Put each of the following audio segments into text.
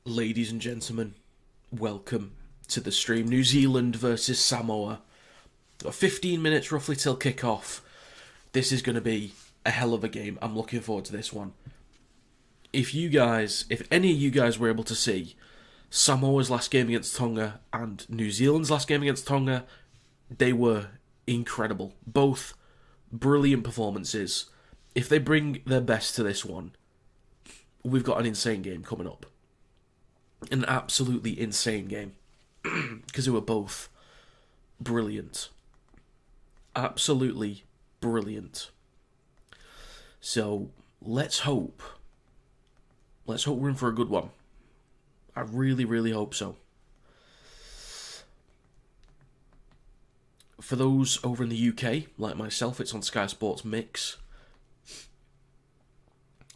Ladies and gentlemen, welcome to the stream. New Zealand versus Samoa. Got 15 minutes roughly till kick-off. This is going to be a hell of a game. I'm looking forward to this one. If any of you guys were able to see Samoa's last game against Tonga and New Zealand's last game against Tonga, they were incredible. Both brilliant performances. If they bring their best to this one, we've got an insane game coming up. An absolutely insane game. Because they were both brilliant. Absolutely brilliant. So, let's hope we're in for a good one. I really, really hope so. For those over in the UK, like myself, it's on Sky Sports Mix.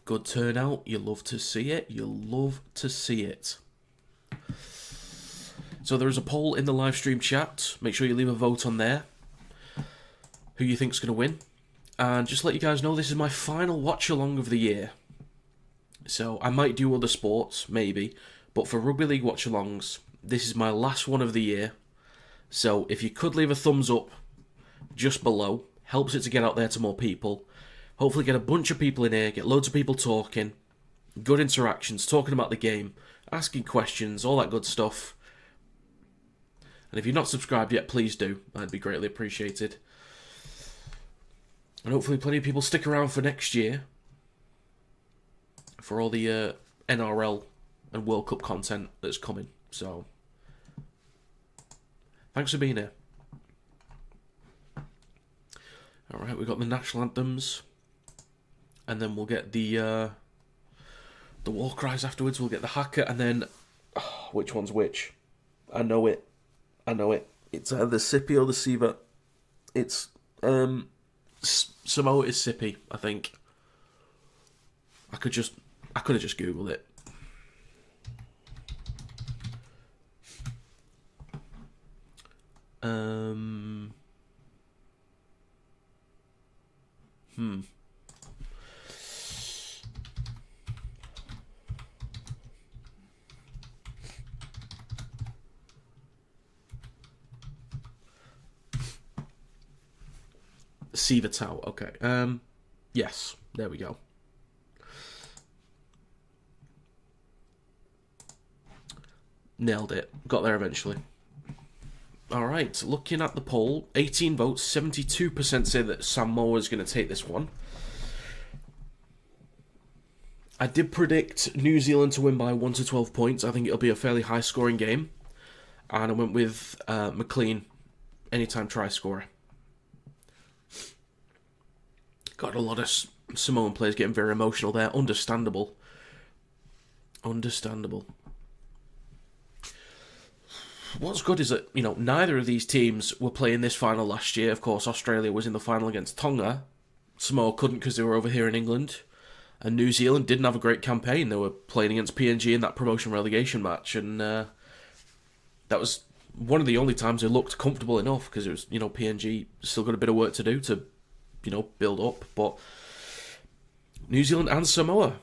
Good turnout. You love to see it. You love to see it. So there is a poll in the live stream chat. Make sure you leave a vote on there. Who you think's going to win. And just let you guys know, this is my final watch-along of the year. So I might do other sports, maybe. But for Rugby League watch-alongs, this is my last one of the year. So if you could leave a thumbs up just below, helps it to get out there to more people. Hopefully get a bunch of people in here, get loads of people talking, good interactions, talking about the game, asking questions, all that good stuff. And if you're not subscribed yet, please do. That'd be greatly appreciated. And hopefully plenty of people stick around for next year for all the NRL and World Cup content that's coming. So, thanks for being here. Alright, we've got the national anthems. And then we'll get the war cries afterwards. We'll get the haka, and then... Oh, which one's which? I know it. It's either the Sippy or the Siva. It's... Samoa is Sippy, I think. I could have just Googled it. Siva Tau, okay. Yes, there we go. Nailed it. Got there eventually. Alright, looking at the poll, 18 votes, 72% say that Samoa is going to take this one. I did predict New Zealand to win by 1 to 12 points. I think it'll be a fairly high-scoring game. And I went with McLean, anytime try scorer. Got a lot of Samoan players getting very emotional there. Understandable. What's good is that, neither of these teams were playing this final last year. Of course, Australia was in the final against Tonga. Samoa couldn't because they were over here in England. And New Zealand didn't have a great campaign. They were playing against PNG in that promotion relegation match. And that was one of the only times they looked comfortable enough because it was, PNG still got a bit of work to do to build up. But New Zealand and Samoa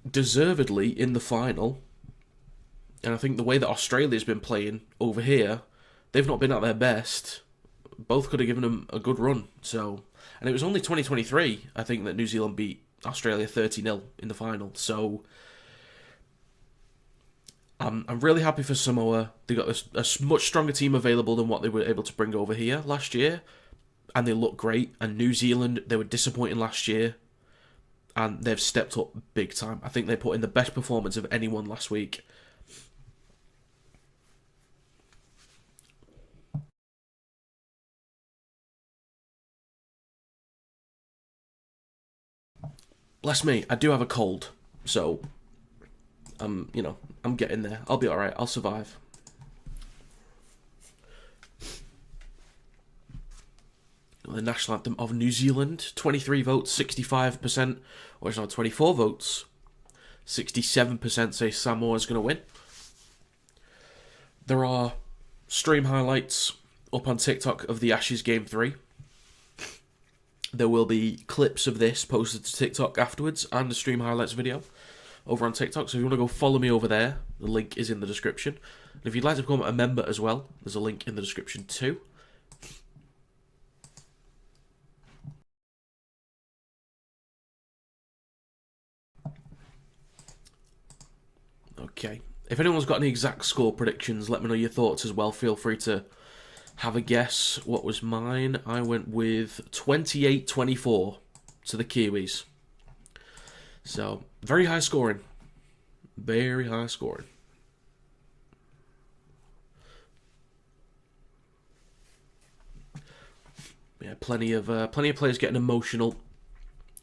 deservedly in the final. And I think the way that Australia's been playing over here, they've not been at their best. Both could have given them a good run. So, and it was only 2023, I think, that New Zealand beat Australia 30-0 in the final. So, I'm really happy for Samoa. They got a much stronger team available than what they were able to bring over here last year. And they look great. And New Zealand, they were disappointing last year. And they've stepped up big time. I think they put in the best performance of anyone last week. Bless me, I do have a cold. So, I'm getting there. I'll be alright. I'll survive. The national anthem of New Zealand, 23 votes, 65%, or it's not 24 votes, 67% say Samoa's going to win. There are stream highlights up on TikTok of the Ashes Game 3. There will be clips of this posted to TikTok afterwards and the stream highlights video over on TikTok. So if you want to go follow me over there, the link is in the description. And if you'd like to become a member as well, there's a link in the description too. Okay. If anyone's got any exact score predictions, let me know your thoughts as well. Feel free to have a guess. What was mine? I went with 28-24 to the Kiwis. So, very high scoring. Very high scoring. Yeah, plenty of players getting emotional.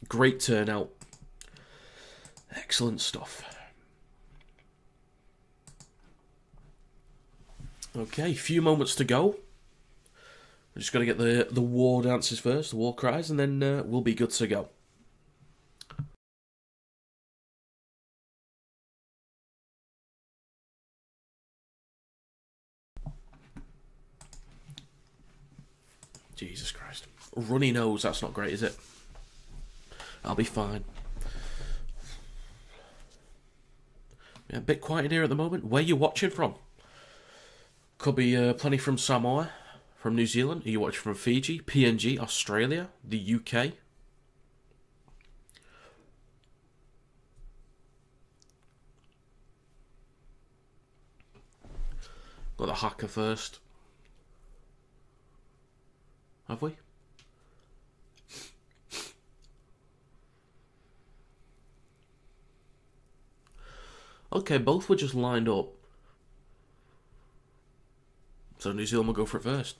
Great turnout. Excellent stuff. Okay, few moments to go. We're just got to get the war dances first, the war cries, and then we'll be good to go. Jesus Christ. Runny nose, that's not great, is it? I'll be fine. Yeah, a bit quiet in here at the moment. Where are you watching from? Could be plenty from Samoa, from New Zealand. Are you watching from Fiji, PNG, Australia, the UK? Got the hacker first. Have we? Okay, both were just lined up. So New Zealand will go for it first.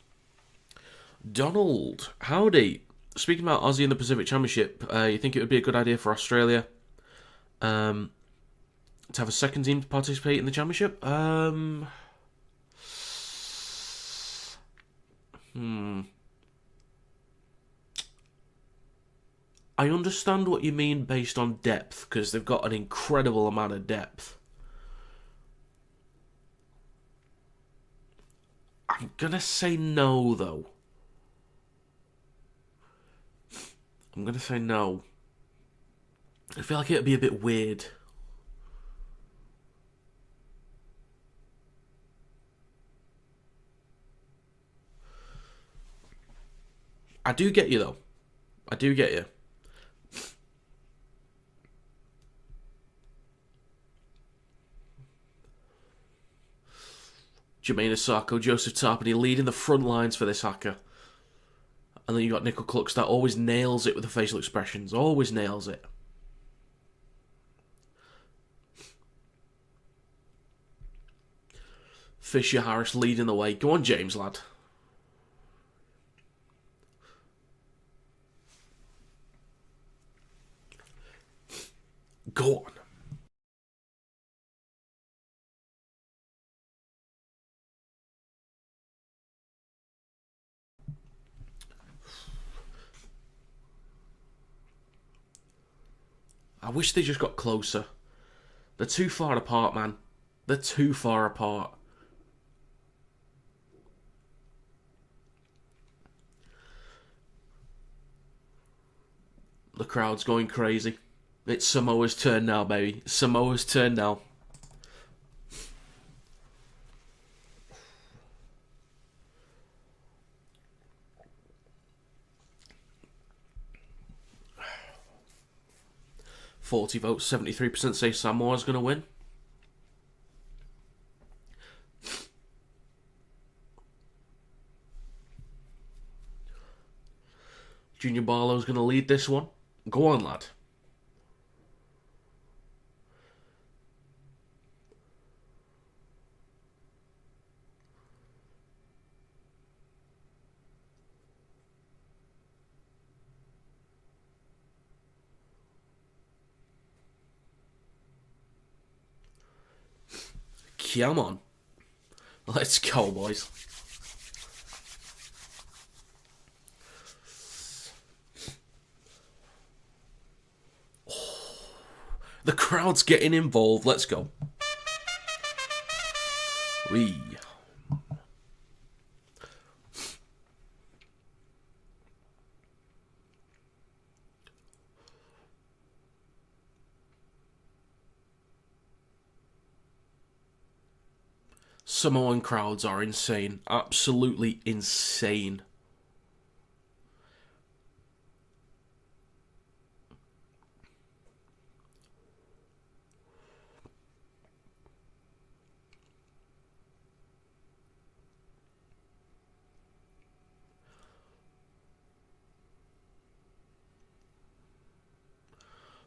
Donald, howdy. Speaking about Aussie in the Pacific Championship, you think it would be a good idea for Australia to have a second team to participate in the championship? I understand what you mean based on depth, because they've got an incredible amount of depth. I'm gonna say no, though. I'm gonna say no. I feel like it'd be a bit weird. I do get you, though. I do get you. Jermaine Asako, Joseph Tarpany leading the front lines for this hacker. And then you got Nickel Clucks that always nails it with the facial expressions. Always nails it. Fisher Harris leading the way. Go on, James, lad. Go on. I wish they just got closer. They're too far apart, man. They're too far apart. The crowd's going crazy. It's Samoa's turn now, baby. Samoa's turn now. $40 votes, 73% say Samoa's going to win. Junior Barlow's going to lead this one. Go on, lad. Come on. Let's go, boys. The crowd's getting involved. Let's go. Wee. Samoan crowds are insane. Absolutely insane.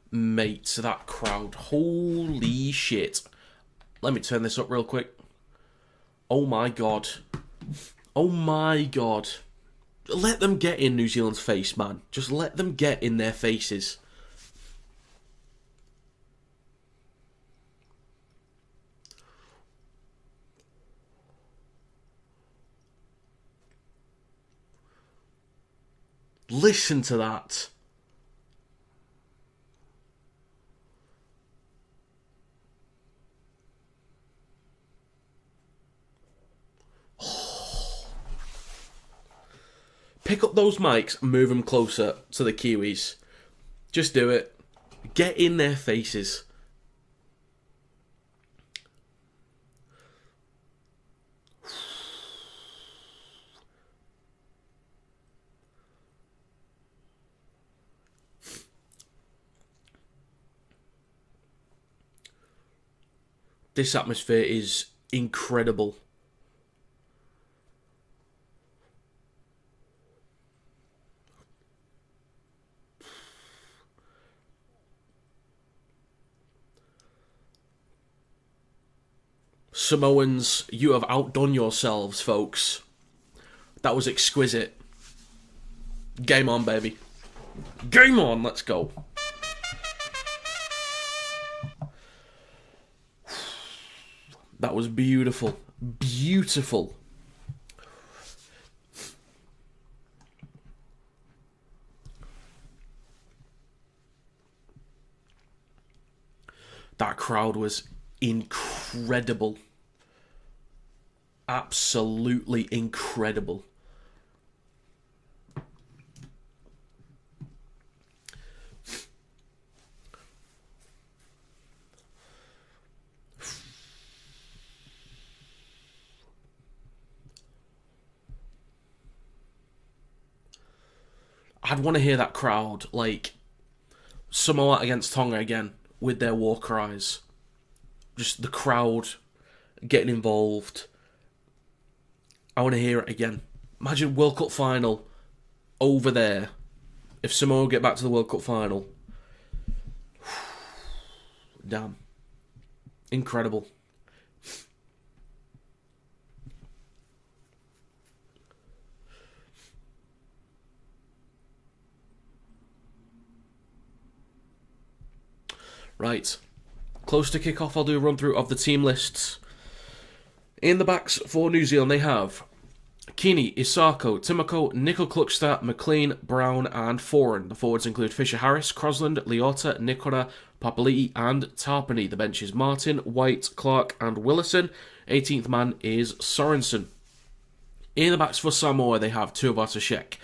Mate, that crowd. Holy shit. Let me turn this up real quick. Oh my god. Oh my god. Let them get in New Zealand's face, man. Just let them get in their faces. Listen to that. Pick up those mics, move them closer to the Kiwis. Just do it. Get in their faces. This atmosphere is incredible. Samoans, you have outdone yourselves, folks. That was exquisite. Game on, baby. Game on, let's go. That was beautiful. Beautiful. That crowd was incredible. Absolutely incredible. I'd want to hear that crowd, like Samoa against Tonga again, with their war cries. Just the crowd getting involved. I want to hear it again. Imagine World Cup final over there. If Samoa get back to the World Cup final. Damn. Incredible. Right. Close to kick-off, I'll do a run-through of the team lists. In the backs for New Zealand, they have Kini, Isako, Timoko, Nico Kluckster, McLean, Brown, and Foran. The forwards include Fisher Harris, Crosland, Leota, Nikora, Papali'i, and Tarpany. The bench is Martin, White, Clark, and Willison. 18th man is Sorensen. In the backs for Samoa, they have Tuivasa-Sheck,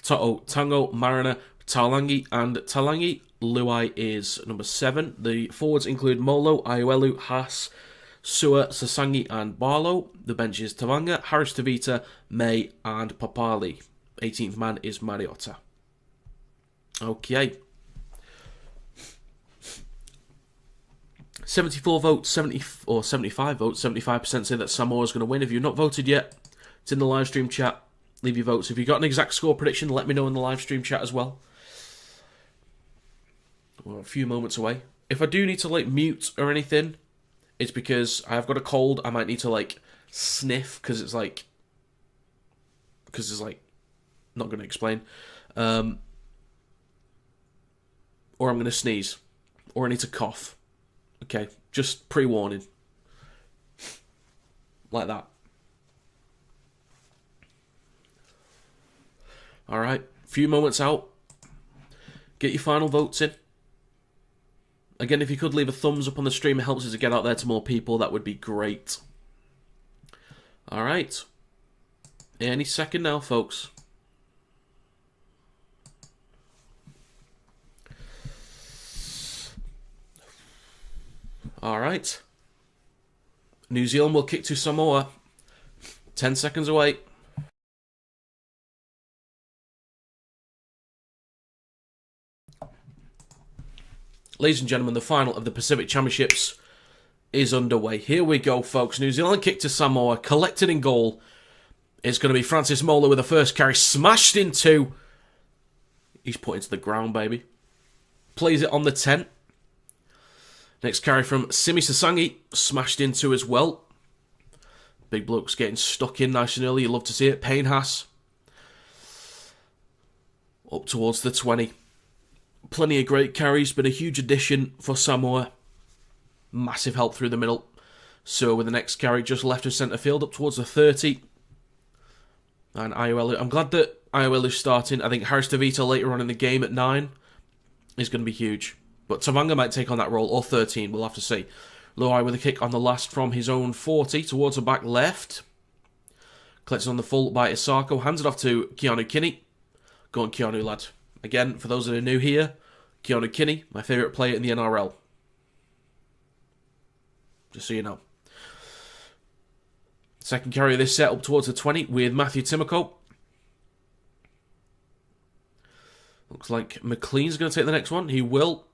To'o, Tango, Mariner, Talangi, and Talangi. Luai is number 7. The forwards include Molo, Aiuelu, Haas, Sua, Sasangi, and Barlow. The bench is Tavanga, Harris Tavita, May, and Papali. 18th man is Mariota. Okay. 74 votes, 75 votes, 75% say that Samoa is going to win. If you've not voted yet, it's in the live stream chat. Leave your votes. If you've got an exact score prediction, let me know in the live stream chat as well. We're a few moments away. If I do need to mute or anything, it's because I've got a cold. I might need to sniff because it's not going to explain. Or I'm going to sneeze, or I need to cough. Okay, just pre-warning. Like that. Alright, few moments out. Get your final votes in. Again, if you could leave a thumbs up on the stream, it helps us to get out there to more people. That would be great. Alright. Any second now, folks. Alright. New Zealand will kick to Samoa. 10 seconds away. Ladies and gentlemen, the final of the Pacific Championships is underway. Here we go, folks. New Zealand kick to Samoa, collected in goal. It's going to be Francis Mola with the first carry, smashed into. He's put into the ground, baby. Plays it on the 10. Next carry from Simi Sasangi, smashed into as well. Big bloke's getting stuck in nice and early. You love to see it. Payne Haas. Up towards the 20. Plenty of great carries. Been a huge addition for Samoa. Massive help through the middle. So with the next carry just left of centre field up towards the 30. And Iowelu. I'm glad that Iowelu's starting. I think Harris DeVito later on in the game at 9 is going to be huge. But Tavanga might take on that role, or 13, we'll have to see. Luai with a kick on the last from his own 40 towards the back left. Collected on the full by Isako. Hands it off to Keanu Kinney. Go on, Keanu, lad. Again, for those that are new here, Keanu Kinney, my favourite player in the NRL. Just so you know. Second carry of this set up towards the 20 with Matthew Timoko. Looks like McLean's going to take the next one. He will.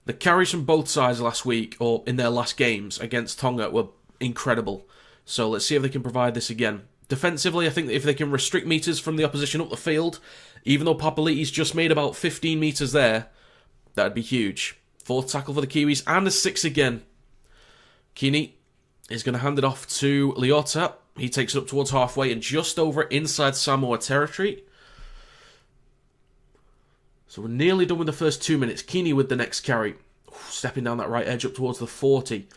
The carries from both sides last week, or in their last games against Tonga, were incredible. So let's see if they can provide this again. Defensively, I think that if they can restrict metres from the opposition up the field, even though Papali'i's just made about 15 metres there, that'd be huge. Fourth tackle for the Kiwis, and a 6 again. Kini is going to hand it off to Leota. He takes it up towards halfway and just over inside Samoa territory. So we're nearly done with the first 2 minutes. Kini with the next carry. Stepping down that right edge up towards the 40.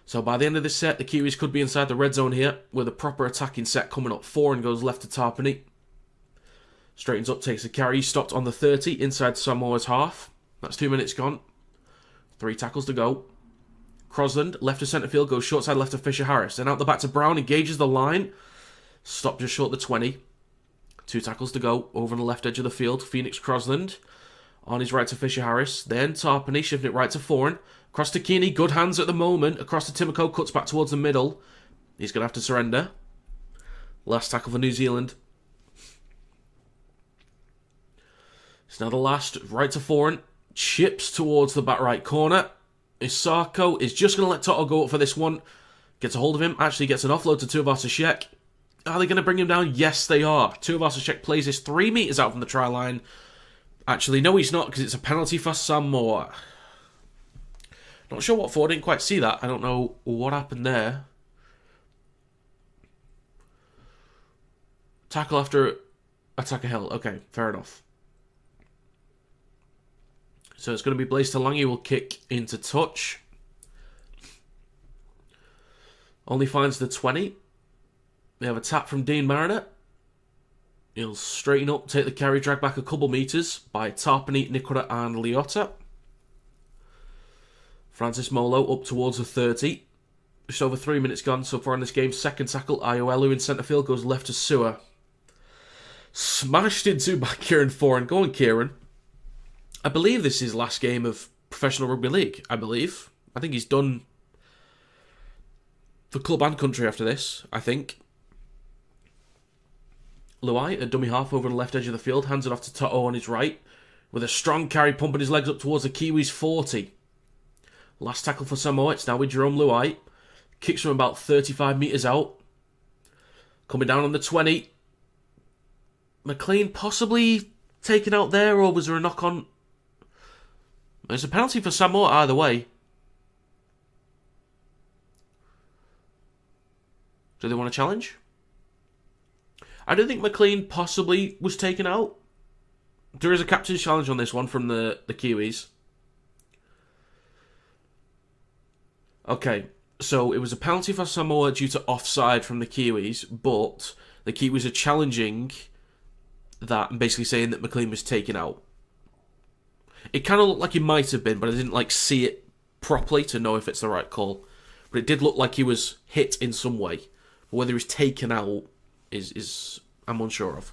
So by the end of this set, the Kiwis could be inside the red zone here with a proper attacking set coming up. Foran goes left to Tarpany. Straightens up, takes the carry. Stopped on the 30 inside Samoa's half. That's 2 minutes gone. 3 tackles to go. Crosland, left to centre field, goes short side left to Fisher Harris. Then out the back to Brown, engages the line. Stopped just short the 20. 2 tackles to go over on the left edge of the field. Phoenix Crosland on his right to Fisher Harris. Then Tarpany shifting it right to Foran. Across to Keeney, good hands at the moment. Across to Timoko, cuts back towards the middle. He's going to have to surrender. Last tackle for New Zealand. It's now the last, right to Foran. Chips towards the back right corner. Isako is just going to let Toto go up for this one. Gets a hold of him. Actually gets an offload to Tuivasa-Sheck. Are they going to bring him down? Yes, they are. Tuivasa-Sheck plays this 3 metres out from the try line. Actually, no, he's not, because it's a penalty for Samoa. Not sure what for. Didn't quite see that. I don't know what happened there. Tackle after attacker held. Okay, fair enough. So it's going to be Blaise Talangi will kick into touch. Only finds the 20. We have a tap from Dean Mariner. He'll straighten up, take the carry, drag back a couple metres by Tarpany, Nikora and Leota. Francis Molo up towards the 30. Just over 3 minutes gone so far in this game. Second tackle, Ioelu in centre field, goes left to Sewer. Smashed into by Kieran Foran. Go on, Kieran. I believe this is his last game of professional rugby league, I believe. I think he's done for club and country after this, I think. Luai, a dummy half over the left edge of the field, hands it off to Toto on his right, with a strong carry pumping his legs up towards the Kiwis 40. Last tackle for Samoa, it's now with Jerome Luai. Kicks from about 35 metres out. Coming down on the 20. McLean possibly taken out there, or was there a knock on? There's a penalty for Samoa either way. Do they want to challenge? I don't think McLean possibly was taken out. There is a captain's challenge on this one from the Kiwis. Okay, so it was a penalty for Samoa due to offside from the Kiwis, but the Kiwis are challenging that and basically saying that McLean was taken out. It kind of looked like he might have been, but I didn't see it properly to know if it's the right call. But it did look like he was hit in some way. But whether he was taken out is I'm unsure of.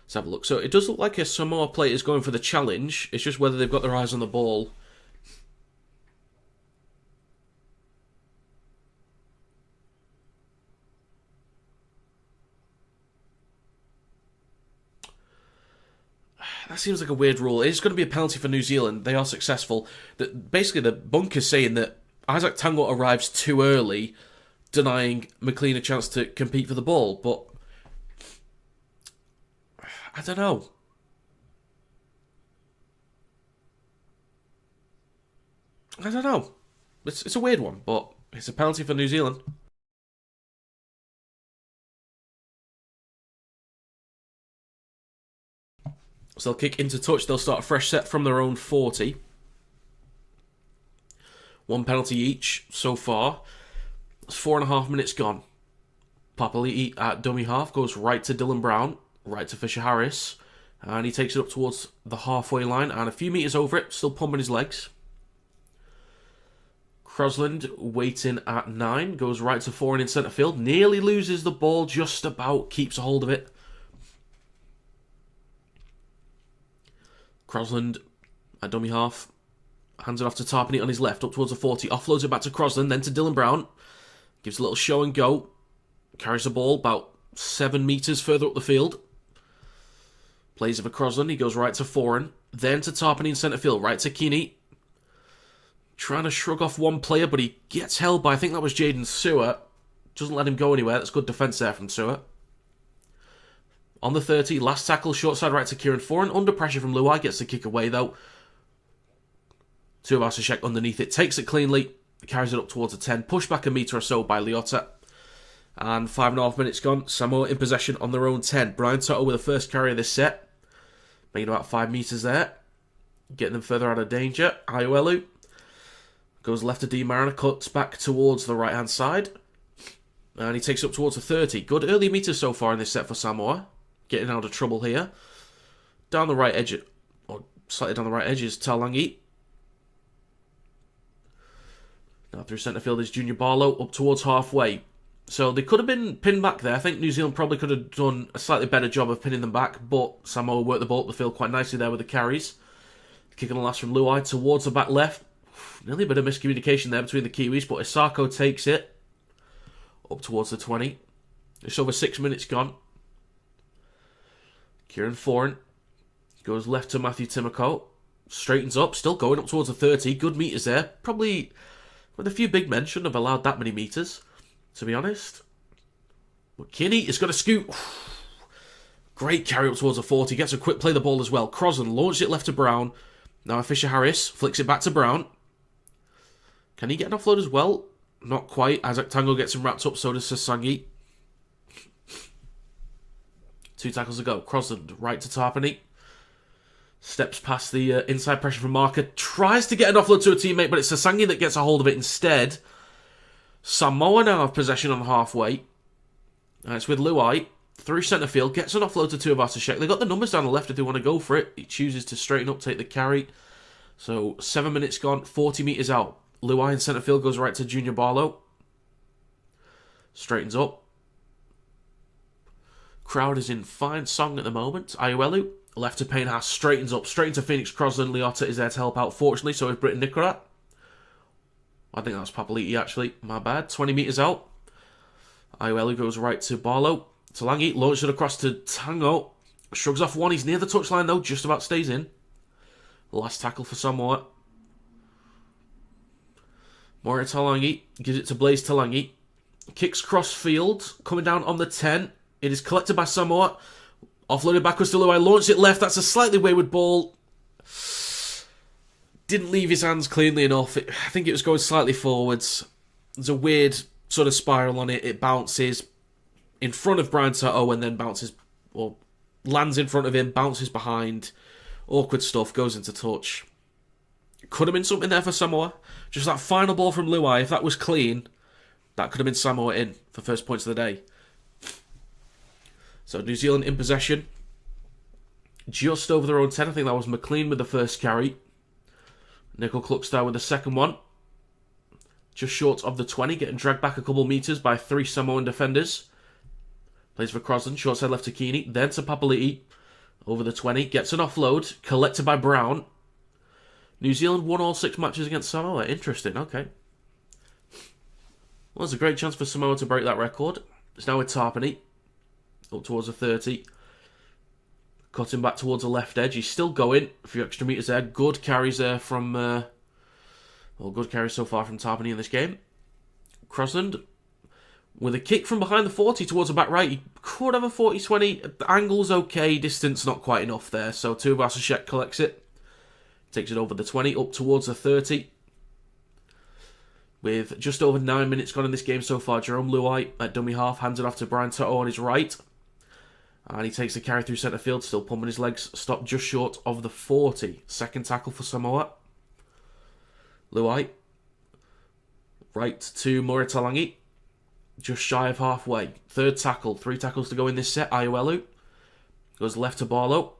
Let's have a look. So it does look like a Samoa player is going for the challenge. It's just whether they've got their eyes on the ball That seems like a weird rule. It's going to be a penalty for New Zealand. They are successful. Basically, the bunker's saying that Isaac Tango arrives too early, denying McLean a chance to compete for the ball. But I don't know. It's a weird one, but it's a penalty for New Zealand. So they'll kick into touch. They'll start a fresh set from their own 40. One penalty each so far. It's 4.5 minutes gone. Papali'i at dummy half goes right to Dylan Brown, right to Fisher Harris, and he takes it up towards the halfway line and a few metres over it, still pumping his legs. Crosland waiting at 9, goes right to 4 and in centre field, nearly loses the ball, just about keeps a hold of it. Crosland at dummy half, hands it off to Tarpany on his left, up towards the 40, offloads it back to Crosland, then to Dylan Brown, gives a little show and go, carries the ball about 7 metres further up the field, plays it for Crosland, he goes right to Foran, then to Tarpany in centre field, right to Keeney, trying to shrug off one player, but he gets held by, I think that was Jaden Sewer, doesn't let him go anywhere, that's good defence there from Sewer. On the 30, last tackle, short side right to Kieran Foran. Under pressure from Luai, gets the kick away though. Tuivasa-Sheck underneath it, takes it cleanly, carries it up towards the 10, pushed back a metre or so by Leota. And 5.5 minutes gone, Samoa in possession on their own 10. Brian Toto with the first carry of this set, making about 5 metres there, getting them further out of danger. Ioelu goes left to D. Mariner, cuts back towards the right hand side, and he takes it up towards the 30. Good early metres so far in this set for Samoa. Getting out of trouble here. Down the right edge, or slightly down the right edge is Talangi. Now through centre field is Junior Barlow, up towards halfway. So they could have been pinned back there. I think New Zealand probably could have done a slightly better job of pinning them back, but Samoa worked the ball up the field quite nicely there with the carries. Kicking the last from Luai towards the back left. Nearly a bit of miscommunication there between the Kiwis, but Isako takes it up towards the 20. It's over 6 minutes gone. Kieran Foran goes left to Matthew Timoko, straightens up, still going up towards the 30, good metres there, probably with a few big men, shouldn't have allowed that many metres, to be honest. But Kinney is going to scoot, great carry up towards the 40, gets a quick play the ball as well, Crosland launched it left to Brown, now Fisher Harris flicks it back to Brown, can he get an offload as well? Not quite, Isaac Tango gets him wrapped up, so does Sasangi. 2 tackles to go. Crosland right to Tarpany. Steps past the inside pressure from Marker. Tries to get an offload to a teammate, but it's Sasangi that gets a hold of it instead. Samoa now have possession on halfway. And it's with Luai. Through centre field. Gets an offload to Tuivasa-Sheck. They got the numbers down the left if they want to go for it. He chooses to straighten up, take the carry. So 7 minutes gone. 40 metres out. Luai in centre field goes right to Junior Barlow. Straightens up. Crowd is in fine song at the moment. Ioelu, left to Payne Haas, straightens up, straight into Phoenix Crosland. Leota is there to help out, fortunately, so is Britton Nicorat. I think that's Papali'i, actually. My bad. 20 metres out. Ioelu goes right to Barlow. Talangi launches it across to Tango. Shrugs off one. He's near the touchline, though. Just about stays in. Last tackle for Samoa. Moira Talangi gives it to Blaze Talangi. Kicks cross field. Coming down on the 10. It is collected by Samoa. Offloaded backwards to Luai. Launched it left. That's a slightly wayward ball. Didn't leave his hands cleanly enough. I think it was going slightly forwards. There's a weird sort of spiral on it. It bounces in front of Brian Toto and then bounces, or lands in front of him, bounces behind. Awkward stuff. Goes into touch. Could have been something there for Samoa. Just that final ball from Luai. If that was clean, that could have been Samoa in for first points of the day. So New Zealand in possession. Just over their own 10. I think that was McLean with the first carry. Nickel Cluckstar with the second one. Just short of the 20. Getting dragged back a couple metres by 3 Samoan defenders. Plays for Crosland. Short side left to Keeney. Then to Papali'i. Over the 20. Gets an offload. Collected by Brown. New Zealand won all 6 matches against Samoa. Interesting. Okay. Well, there's a great chance for Samoa to break that record. It's now with Tarpany. Up towards the 30. Cutting back towards the left edge. He's still going. A few extra metres there. Good carries there from... good carries so far from Tarpany in this game. Crosland with a kick from behind the 40 towards the back right. He could have a 40-20. The angle's okay. Distance not quite enough there. So Toa Samoa collects it. Takes it over the 20. Up towards the 30. With just over 9 minutes gone in this game so far. Jerome Luai at dummy half. Hands it off to Brian Toa on his right. And he takes the carry through centre field, still pumping his legs, stopped just short of the 40. Second tackle for Samoa. Luai. Right to Moritalangi. Just shy of halfway. Third tackle. 3 tackles to go in this set. Ayuelu. Goes left to Barlow.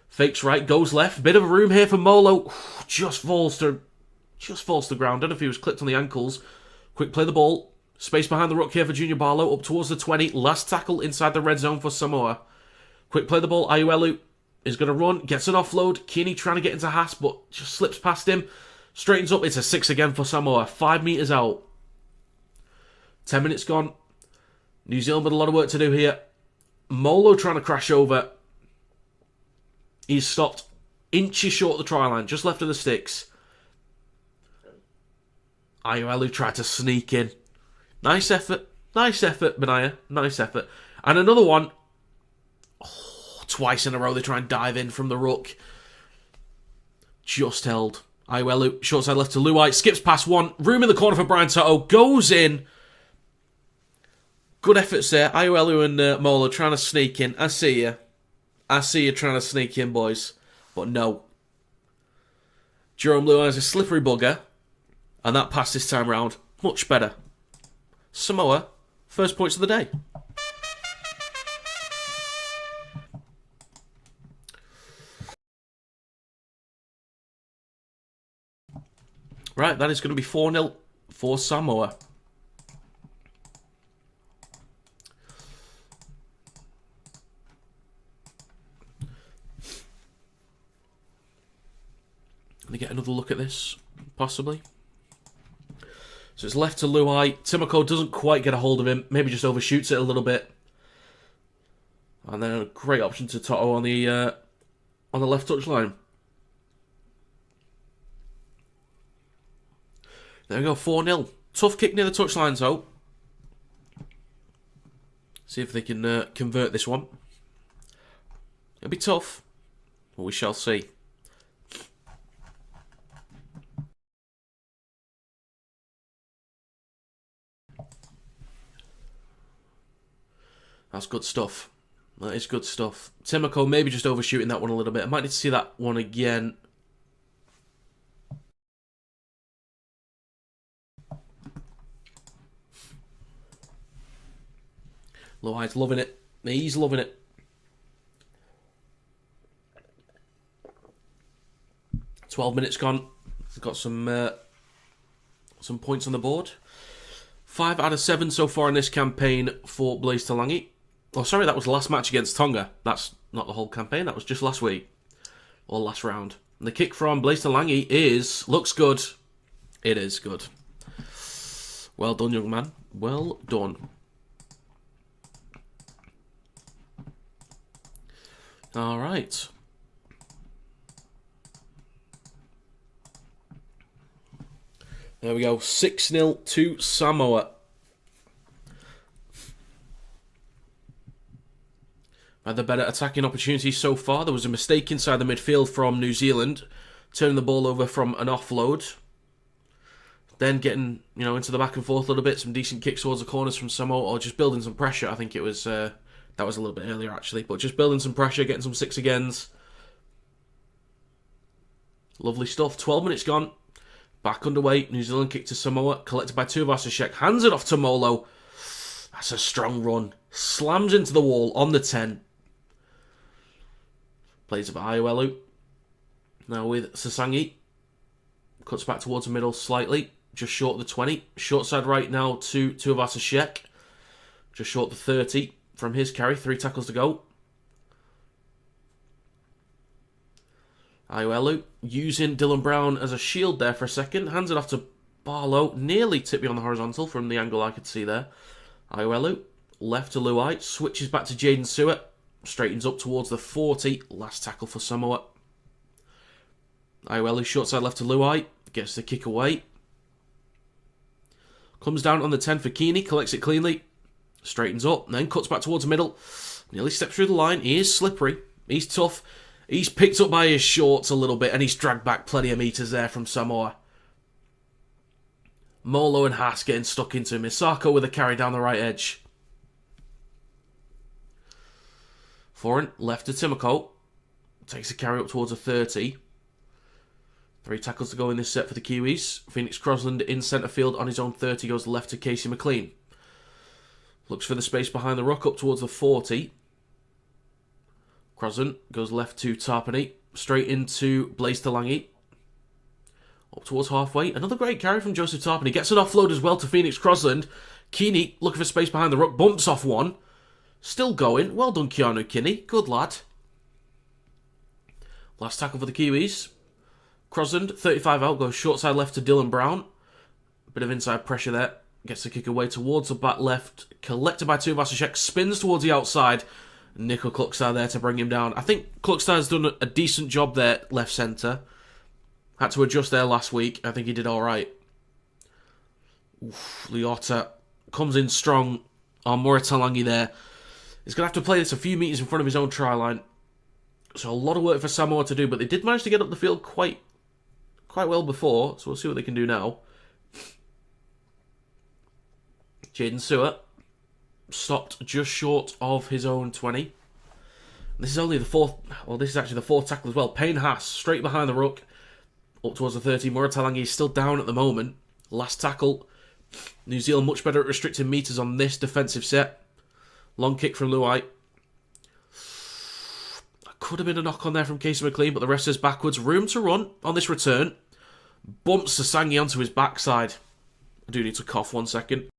Fakes right, goes left. Bit of a room here for Molo. Just falls to the ground. Don't know if he was clipped on the ankles. Quick play the ball. Space behind the ruck here for Junior Barlow. Up towards the 20. Last tackle inside the red zone for Samoa. Quick play the ball. Ayuelu is going to run. Gets an offload. Keeney trying to get into Haas, but just slips past him. Straightens up. It's a 6 again for Samoa. 5 metres out. 10 minutes gone. New Zealand with a lot of work to do here. Molo trying to crash over. He's stopped inches short of the try line. Just left of the sticks. Ayuelu tried to sneak in. Nice effort. Nice effort, Benaya. Nice effort. And another one. Oh, twice in a row they try and dive in from the ruck. Just held. Ayuelu, short side left to Luai. Skips past one. Room in the corner for Brian Toto. Goes in. Good efforts there. Ayuelu and Molo trying to sneak in. I see you. I see you trying to sneak in, boys. But no. Jerome Luai is a slippery bugger. And that pass this time round, much better. Samoa, first points of the day. Right, that is going to be 4-0 for Samoa. Going to get another look at this, possibly. So it's left to Luai. Timoko doesn't quite get a hold of him. Maybe just overshoots it a little bit. And then a great option to Toto on the left touchline. There we go, 4-0. Tough kick near the touchline, so. See if they can convert this one. It'll be tough. But we shall see. That's good stuff. That is good stuff. Timoko maybe just overshooting that one a little bit. I might need to see that one again. Luai's loving it. He's loving it. 12 minutes gone. He's got some points on the board. 5 out of 7 so far in this campaign for Blaise Talangi. Oh, sorry, that was the last match against Tonga. That's not the whole campaign. That was just last week. Or last round. And the kick from Blaise Talangi looks good. It is good. Well done, young man. Well done. All right. There we go. 6-0 to Samoa. Had the better attacking opportunities so far. There was a mistake inside the midfield from New Zealand, turning the ball over from an offload. Then getting, into the back and forth a little bit. Some decent kicks towards the corners from Samoa, or just building some pressure. I think it was that was a little bit earlier actually, but just building some pressure, getting some 6 agains. Lovely stuff. 12 minutes gone. Back underway. New Zealand kick to Samoa, collected by Toa Samoa. Hands it off to Molo. That's a strong run. Slams into the wall on the 10. Plays it for Ayuelu. Now with Sasangi. Cuts back towards the middle slightly. Just short of the 20. Short side right now to Toa Samoa. Just short of the 30 from his carry. 3 tackles to go. Ayuelu using Dylan Brown as a shield there for a second. Hands it off to Barlow. Nearly tipped beyond the horizontal from the angle I could see there. Ayuelu left to Luai. Switches back to Jaden Stewart. Straightens up towards the 40. Last tackle for Samoa. Iwelu short side left to Luai. Gets the kick away. Comes down on the 10 for Keeney. Collects it cleanly. Straightens up. Then cuts back towards the middle. Nearly steps through the line. He is slippery. He's tough. He's picked up by his shorts a little bit. And he's dragged back plenty of metres there from Samoa. Molo and Haas getting stuck into him. Misako with a carry down the right edge. Foreign left to Timoko. Takes a carry up towards a 30. 3 tackles to go in this set for the Kiwis. Phoenix Crosland in centre field on his own 30 goes left to Casey McLean. Looks for the space behind the ruck up towards the 40. Crosland goes left to Tarpany. Straight into Blaze Talangi. Up towards halfway. Another great carry from Joseph Tarpany. Gets an offload as well to Phoenix Crosland. Keeney looking for space behind the ruck. Bumps off one. Still going. Well done, Keanu Kinney. Good lad. Last tackle for the Kiwis. Crosland, 35 out, goes short side left to Dylan Brown. Bit of inside pressure there. Gets the kick away towards the back left. Collected by Tuvasashek. Spins towards the outside. Nico Kluckstar there to bring him down. I think Kluckstar's done a decent job there, left centre. Had to adjust there last week. I think he did alright. Liotta comes in strong on Moritalangi there. He's going to have to play this a few metres in front of his own try line. So a lot of work for Samoa to do, but they did manage to get up the field quite well before, so we'll see what they can do now. Jaden Stewart stopped just short of his own 20. This is only the fourth, well, this is actually the fourth tackle as well. Payne Haas, straight behind the ruck, up towards the 30. Moritalangi is still down at the moment. Last tackle. New Zealand much better at restricting metres on this defensive set. Long kick from Luai. Could have been a knock on there from Casey McLean, but the rest is backwards. Room to run on this return. Bumps Sasangi onto his backside. I do need to cough 1 second.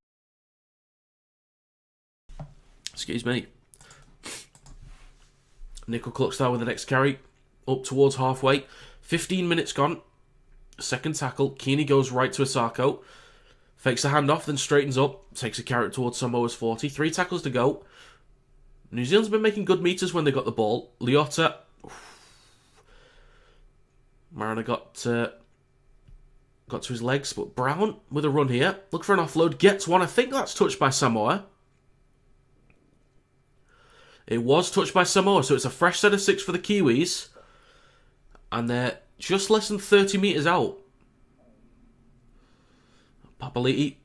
Excuse me. Nickel Kluckstar with the next carry. Up towards halfway. 15 minutes gone. Second tackle. Keeney goes right to Asako. Fakes the handoff, then straightens up. Takes a carry towards Samoa's 40. 3 tackles to go. New Zealand's been making good meters when they got the ball. Liotta. Mariner got to his legs, but Brown with a run here. Look for an offload. Gets one. I think that's touched by Samoa. It was touched by Samoa, so it's a fresh set of 6 for the Kiwis. And they're just less than 30 metres out. Papali'i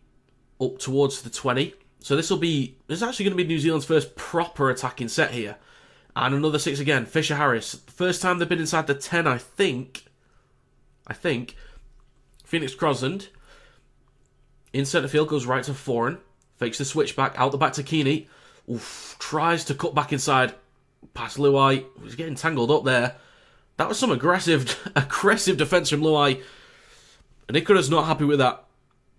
up towards the 20. So this is actually going to be New Zealand's first proper attacking set here. And another 6 again. Fisher Harris. First time they've been inside the 10, I think. Phoenix Crosland. In centre field, goes right to Foreign. Fakes the switch back, out the back to Keeney. Oof, tries to cut back inside. Past Luai. He's getting tangled up there. That was some aggressive defence from Luai. And Ikura's not happy with that.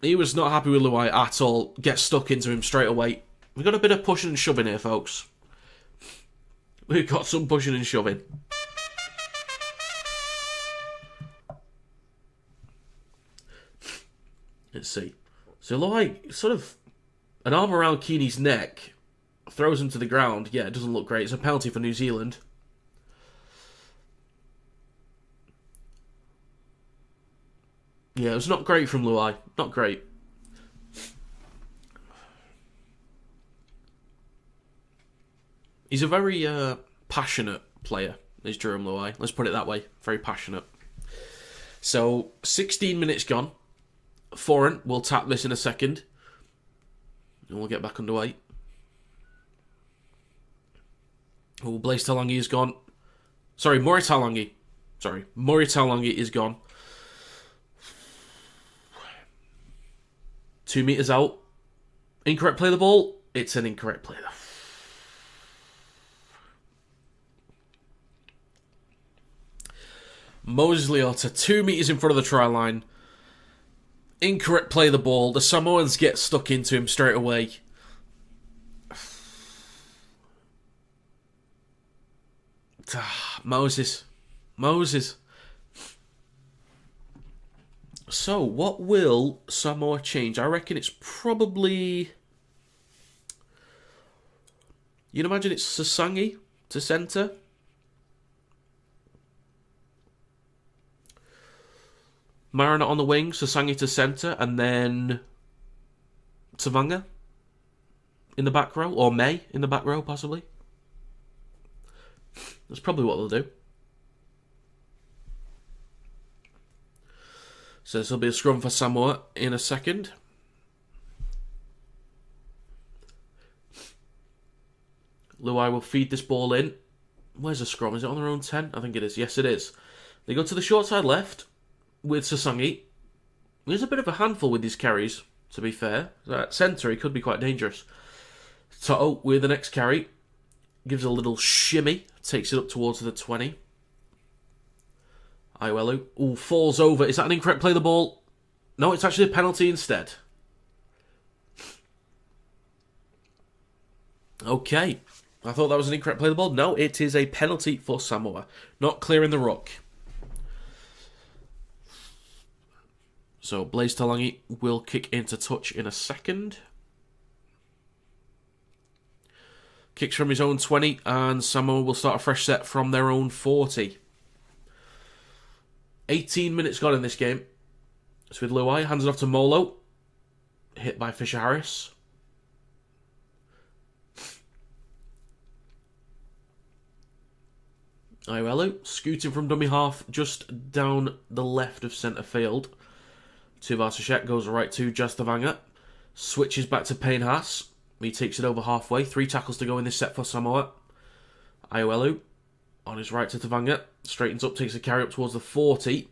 He was not happy with Luai at all. Gets stuck into him straight away. We've got a bit of pushing and shoving here, folks. We've got some pushing and shoving. Let's see. So Luai, sort of an arm around Keeney's neck, throws him to the ground. Yeah, it doesn't look great. It's a penalty for New Zealand. Yeah, it was not great from Luai. Not great. He's a very passionate player, is Jerome Luai. Let's put it that way. Very passionate. So, 16 minutes gone. Foreign will tap this in a second. And we'll get back underway. Oh, Blaze Talangi is gone. Sorry, Moritalangi. Moritalangi is gone. 2 metres out. Incorrect play of the ball. It's an incorrect play. Moses Liotta, 2 metres in front of the try line. Incorrect play of the ball. The Samoans get stuck into him straight away. Moses. So, what will Samoa change? I reckon it's probably... You'd imagine it's Sasangi to centre. Mariner on the wing, Sasangi to centre, and then Tavanga in the back row, or May in the back row, possibly. That's probably what they'll do. So this will be a scrum for Samoa in a second. Luai will feed this ball in. Where's the scrum? Is it on their own 10? I think it is. Yes, it is. They go to the short side left with Sasangi. He's a bit of a handful with his carries, to be fair. At centre, he could be quite dangerous. Toa with the next carry. Gives a little shimmy. Takes it up towards the 20. Iwelu. Ooh, falls over. Is that an incorrect play of the ball? No, it's actually a penalty instead. Okay. I thought that was an incorrect play of the ball. No, it is a penalty for Samoa. Not clearing the ruck. So Blaise Talangi will kick into touch in a second. Kicks from his own 20, and Samoa will start a fresh set from their own 40. 18 minutes gone in this game. It's with Luai, hands it off to Molo. Hit by Fisher-Harris. Iwelu, scooting from dummy half, just down the left of centre field. Tuvasashek goes right to Jastavanga. Switches back to Payne Haas. He takes it over halfway. 3 tackles to go in this set for Samoa. Iwelu on his right to Tavanga. Straightens up, takes a carry up towards the 40.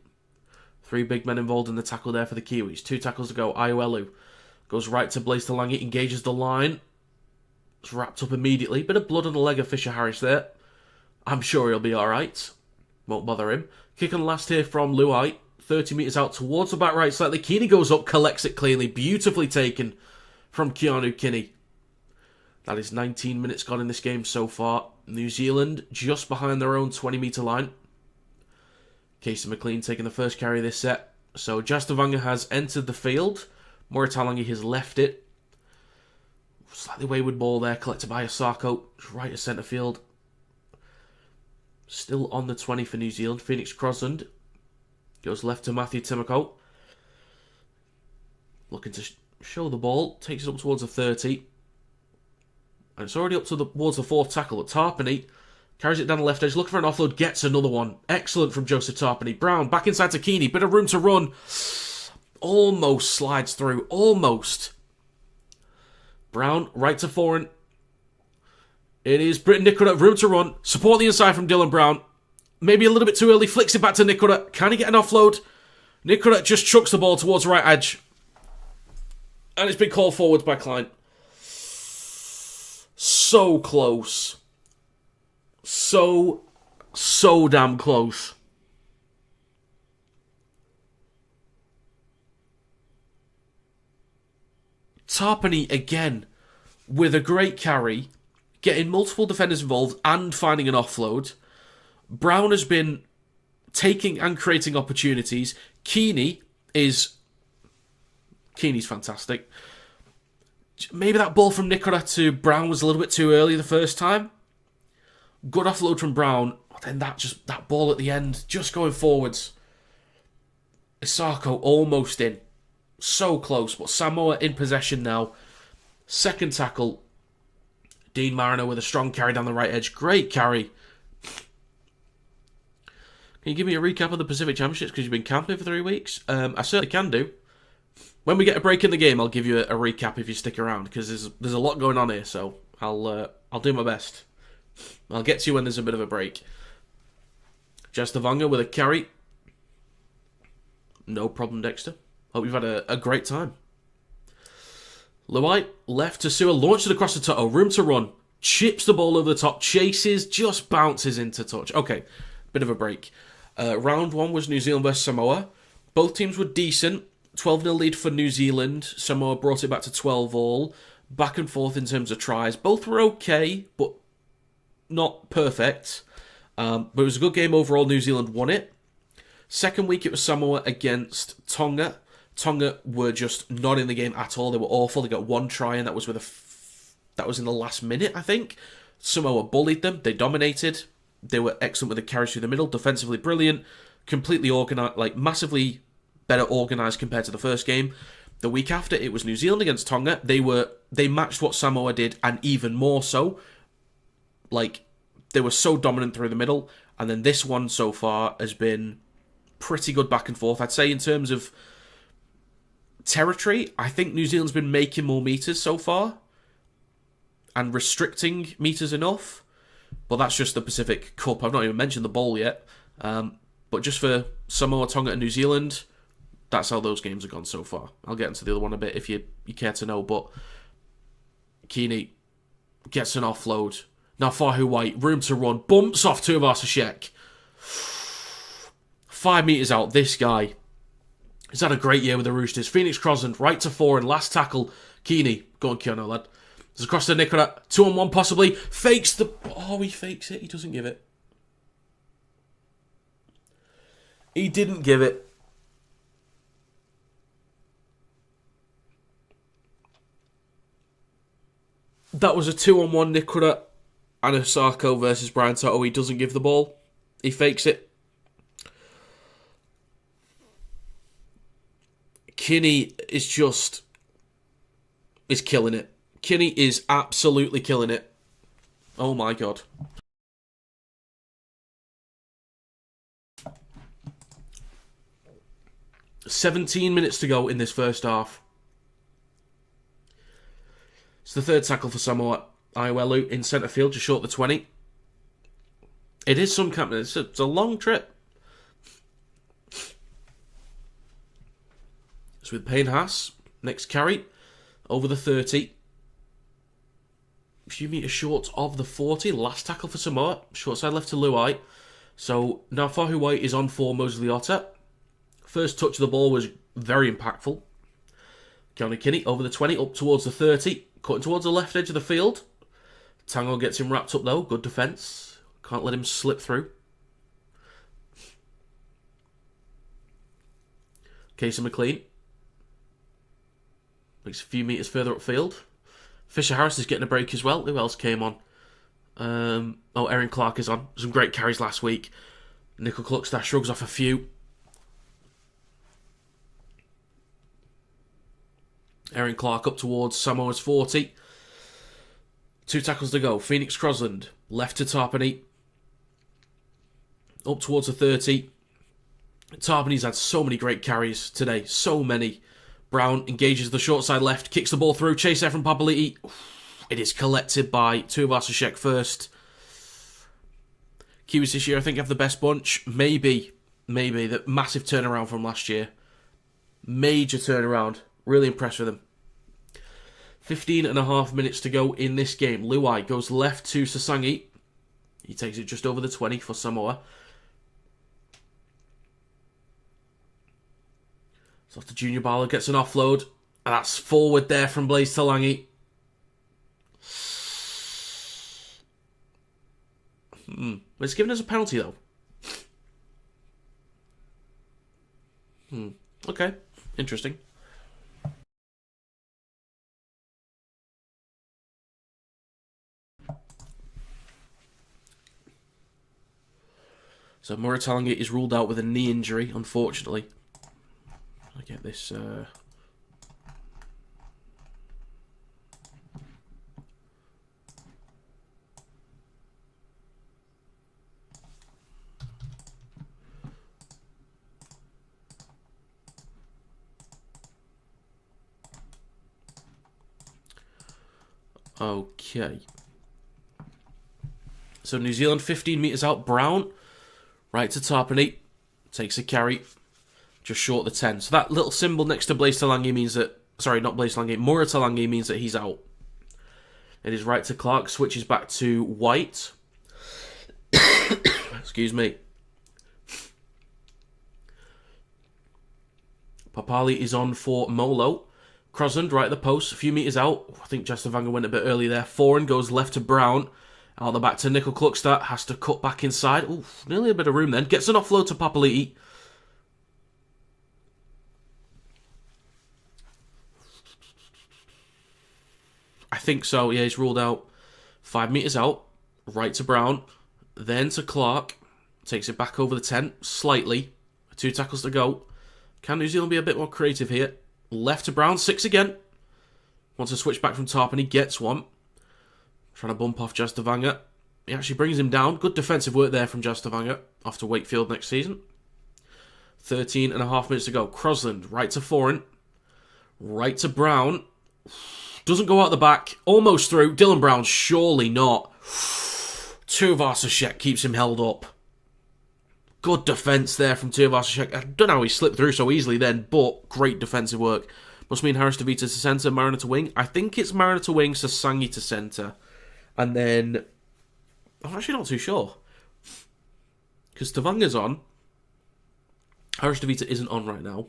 3 big men involved in the tackle there for the Kiwis. 2 tackles to go. Iwelu goes right to Blaise Talangi. Engages the line. It's wrapped up immediately. Bit of blood on the leg of Fisher-Harris there. I'm sure he'll be alright. Won't bother him. Kick on last here from Luai. 30 metres out towards the back right slightly. Keaney goes up, collects it cleanly. Beautifully taken from Keanu Kinney. That is 19 minutes gone in this game so far. New Zealand just behind their own 20-metre line. Casey McLean taking the first carry of this set. So Jastavanga has entered the field. Moritalangi has left it. Slightly wayward ball there, collected by Asako. Right to centre field. Still on the 20 for New Zealand. Phoenix Crosland goes left to Matthew Timoko. Looking to show the ball. Takes it up towards the 30. And it's already up towards the 4th tackle. But Tarpany carries it down the left edge. Looking for an offload. Gets another one. Excellent from Joseph Tarpany. Brown back inside to Keaney. Bit of room to run. Almost slides through. Almost. Brown right to Foreign. It is Britton Nicola, room to run. Support the inside from Dylan Brown. Maybe a little bit too early. Flicks it back to Nicola. Can he get an offload? Nicola just chucks the ball towards the right edge. And it's been called forwards by Klein. So close. So damn close. Tarpany again with a great carry. Getting multiple defenders involved and finding an offload. Brown has been taking and creating opportunities. Keaney's fantastic. Maybe that ball from Nicola to Brown was a little bit too early the first time. Good offload from Brown. Then that ball at the end, just going forwards. Isako almost in. So close, but Samoa in possession now. Second tackle. Dean Mariner with a strong carry down the right edge. Great carry. Can you give me a recap of the Pacific Championships? Because you've been camping for 3 weeks. I certainly can do. When we get a break in the game, I'll give you a recap if you stick around. Because there's a lot going on here, so I'll do my best. I'll get to you when there's a bit of a break. Jastavanga with a carry. No problem, Dexter. Hope you've had a great time. Luai, left to Sua, launches it across the Toa, room to run, chips the ball over the top, chases, just bounces into touch. Okay, bit of a break. Round 1 was New Zealand versus Samoa. Both teams were decent. 12-0 lead for New Zealand. Samoa brought it back to 12 all. Back and forth in terms of tries. Both were okay, but not perfect. But it was a good game overall. New Zealand won it. Second week, it was Samoa against Tonga. Tonga were just not in the game at all. They were awful. They got 1 try, and that was in the last minute, I think. Samoa bullied them. They dominated. They were excellent with the carries through the middle. Defensively brilliant. Completely organised, like massively better organised compared to the first game. The week after, it was New Zealand against Tonga. They matched what Samoa did, and even more so. Like, they were so dominant through the middle. And then this one so far has been pretty good back and forth. I'd say in terms of territory, I think New Zealand's been making more meters so far and restricting meters enough. But that's just the Pacific Cup. I've not even mentioned the bowl yet. But just for Samoa, Tonga and New Zealand, that's how those games have gone so far. I'll get into the other one a bit if you care to know. But Keeney gets an offload. Now Fahu White, room to run, bumps off Toa Samoa. 5 metres out, this guy has had a great year with the Roosters. Phoenix Crosland, right to 4 and last tackle. Keeney, go on Keanu lad. It's across to Nicola, 2-on-1 possibly. Fakes the... Oh, he fakes it. He doesn't give it. He didn't give it. That was a 2-on-1 Nicola and Osako versus Brian Toto. He doesn't give the ball. He fakes it. Kinney is just... is killing it. Kinney is absolutely killing it. Oh my god. "17 minutes to go in this first half. It's the third tackle for Samoa. Iwelu in centre field, just short of the 20. It is some kind of... It's a long trip. It's with Payne Haas. Next carry. Over the 30. A few metres short of the 40. Last tackle for Samoa. Short side left to Luai. So now Fahu White is on for Mosley Otter. First touch of the ball was very impactful. Keanu Kinney over the 20, up towards the 30. Cutting towards the left edge of the field. Tango gets him wrapped up though. Good defence. Can't let him slip through. Casey McLean. Makes a few metres further upfield. Fisher Harris is getting a break as well. Who else came on? Erin Clark is on. Some great carries last week. Nickel Cluckstaff shrugs off a few. Erin Clark up towards Samoa's 40. 2 tackles to go. Phoenix Crosland, left to Tarpany. Up towards the 30. Tarpany's had so many great carries today. So many. Brown engages the short side left, kicks the ball through, chase there from Papali'i. It is collected by Toa Samoa first. Kiwis this year, I think, have the best bunch. Maybe. The massive turnaround from last year. Major turnaround. Really impressed with them. 15.5 minutes to go in this game. Luai goes left to Sasangi. He takes it just over the 20 for Samoa. So off to Junior Barlow, gets an offload. And that's forward there from Blaze Talangi. It's given us a penalty though. Okay, interesting. So Muratalangi is ruled out with a knee injury, unfortunately. I get this... Okay. So New Zealand 15 metres out. Brown, right to Tarpany. Takes a carry. Just short of the 10. So that little symbol next to Blaze Talangi means that... Sorry, not Blaze Talangi. Muratalangi means that he's out. It is right to Clark. Switches back to White. Excuse me. Papali is on for Molo. Crosland right at the post, a few metres out. I think Jastavanga went a bit early there. Foran goes left to Brown. Out the back to Nickel Cluckstaff. Has to cut back inside. Ooh, nearly a bit of room then. Gets an offload to Papali'i. I think so. Yeah, he's ruled out. 5 metres out. right to Brown, then to Clark, takes it back over the 10, slightly, 2 tackles to go. Can New Zealand be a bit more creative here? Left to Brown, 6 again. Wants to switch back from top and he gets one. Trying to bump off Jastavanga. He actually brings him down. Good defensive work there from Jastavanga. Off to Wakefield next season. 13 and a half minutes to go. Crosland, right to Foran. Right to Brown. Doesn't go out the back. Almost through. Dylan Brown, surely not. Tuivasa-Sheck keeps him held up. Good defence there from Tuivasa-Sheck. I don't know how he slipped through so easily then, but great defensive work. Must mean Harris DeVita to centre, Mariner to wing. I think it's Mariner to wing, Sasangi to centre. And then... I'm actually not too sure. Because Tavanga's on. Harris DeVita isn't on right now.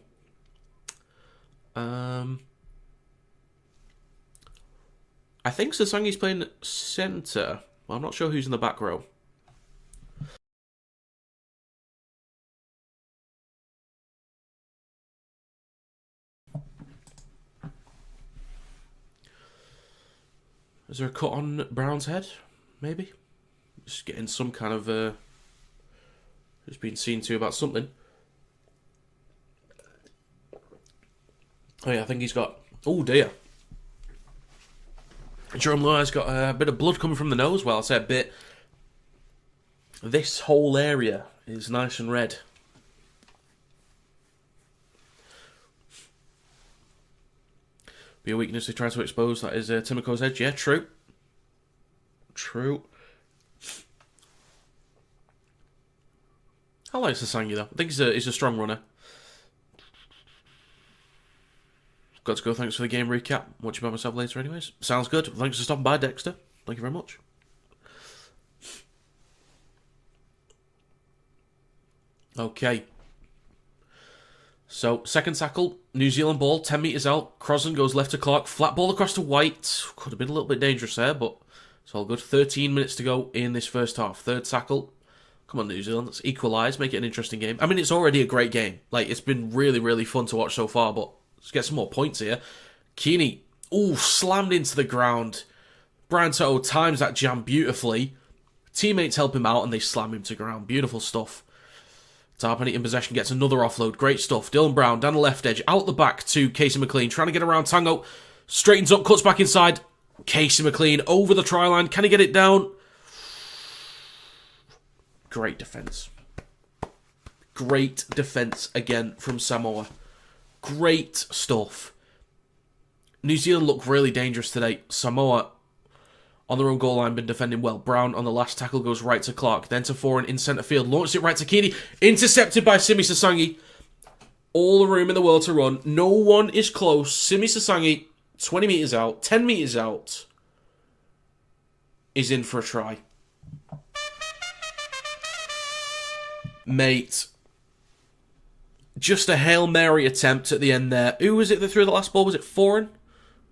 I think Sasangi's playing centre. Well, I'm not sure who's in the back row. Is there a cut on Brown's head? Maybe? Just getting some kind of... just being seen to about something. Oh yeah, I think he's got... Oh dear. Jerome Loa's got a bit of blood coming from the nose. Well, I say a bit. This whole area is nice and red. Be a weakness to try to expose. That is Timoko's edge. Yeah, true. True. I like Sasangi though. I think he's a strong runner. Got to go. Thanks for the game recap. Watch you by myself later anyways. Sounds good. Thanks for stopping by, Dexter. Thank you very much. Okay. So, second tackle. New Zealand ball. 10 metres out. Crosland goes left to Clark. Flat ball across to White. Could have been a little bit dangerous there, but it's all good. 13 minutes to go in this first half. Third tackle. Come on, New Zealand. Let's equalise. Make it an interesting game. I mean, it's already a great game. Like, it's been really, really fun to watch so far, but let's get some more points here. Keeney, slammed into the ground. Brian Toto times that jam beautifully. Teammates help him out and they slam him to ground. Beautiful stuff. Tarpany in possession gets another offload. Great stuff. Dylan Brown down the left edge. Out the back to Casey McLean. Trying to get around Tango. Straightens up, cuts back inside. Casey McLean over the try line. Can he get it down? Great defence. Great defence again from Samoa. Great stuff. New Zealand look really dangerous today. Samoa on their own goal line been defending well. Brown on the last tackle goes right to Clark. Then to Foran in centre field. Launches it right to Keeney. Intercepted by Simi Sasangi. All the room in the world to run. No one is close. Simi Sasangi, 20 metres out, 10 metres out, is in for a try. Mate. Just a Hail Mary attempt at the end there. Who was it that threw the last ball? Was it Foran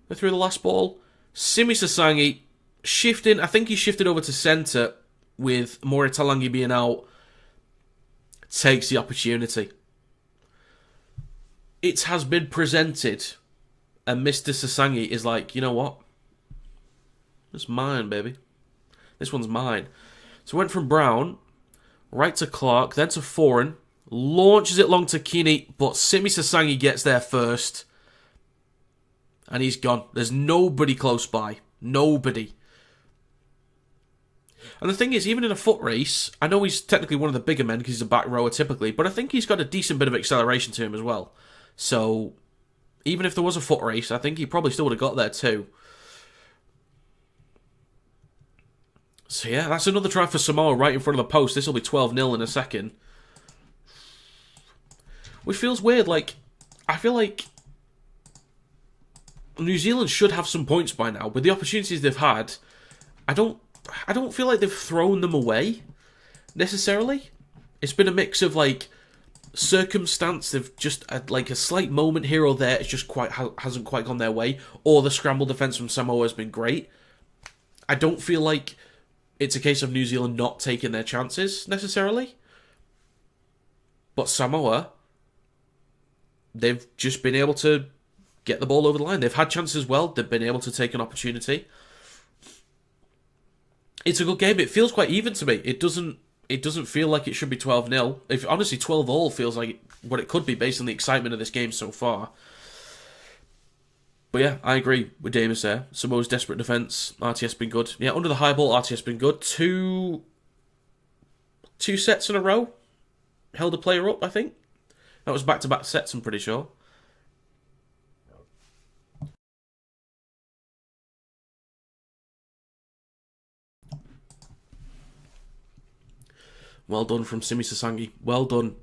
that threw the last ball? Simi Sasangi shifting. I think he shifted over to centre with Mori Talangi being out. Takes the opportunity. It has been presented. And Mr. Sasangi is like, you know what? It's mine, baby. This one's mine. So went from Brown, right to Clark, then to Foran. Launches it long to Keeney, but Simi Sasangi gets there first. And he's gone. There's nobody close by. Nobody. And the thing is, even in a foot race, I know he's technically one of the bigger men because he's a back rower typically, but I think he's got a decent bit of acceleration to him as well. So, even if there was a foot race, I think he probably still would have got there too. So yeah, that's another try for Samoa right in front of the post. This will be 12-0 in a second. Which feels weird, like, I feel like New Zealand should have some points by now. With the opportunities they've had, I don't feel like they've thrown them away, necessarily. It's been a mix of, like, circumstance, they've just had, like, a slight moment here or there, it's just hasn't quite gone their way, or the scramble defence from Samoa has been great. I don't feel like it's a case of New Zealand not taking their chances, necessarily. But Samoa, they've just been able to get the ball over the line. They've had chances as well. They've been able to take an opportunity. It's a good game. It feels quite even to me. It doesn't feel like it should be 12-0. If honestly 12-all feels like what it could be based on the excitement of this game so far. But yeah, I agree with Damus there. Samoa's desperate defence. RTS been good. Yeah, under the high ball, RTS been good. Two sets in a row. Held a player up, I think. That was back-to-back sets, I'm pretty sure. Well done from Simi Sasangi. Well done.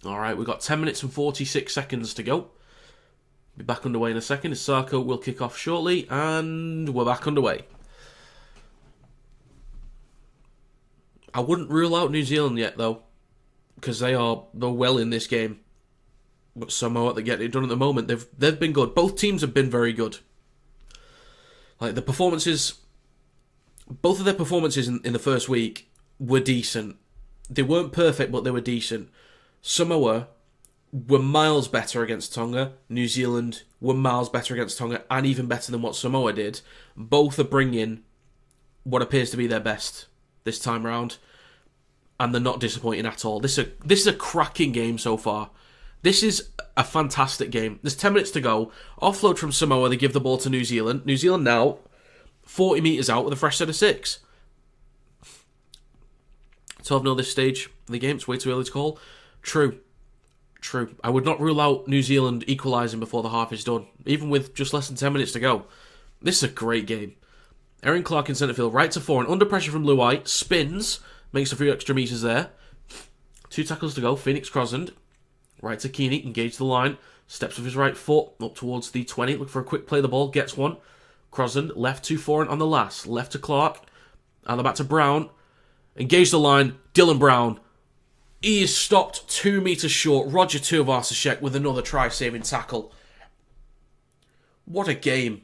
Alright, we've got 10 minutes and 46 seconds to go. Be back underway in a second. Isako will kick off shortly, and we're back underway. I wouldn't rule out New Zealand yet, though, because they're well in this game. But Samoa, they get it done at the moment. They've been good. Both teams have been very good. Like the performances, both of their performances in the first week were decent. They weren't perfect, but they were decent. Samoa were miles better against Tonga. New Zealand were miles better against Tonga, and even better than what Samoa did. Both are bringing what appears to be their best this time round, and they're not disappointing at all. This is a cracking game so far. This is a fantastic game. There's 10 minutes to go. Offload from Samoa, they give the ball to New Zealand. New Zealand now 40 metres out with a fresh set of 6. 12-0 this stage of the game. It's way too early to call. True. I would not rule out New Zealand equalising before the half is done, even with just less than 10 minutes to go. This is a great game. Erin Clark in centre field, right to fore, and under pressure from Luai, spins, makes a few extra metres there. 2 tackles to go, Phoenix Crosland, right to Keeney, engage the line, steps with his right foot, up towards the 20, look for a quick play the ball, gets one. Crosland, left to Foreign on the last, left to Clark, and the back to Brown, engage the line, Dylan Brown. He is stopped 2 metres short. Roger Tuivasa-Sheck with another try-saving tackle. What a game.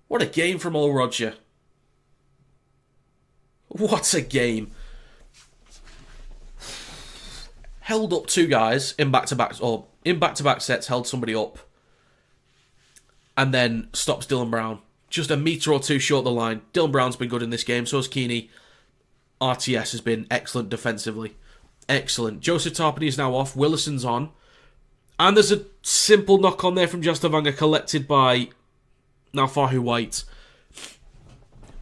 What a game from old Roger. What a game. Held up 2 guys in back-to-back sets, held somebody up. And then stops Dylan Brown. Just a metre or 2 short the line. Dylan Brown's been good in this game, so has Keeney. RTS has been excellent defensively. Excellent. Joseph Tarpany is now off. Willison's on. And there's a simple knock on there from Jastavanga collected by Naufahu White.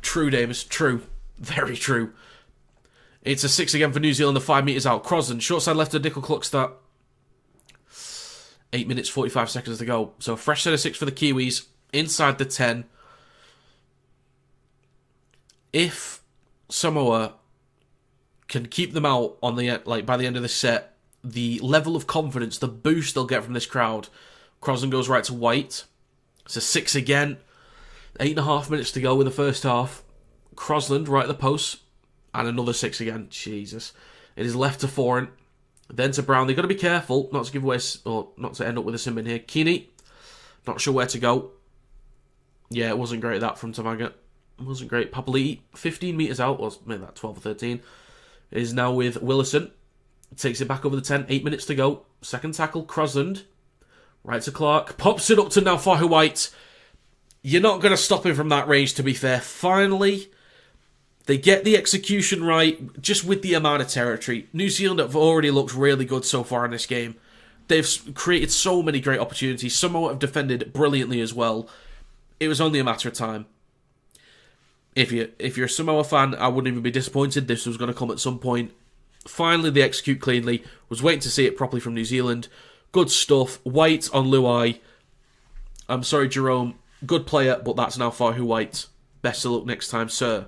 True, Davis. True. Very true. It's a 6 again for New Zealand. The 5 metres out. Crosland. Short side left to Nickel Cluckstart. 8 minutes, 45 seconds to go. So a fresh set of 6 for the Kiwis. Inside the 10. If Samoa can keep them out on the by the end of the set, the level of confidence, the boost they'll get from this crowd. Crosland goes right to White. It's a 6 again. 8.5 minutes to go in the first half. Crosland right at the post. And another 6 again. Jesus. It is left to Foreign. Then to Brown. They've got to be careful not to give away, or not to end up with a sim in here. Keeney. Not sure where to go. Yeah, it wasn't great that from Tamaga. It wasn't great. Papali'i, 15 metres out, or maybe that 12 or 13. Is now with Willison. Takes it back over the 10. 8 minutes to go. Second tackle, Crosland. Right to Clark. Pops it up to Naufahu White. You're not going to stop him from that range, to be fair. Finally, they get the execution right, just with the amount of territory. New Zealand have already looked really good so far in this game. They've created so many great opportunities. Samoa have defended brilliantly as well. It was only a matter of time. If you're a Samoa fan, I wouldn't even be disappointed. This was going to come at some point. Finally, they execute cleanly. Was waiting to see it properly from New Zealand. Good stuff. White on Luai. I'm sorry, Jerome. Good player, but that's now Naufahu White. Best of luck next time, sir.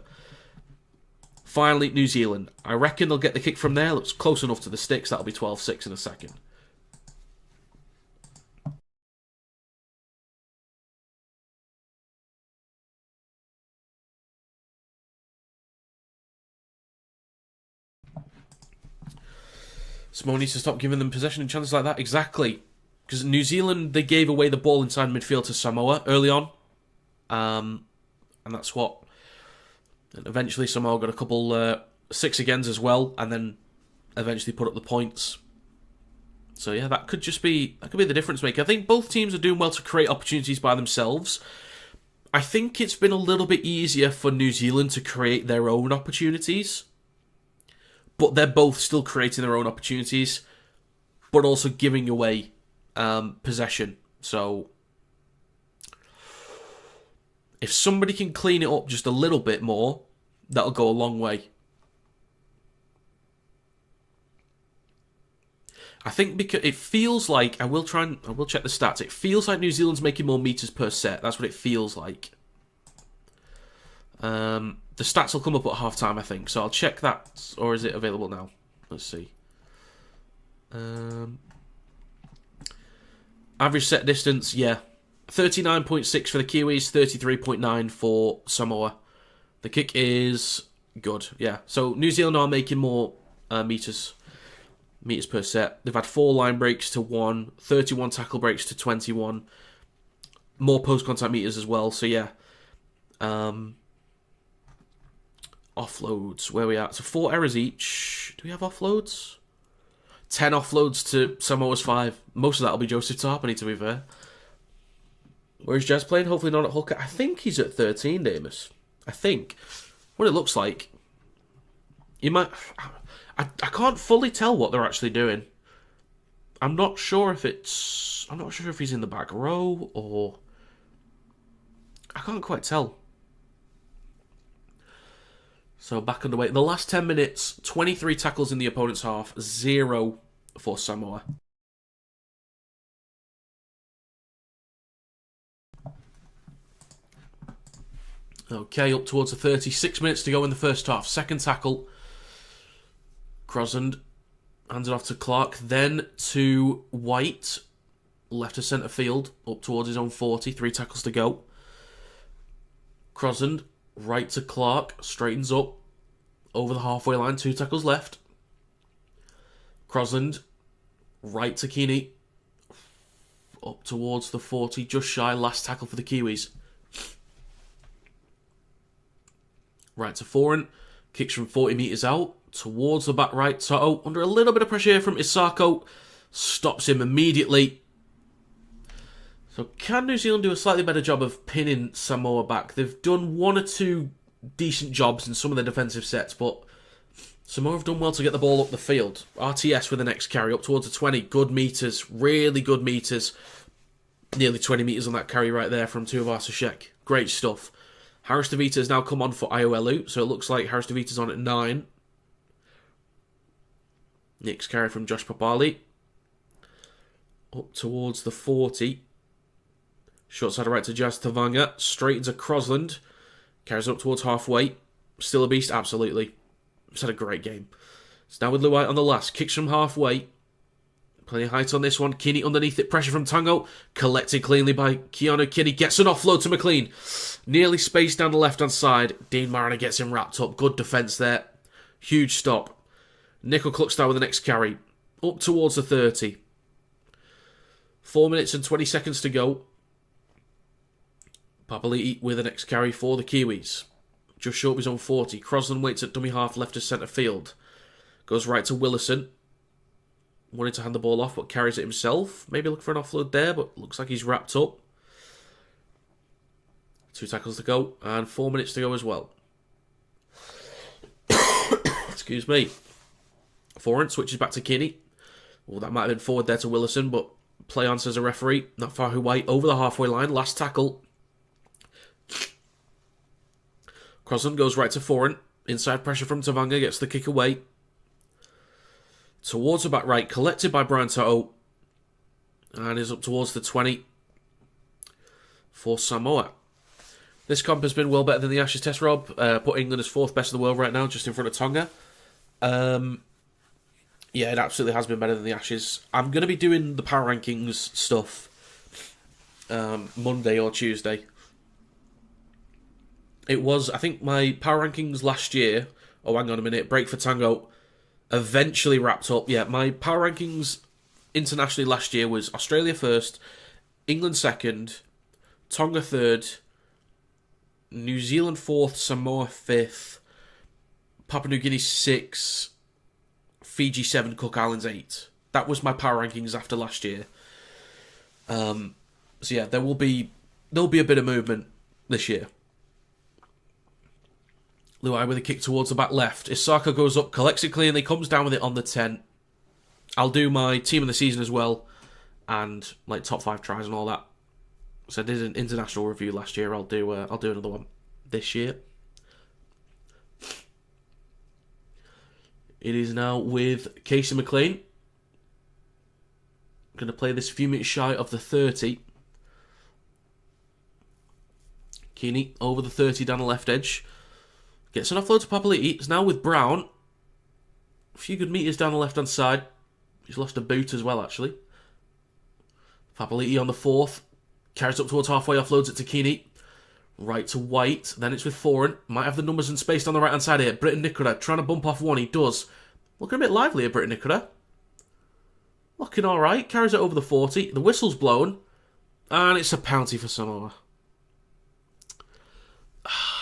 Finally, New Zealand. I reckon they'll get the kick from there. Looks close enough to the sticks. That'll be 12-6 in a second. Samoa needs to stop giving them possession and chances like that. Exactly. Because New Zealand, they gave away the ball inside midfield to Samoa early on. And that's what... And eventually Samoa got a couple 6 agains as well. And then eventually put up the points. So yeah, that could be the difference maker. I think both teams are doing well to create opportunities by themselves. I think it's been a little bit easier for New Zealand to create their own opportunities, but they're both still creating their own opportunities, but also giving away possession. So if somebody can clean it up just a little bit more, that'll go a long way. I think because it feels like I will check the stats. It feels like New Zealand's making more meters per set. That's what it feels like. The stats will come up at halftime, I think. So I'll check that, or is it available now? Let's see. Average set distance, yeah, 39.6 for the Kiwis, 33.9 for Samoa. The kick is good, yeah. So New Zealand are making more meters per set. They've had 4 line breaks to 1, 31 tackle breaks to 21, more post-contact meters as well. So yeah, offloads, where are we at? So 4 errors each. Do we have offloads? 10 offloads to Samoa's 5. Most of that will be Joseph Tarpany, to be fair. Where's Jazz playing? Hopefully not at hooker. I think he's at 13, Damus. I think. What it looks like. You might... I can't fully tell what they're actually doing. I'm not sure if he's in the back row or... I can't quite tell. So back underway. The last 10 minutes, 23 tackles in the opponent's half, 0 for Samoa. Okay, up towards the 36 minutes to go in the first half. Second tackle. Crosland hands it off to Clark, then to White, left to centre field, up towards his own 40, 3 tackles to go. Crosland, right to Clark, straightens up, over the halfway line, 2 tackles left. Crosland, right to Keeney, up towards the 40, just shy, last tackle for the Kiwis. Right to Foreign, kicks from 40 metres out, towards the back right. Toto, under a little bit of pressure here from Isako, stops him immediately. So can New Zealand do a slightly better job of pinning Samoa back? They've done 1 or 2 decent jobs in some of their defensive sets, but Samoa have done well to get the ball up the field. RTS with the next carry, up towards the 20. Good meters, really good meters. Nearly 20 metres on that carry right there from Tuivasa-Sheck. Great stuff. Harris DeVita has now come on for Iowelu, so it looks like Harris DeVita's on at 9. Next carry from Josh Papali. Up towards the 40. Short side right to Jazz Tavanga. Straight into Crosland. Carries up towards halfway. Still a beast? Absolutely. He's had a great game. It's now with Luai on the last. Kicks from halfway. Plenty of height on this one. Kinney underneath it. Pressure from Tango. Collected cleanly by Keanu Kinney. Gets an offload to McLean. Nearly spaced down the left-hand side. Dean Mariner gets him wrapped up. Good defence there. Huge stop. Nickel Cluckstyle with the next carry. Up towards the 30. 4 minutes and 20 seconds to go. Papali'i with the next carry for the Kiwis. Just short of his own 40. Crosland waits at dummy half left to centre field. Goes right to Willison. Wanted to hand the ball off, but carries it himself. Maybe look for an offload there, but looks like he's wrapped up. 2 tackles to go, and 4 minutes to go as well. Excuse me. Foreign switches back to Kinney. Well, that might have been forward there to Willison, but play on, says a referee. Not far away, over the halfway line. Last tackle. Crosland goes right to Foreign. Inside pressure from Tavanga, gets the kick away. Towards the back right, collected by Brian Toto. And is up towards the 20 for Samoa. This comp has been well better than the Ashes Test, Rob. Put England as 4th best in the world right now, just in front of Tonga. Yeah, it absolutely has been better than the Ashes. I'm going to be doing the power rankings stuff Monday or Tuesday. It was, I think, my power rankings last year. Oh, hang on a minute. Break for Tango. Eventually wrapped up. Yeah, my power rankings internationally last year was Australia 1st, England 2nd, Tonga 3rd, New Zealand 4th, Samoa 5th, Papua New Guinea 6th, Fiji 7, Cook Islands 8. That was my power rankings after last year. So yeah, there'll be a bit of movement this year. Luai with a kick towards the back left. Isaka goes up, collects it cleanly, comes down with it on the 10. I'll do my team of the season as well, and like top 5 tries and all that. So I did an international review last year. I'll do another one this year. It is now with Casey McLean. Going to play this a few minutes shy of the 30. Keeney over the 30 down the left edge. Gets an offload to Papali'i. It's now with Brown. A few good meters down the left-hand side. He's lost a boot as well, actually. Papali'i on the 4th. Carries up towards halfway, offloads it to Keeney. Right to White. Then it's with Foran. Might have the numbers and space on the right-hand side here. Britton Nicola trying to bump off one. He does. Looking a bit lively here, Britton Nicola. Looking alright. Carries it over the 40. The whistle's blown. And it's a penalty for Samoa.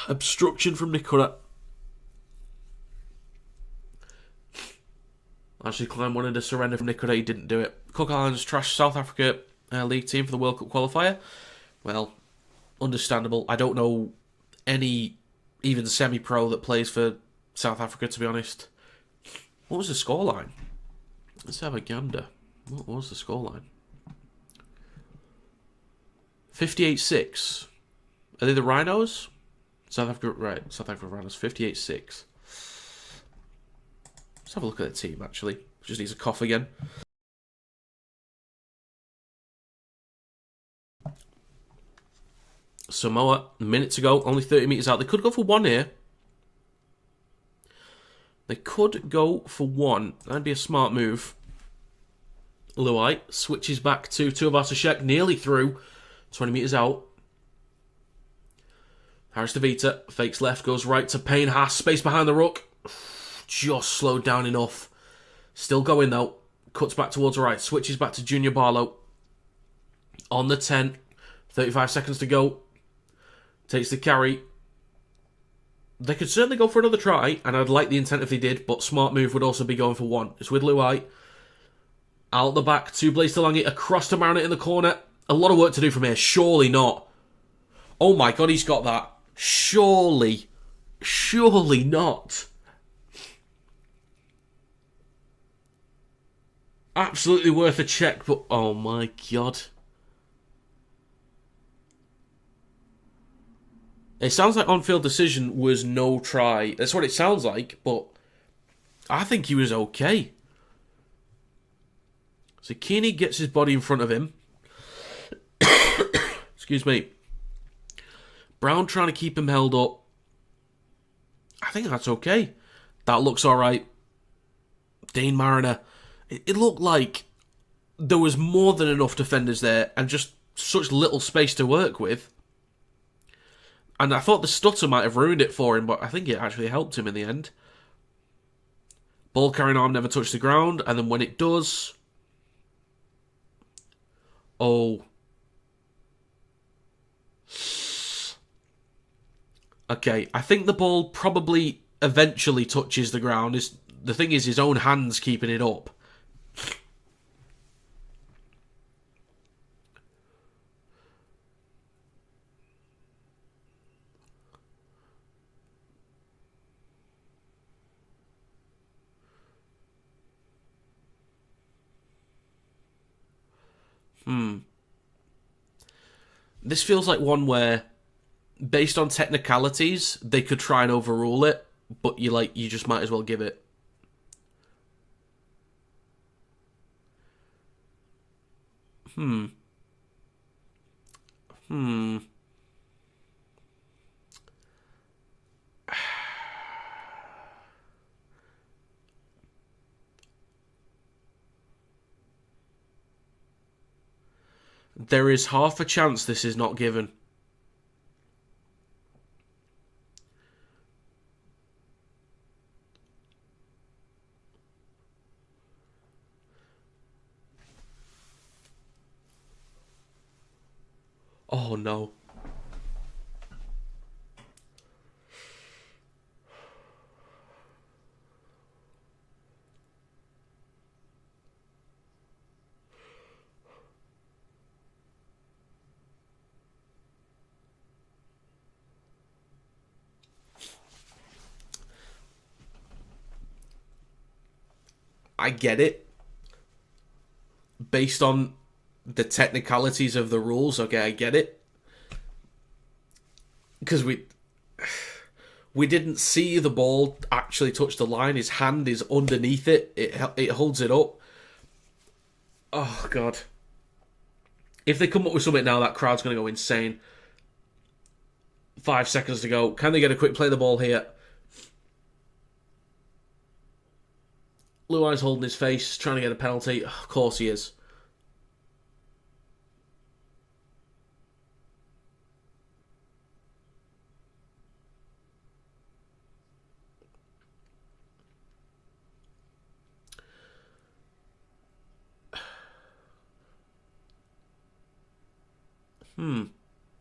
Obstruction from Nicola. Actually, Klein wanted a surrender from Nicola. He didn't do it. Cook Islands trashed South Africa League team for the World Cup qualifier. Well, understandable. I don't know any even semi-pro that plays for South Africa, to be honest. What was the scoreline? Let's have a gander. What was the scoreline? 58-6. Are they the Rhinos? South Africa, right. South Africa Rhinos, 58-6. Let's have a look at the team, actually. Just needs a cough again. Samoa, a minute to go, only 30 metres out. They could go for one here. They could go for one. That'd be a smart move. Luai switches back to Tuivasa-Sheck, nearly through. 20 metres out. Harris DeVita, fakes left, goes right to Payne Haas. Space behind the ruck. Just slowed down enough. Still going though. Cuts back towards the right. Switches back to Junior Barlow. On the 10. 35 seconds to go. Takes the carry. They could certainly go for another try, and I'd like the intent if they did, but smart move would also be going for one. It's with Luai. Out the back to Blaise Talangi. Across to Marinette in the corner. A lot of work to do from here. Surely not. Oh my god, he's got that. Surely. Surely not. Absolutely worth a check, but oh my god. It sounds like on-field decision was no try. That's what it sounds like, but I think he was okay. So Keeney gets his body in front of him. Excuse me. Brown trying to keep him held up. I think that's okay. That looks alright. Dane Mariner. It looked like there was more than enough defenders there and just such little space to work with. And I thought the stutter might have ruined it for him, but I think it actually helped him in the end. Ball carrying arm never touched the ground, and then when it does... Oh. Okay, I think the ball probably eventually touches the ground. The thing is, his own hand's keeping it up. This feels like one where, based on technicalities, they could try and overrule it, but you just might as well give it. There is half a chance this is not given. Oh no. I get it. Based on the technicalities of the rules, okay, I get it. Because we didn't see the ball actually touch the line. His hand is underneath it. It holds it up. Oh, God. If they come up with something now, that crowd's going to go insane. 5 seconds to go. Can they get a quick play of the ball here? Luai's holding his face, trying to get a penalty. Of course he is.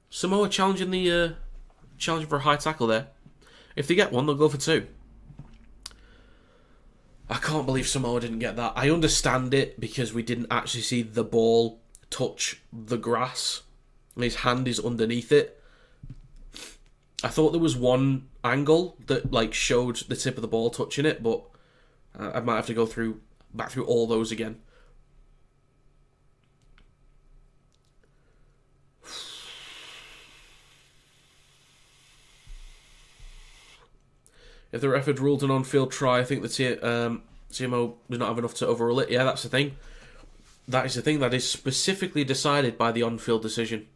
Samoa challenging for a high tackle there. If they get one, they'll go for 2. I can't believe Samoa didn't get that. I understand it because we didn't actually see the ball touch the grass. His hand is underneath it. I thought there was one angle that showed the tip of the ball touching it, but I might have to go back through all those again. If the ref had ruled an on-field try, I think the TMO does not have enough to overrule it. Yeah, that's the thing. That is the thing. That is specifically decided by the on-field decision.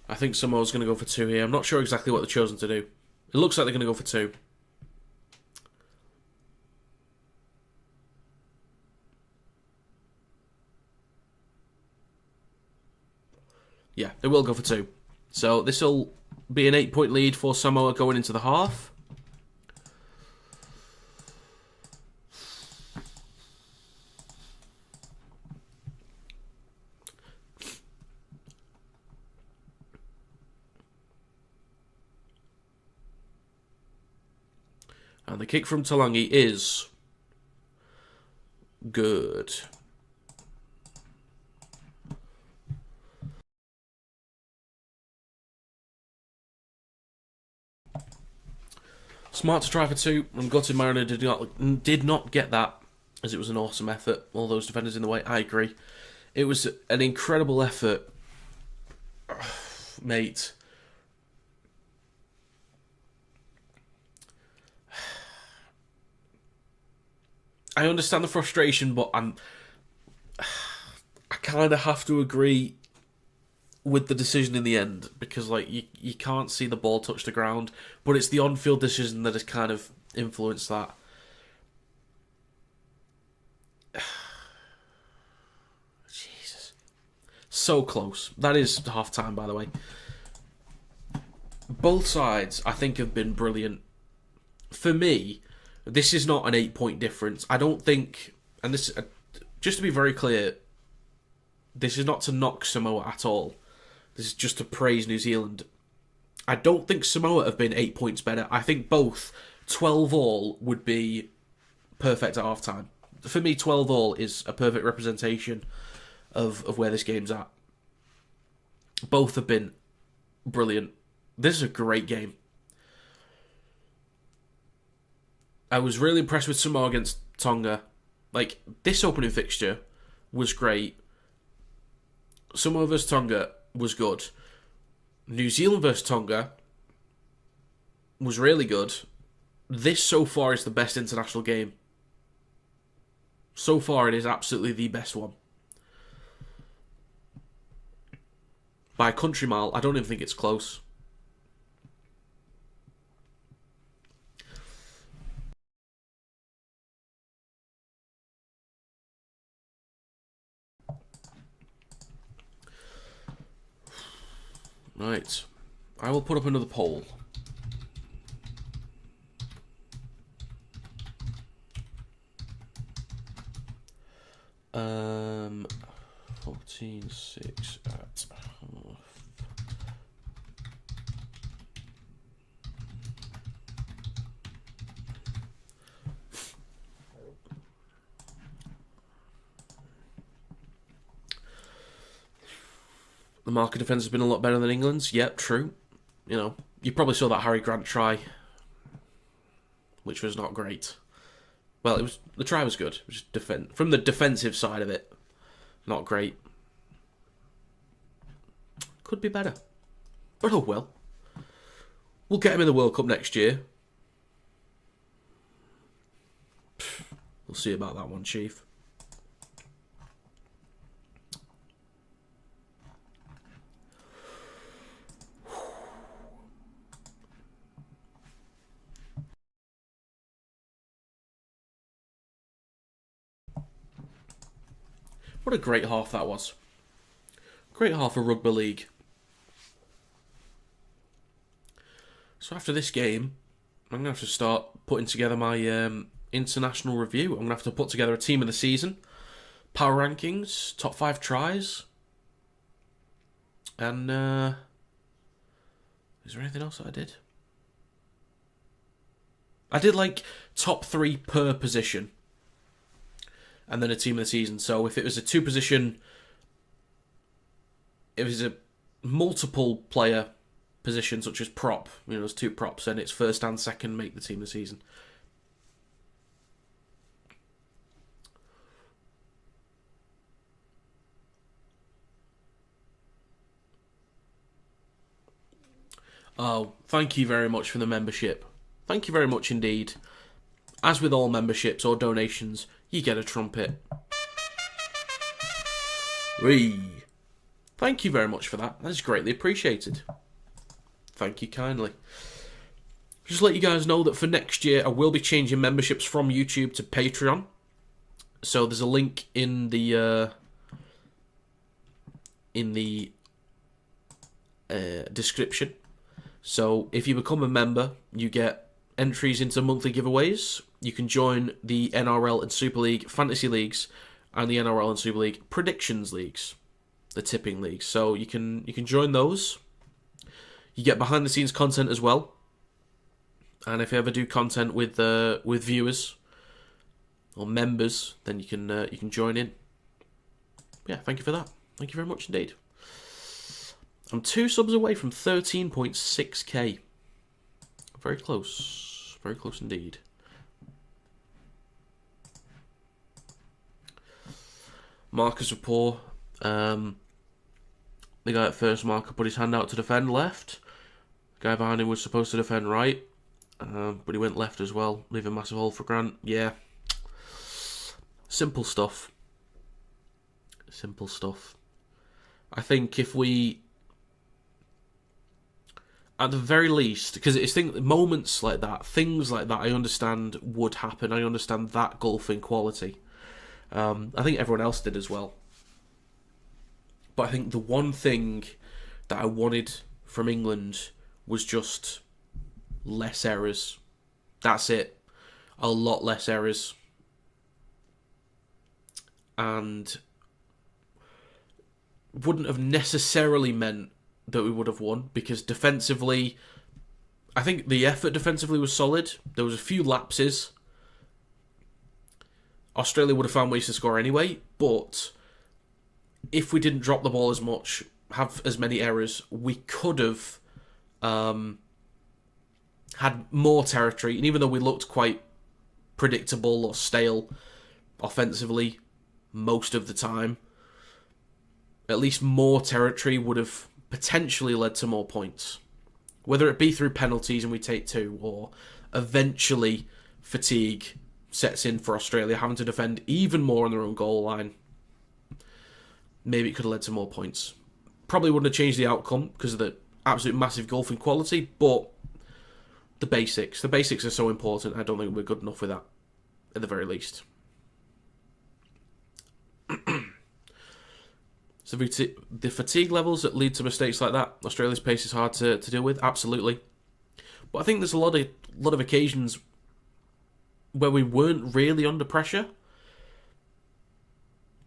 I think Samoa's going to go for 2 here. I'm not sure exactly what they've chosen to do. It looks like they're going to go for 2. Yeah, they will go for 2. So this will be an 8-point lead for Samoa going into the half. And the kick from Talangi is good. Smart to try for 2, and gutted Mariner did not get that, as it was an awesome effort. All those defenders in the way, I agree. It was an incredible effort, mate. I understand the frustration, but I kind of have to agree with the decision in the end, because you can't see the ball touch the ground, but it's the on-field decision that has kind of influenced that. Jesus. So close. That is half-time, by the way. Both sides, I think, have been brilliant. For me, this is not an 8-point difference. I don't think, and this, just to be very clear, this is not to knock Samoa at all. This is just to praise New Zealand. I don't think Samoa have been 8 points better. I think both 12 all would be perfect at half-time. For me, 12 all is a perfect representation of where this game's at. Both have been brilliant. This is a great game. I was really impressed with Samoa against Tonga. This opening fixture was great. Samoa vs Tonga was good. New Zealand vs Tonga was really good. This so far is the best international game. So far it is absolutely the best one. By a country mile, I don't even think it's close. Right. I will put up another poll. Um, 14-6 at half. The marker defence has been a lot better than England's. Yep, true. You know, you probably saw that Harry Grant try, which was not great. Well, the try was good. It was from the defensive side of it, not great. Could be better, but oh well. We'll get him in the World Cup next year. We'll see about that one, Chief. What a great half that was. Great half of Rugby League. So after this game, I'm going to have to start putting together my international review. I'm going to have to put together a team of the season, power rankings, top 5 tries, and is there anything else that I did? I did like top 3 per position, and then a team of the season. So if it was a 2-position, if it was a multiple player position such as prop, you know, there's 2 props, and it's first and second make the team of the season. Oh, thank you very much for the membership. Thank you very much indeed. As with all memberships or donations, you get a trumpet. Whee! Thank you very much for that. That is greatly appreciated. Thank you kindly. Just let you guys know that for next year, I will be changing memberships from YouTube to Patreon. So there's a link in the description. So if you become a member, you get entries into monthly giveaways. You can join the NRL and Super League Fantasy Leagues and the NRL and Super League Predictions Leagues, the tipping leagues. So you can join those. You get behind the scenes content as well. And if you ever do content with viewers or members, then you can join in. Yeah, thank you for that. Thank you very much indeed. I'm 2 subs away from 13.6k. Very close. Very close indeed. Markers were poor. The guy at first marker put his hand out to defend left. The guy behind him was supposed to defend right. But he went left as well, leaving a massive hole for Grant. Yeah. Simple stuff. Simple stuff. I think if we, at the very least, because it's moments like that, things like that, I understand would happen. I understand that golfing quality. I think everyone else did as well. But I think the one thing that I wanted from England was just less errors. That's it. A lot less errors. And wouldn't have necessarily meant that we would have won, because defensively, I think the effort defensively was solid. There was a few lapses. Australia would have found ways to score anyway, but if we didn't drop the ball as much, have as many errors, we could have had more territory. And even though we looked quite predictable or stale offensively most of the time, at least more territory would have potentially led to more points. Whether it be through penalties and we take 2, or eventually fatigue sets in for Australia, having to defend even more on their own goal line. Maybe it could have led to more points. Probably wouldn't have changed the outcome because of the absolute massive golfing quality, but the basics are so important. I don't think we're good enough with that, at the very least. So the fatigue levels that lead to mistakes like that, Australia's pace is hard to deal with, absolutely. But I think there's a lot of occasions where we weren't really under pressure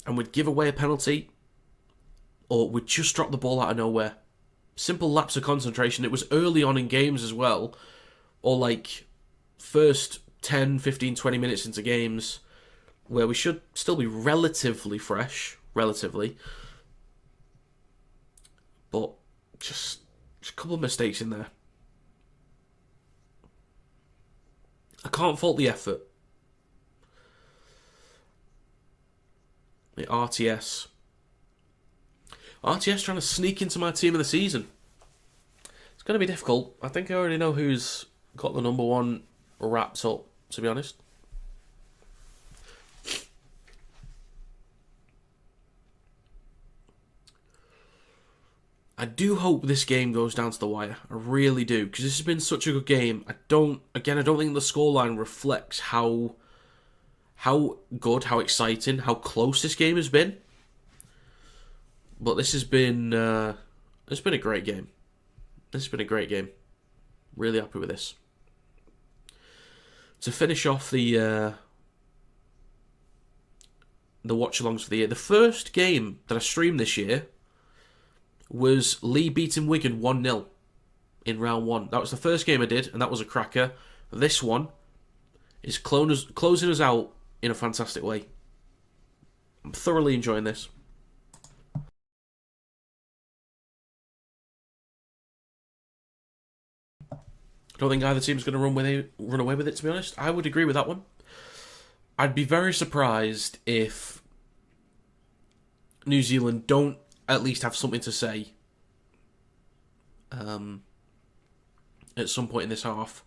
and we'd give away a penalty, or we'd just drop the ball out of nowhere. Simple lapse of concentration. It was early on in games as well, or like first 10, 15, 20 minutes into games where we should still be relatively fresh, but just a couple of mistakes in there. I can't fault the effort. The RTS trying to sneak into my team of the season. It's going to be difficult. I think I already know who's got the number one wrapped up, to be honest. I do hope this game goes down to the wire. I really do, because this has been such a good game. I don't think the scoreline reflects how good, how exciting, how close this game has been. But this has been it's been a great game. This has been a great game. Really happy with this. To finish off the watch-alongs for the year, the first game that I streamed this year was Lee beating Wigan 1-0 in round 1. That was the first game I did, and that was a cracker. This one is closing us out in a fantastic way. I'm thoroughly enjoying this. I don't think either team's going to run away with it, to be honest. I would agree with that one. I'd be very surprised if New Zealand don't at least have something to say at some point in this half.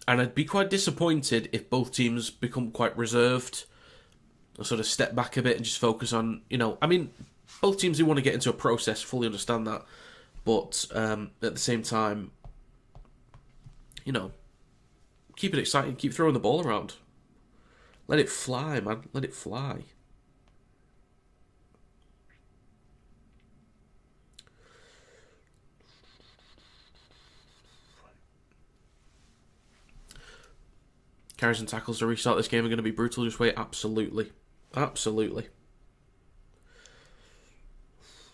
And I'd be quite disappointed if both teams become quite reserved or sort of step back a bit and just focus on, both teams do want to get into a process, fully understand that. But at the same time, keep it exciting, keep throwing the ball around. Let it fly, man. Let it fly. Carries and tackles to restart this game are going to be brutal. Just wait. Absolutely. Absolutely.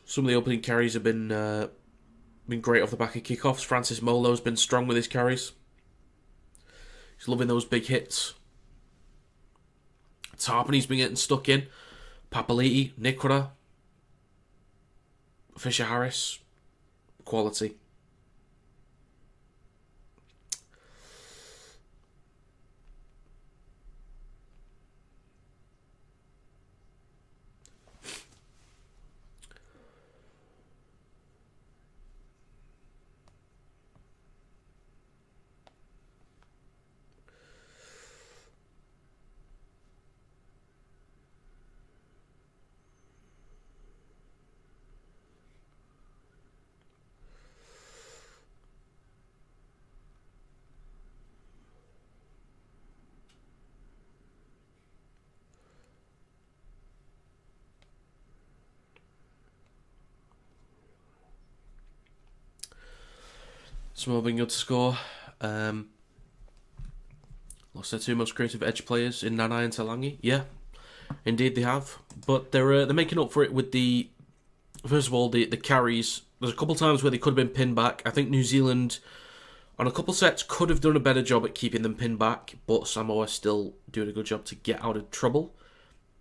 Some of the opening carries have been great off the back of kickoffs. Francis Molo's been strong with his carries. He's loving those big hits. Tarpany's been getting stuck in. Papali'i, Nikora, Fisher Harris. Quality. Samoa being good to score. Lost their two most creative edge players in Nanai and Talangi. Yeah, indeed they have. But they're making up for it with the... First of all, the carries. There's a couple of times where they could have been pinned back. I think New Zealand, on a couple sets, could have done a better job at keeping them pinned back, but Samoa still doing a good job to get out of trouble.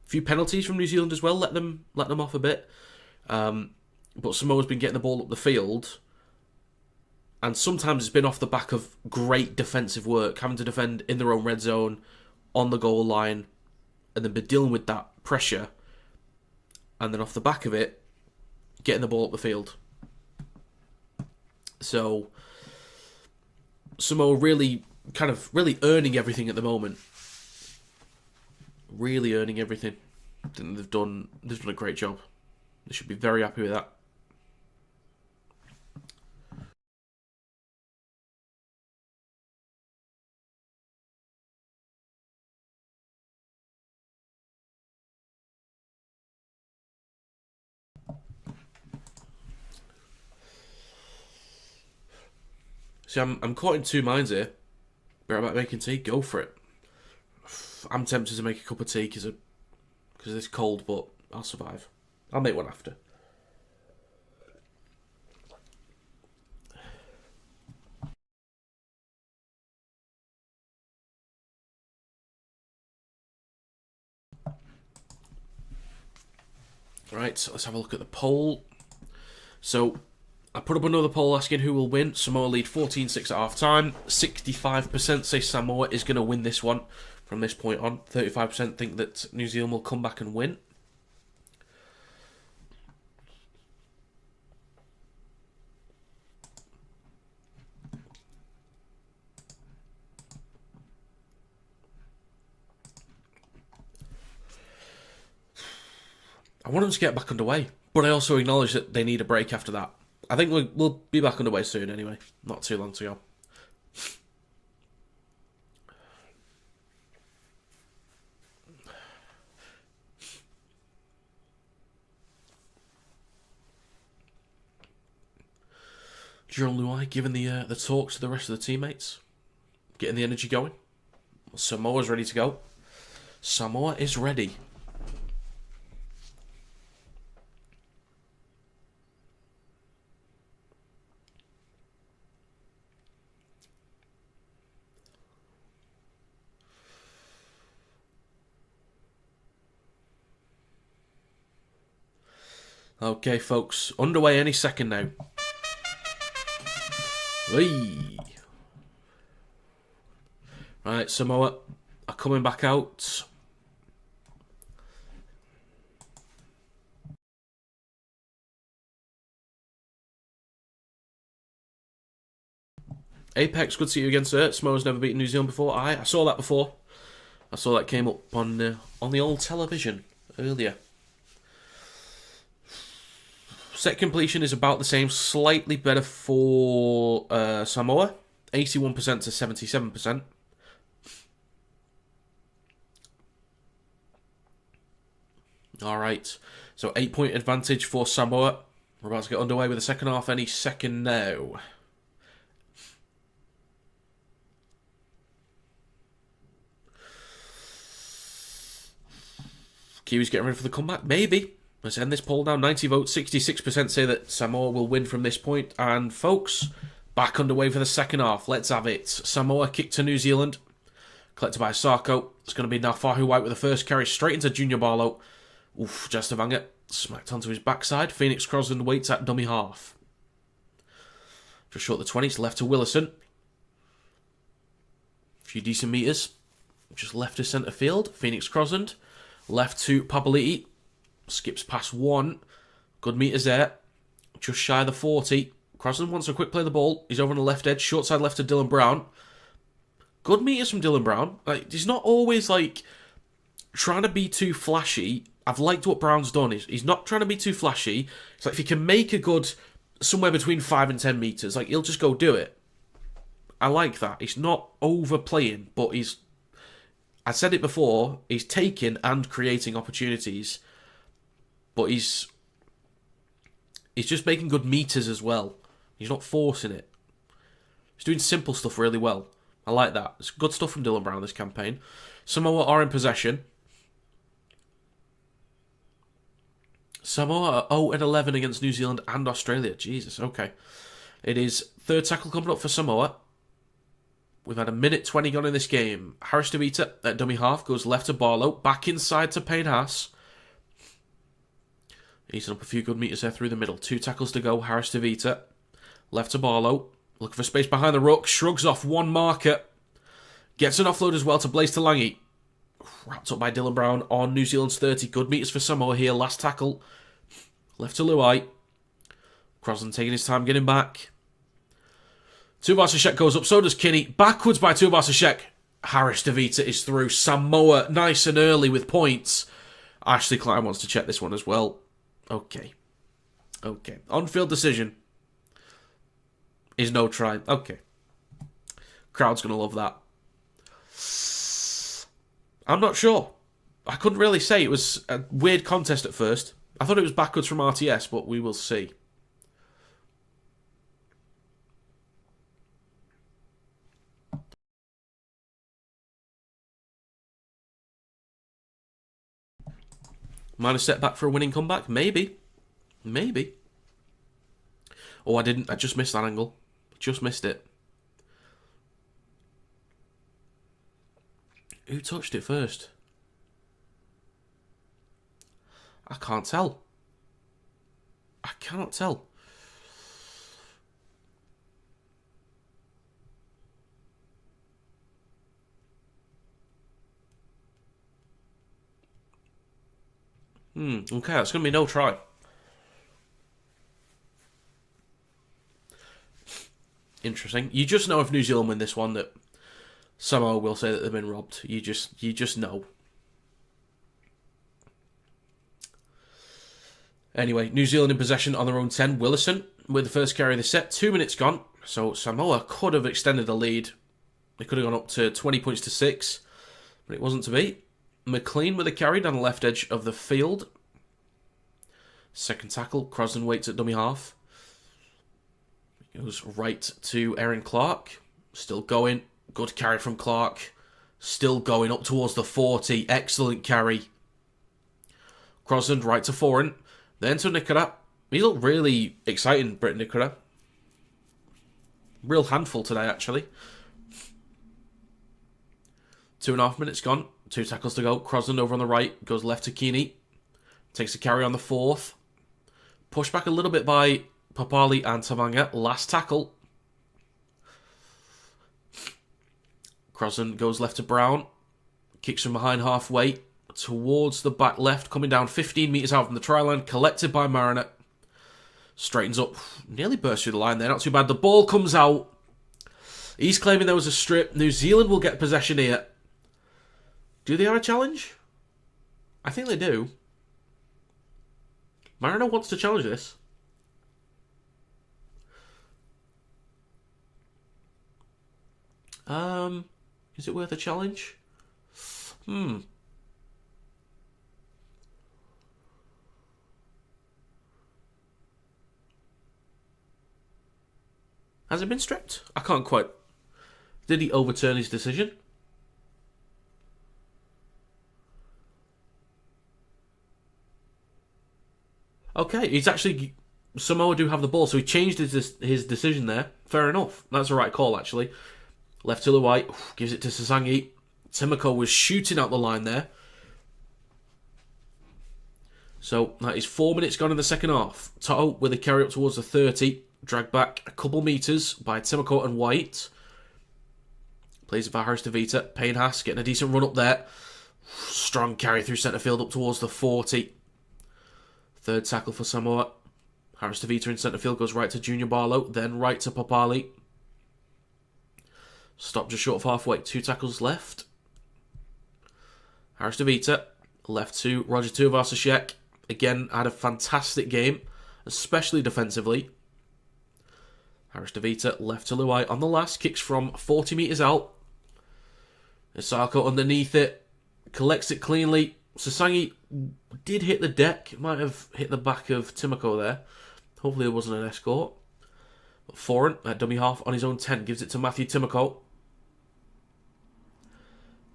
A few penalties from New Zealand as well, let them off a bit. But Samoa's been getting the ball up the field, and sometimes it's been off the back of great defensive work, having to defend in their own red zone, on the goal line, and then be dealing with that pressure, and then off the back of it, getting the ball up the field. So Samoa really earning everything at the moment. Really earning everything. I think they've done a great job. They should be very happy with that. See, I'm caught in two minds here. Better about making tea, go for it. I'm tempted to make a cup of tea because it's cold, but I'll survive. I'll make one after. Right, so let's have a look at the poll. So, I put up another poll asking who will win. Samoa lead 14-6 at half-time. 65% say Samoa is going to win this one from this point on. 35% think that New Zealand will come back and win. I want them to get back underway, but I also acknowledge that they need a break after that. I think we'll be back underway soon anyway. Not too long to go. Jerome Luai giving the talk to the rest of the teammates. Getting the energy going. Samoa's ready to go. Samoa is ready. Okay, folks, underway any second now. Whee! Right, Samoa are coming back out. Apex, good to see you again, sir. Samoa's never beaten New Zealand before. I saw that before. I saw that came up on the old television earlier. Set completion is about the same, slightly better for Samoa, 81% to 77%. All right, so 8-point advantage for Samoa. We're about to get underway with the second half any second now. Kiwis getting ready for the comeback? Maybe. Let's end this poll now. 90 votes, 66% say that Samoa will win from this point. And folks, back underway for the second half. Let's have it. Samoa kick to New Zealand. Collected by Sarko. It's going to be Nafahu White with the first carry straight into Junior Barlow. Oof, Jastavanga smacked onto his backside. Phoenix Crosland waits at dummy half. Just short of the 20s, left to Willison. A few decent metres. Just left to centre field. Phoenix Crosland. Left to Papali'i. Skips past one. Good metres there. Just shy of the 40. Crosland wants a quick play of the ball. He's over on the left edge. Short side left to Dylan Brown. Good metres from Dylan Brown. Like, he's not always like trying to be too flashy. I've liked what Brown's done. He's not trying to be too flashy. It's like if he can make a good somewhere between 5 and 10 metres, like he'll just go do it. I like that. He's not overplaying, but I said it before, he's taking and creating opportunities, but he's just making good meters as well. He's not forcing it. He's doing simple stuff really well. I like that. It's good stuff from Dylan Brown this campaign. Samoa are in possession. Samoa are 0-11 against New Zealand and Australia. Jesus, okay. It is third tackle coming up for Samoa. We've had a minute 20 gone in this game. Harris DeVita at dummy half goes left to Barlow. Back inside to Payne Haas. Eating up a few good metres there through the middle. 2 tackles to go. Harris DeVita. Left to Barlow. Looking for space behind the ruck. Shrugs off one marker. Gets an offload as well to Blaze Talangi. Wrapped up by Dylan Brown on New Zealand's 30. Good metres for Samoa here. Last tackle. Left to Luai. Crosland taking his time getting back. Tuivasa-Sheck goes up, so does Kinney. Backwards by Tuivasa-Sheck. Harris DeVita is through. Samoa nice and early with points. Ashley Klein wants to check this one as well. Okay. On-field decision is no try. Okay. Crowd's going to love that. I'm not sure. I couldn't really say. It was a weird contest at first. I thought it was backwards from RTS, but we will see. Minor setback for a winning comeback? Maybe. Oh, I didn't. I just missed that angle. Just missed it. Who touched it first? I can't tell. I cannot tell. Okay, that's going to be no try. Interesting. You just know if New Zealand win this one that Samoa will say that they've been robbed. You just know. Anyway, New Zealand in possession on their own 10. Willison with the first carry of the set. 2 minutes gone. So Samoa could have extended the lead. They could have gone up to 20 points to 6. But it wasn't to be. McLean with a carry down the left edge of the field. Second tackle. Crosland waits at dummy half. Goes right to Aaron Clark. Still going. Good carry from Clark. Still going up towards the 40. Excellent carry. Crosland right to Foreign. Then to Nicola. He looked really exciting, Britt Nicola. Real handful today, actually. 2.5 minutes gone. 2 tackles to go. Crosland over on the right. Goes left to Keeney. Takes a carry on the 4th. Pushed back a little bit by Papali and Tamanga. Last tackle. Crosland goes left to Brown. Kicks from behind halfway. Towards the back left. Coming down 15 metres out from the try line. Collected by Mariner. Straightens up. Nearly burst through the line there. Not too bad. The ball comes out. He's claiming there was a strip. New Zealand will get possession here. Do they have a challenge? I think they do. Mariner wants to challenge this. Is it worth a challenge? Has it been stripped? I can't quite... Did he overturn his decision? Okay, he's actually... Samoa do have the ball, so he changed his decision there. Fair enough. That's the right call, actually. Left to Luai. Gives it to Sasangi. Timoko was shooting out the line there. So, that is 4 minutes gone in the second half. Toto with a carry up towards the 30. Dragged back a couple metres by Timoko and White. Plays it for Harris DeVita. Payne Haas getting a decent run up there. Strong carry through centre field up towards the 40. Third tackle for Samoa. Harris DeVita in centre field goes right to Junior Barlow. Then right to Papali. Stopped just short of halfway. 2 tackles left. Harris DeVita. Left to Roger Tuivasa-Sheck. Again, had a fantastic game. Especially defensively. Harris DeVita left to Luai on the last. Kicks from 40 metres out. Isako underneath it. Collects it cleanly. Sasangi did hit the deck. Might have hit the back of Timoko there. Hopefully it wasn't an escort. But Foreign at dummy half on his own 10. Gives it to Matthew Timoko.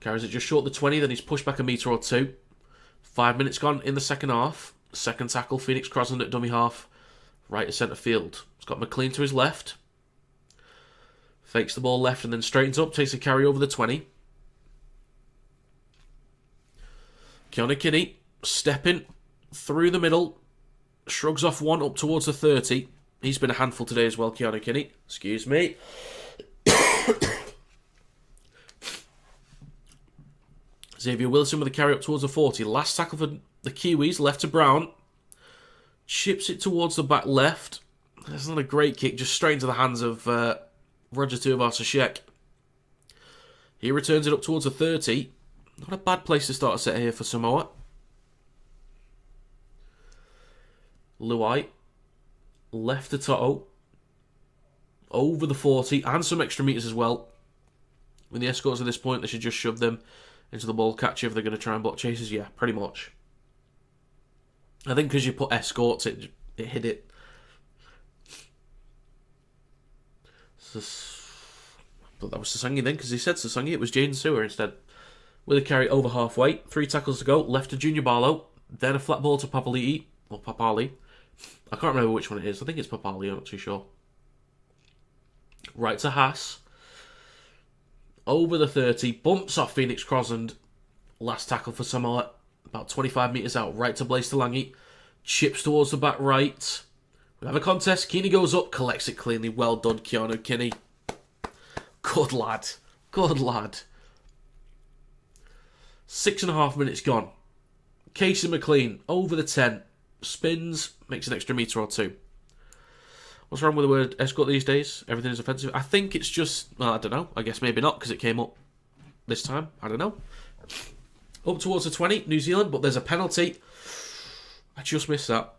Carries it just short of the 20. Then he's pushed back a metre or 2. 5 minutes gone in the second half. Second tackle. Phoenix Crosland at dummy half. Right to centre field. He's got McLean to his left. Fakes the ball left and then straightens up. Takes a carry over the 20. Keona Kinney stepping through the middle. Shrugs off one up towards the 30. He's been a handful today as well, Keona Kinney. Excuse me. Xavier Wilson with a carry up towards the 40. Last tackle for the Kiwis. Left to Brown. Chips it towards the back left. That's not a great kick. Just straight into the hands of Roger Tuivasa-Sheck. He returns it up towards the 30. Not a bad place to start a set here for Samoa. Luai. Left to Toto. Over the 40. And some extra metres as well. With the escorts at this point, they should just shove them into the ball catcher if they're going to try and block chases. Yeah, pretty much. I think because you put escorts, it hit it. But that was Sasangi then, because he said Sasangi. It was Jaden Sewer instead. With a carry over halfway. 3 tackles to go. Left to Junior Barlow. Then a flat ball to Papali. Or Papali. I can't remember which one it is. I think it's Papali. I'm not too sure. Right to Haas. Over the 30. Bumps off Phoenix Crosland. Last tackle for Samoa. About 25 metres out. Right to Blaise Talangi. Chips towards the back right. We have a contest. Keeney goes up, collects it cleanly. Well done, Keanu Kinney. Good lad. Good lad. 6.5 minutes gone. Casey McLean, over the 10. Spins, makes an extra metre or two. What's wrong with the word escort these days? Everything is offensive. I think it's just, well, I don't know. I guess maybe not, because it came up this time. I don't know. Up towards the 20, New Zealand, but there's a penalty. I just missed that.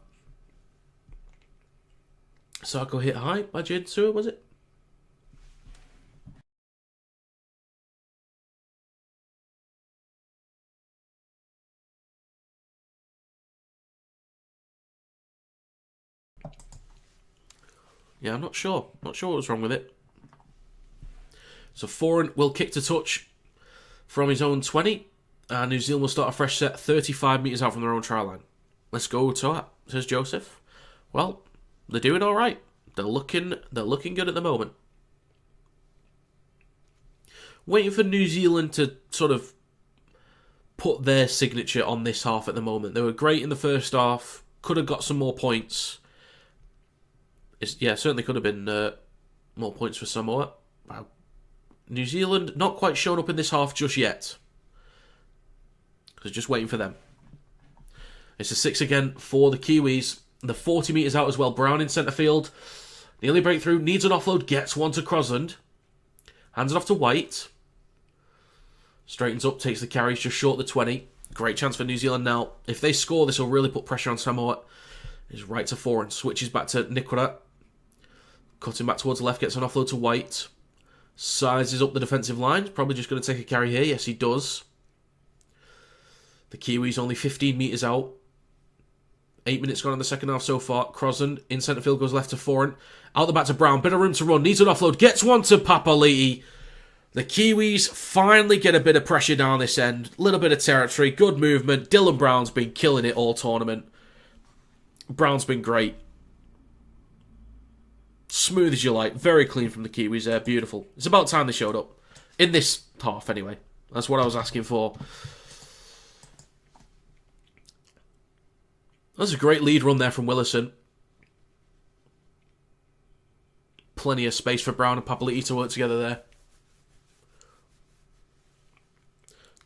Sarko hit high by Jaden Sewer, was it? Yeah, I'm not sure. Not sure what was wrong with it. So Foreign will kick to touch from his own 20. And New Zealand will start a fresh set 35 metres out from their own try line. Let's go, Toa, says Joseph. Well, they're doing all right. They're looking good at the moment. Waiting for New Zealand to sort of put their signature on this half at the moment. They were great in the first half. Could have got some more points. Certainly could have been more points for Samoa. Wow. New Zealand not quite shown up in this half just yet. So just waiting for them. It's a 6 again for the Kiwis. The 40 metres out as well. Brown in centre field. Nearly breakthrough. Needs an offload. Gets one to Crosland. Hands it off to White. Straightens up. Takes the carry just short of the 20. Great chance for New Zealand now. If they score, this will really put pressure on Samoa. He's right to Foreign. Switches back to Nikora. Cutting back towards the left. Gets an offload to White. Sizes up the defensive line. Probably just going to take a carry here. Yes, he does. The Kiwis only 15 metres out. 8 minutes gone in the second half so far. Crosland in centre field goes left to Foreign. Out the back to Brown. Bit of room to run. Needs an offload. Gets one to Papali'i. The Kiwis finally get a bit of pressure down this end. Little bit of territory. Good movement. Dylan Brown's been killing it all tournament. Brown's been great. Smooth as you like. Very clean from the Kiwis there. Beautiful. It's about time they showed up. In this half, anyway. That's what I was asking for. That's a great lead run there from Willison. Plenty of space for Brown and Papali'i to work together there.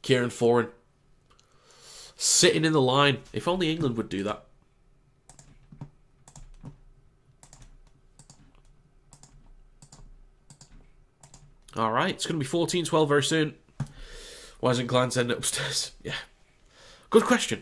Kieran Foreign. Sitting in the line. If only England would do that. Alright, it's going to be 14-12 very soon. Why isn't Klein sending it upstairs? Yeah. Good question.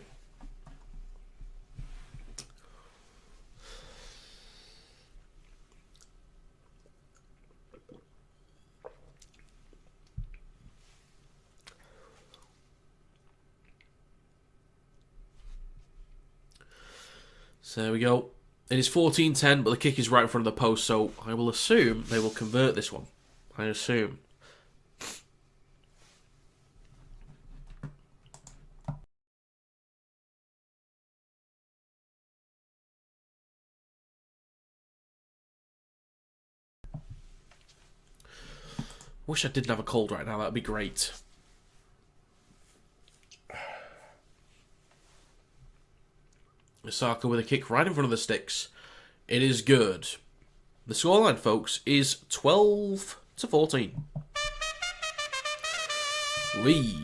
So there we go. It is 14-10, but the kick is right in front of the post, so I will assume they will convert this one. I assume. Wish I didn't have a cold right now, that would be great. Osaka with a kick right in front of the sticks. It is good. The scoreline, folks, is 12-14. Wee.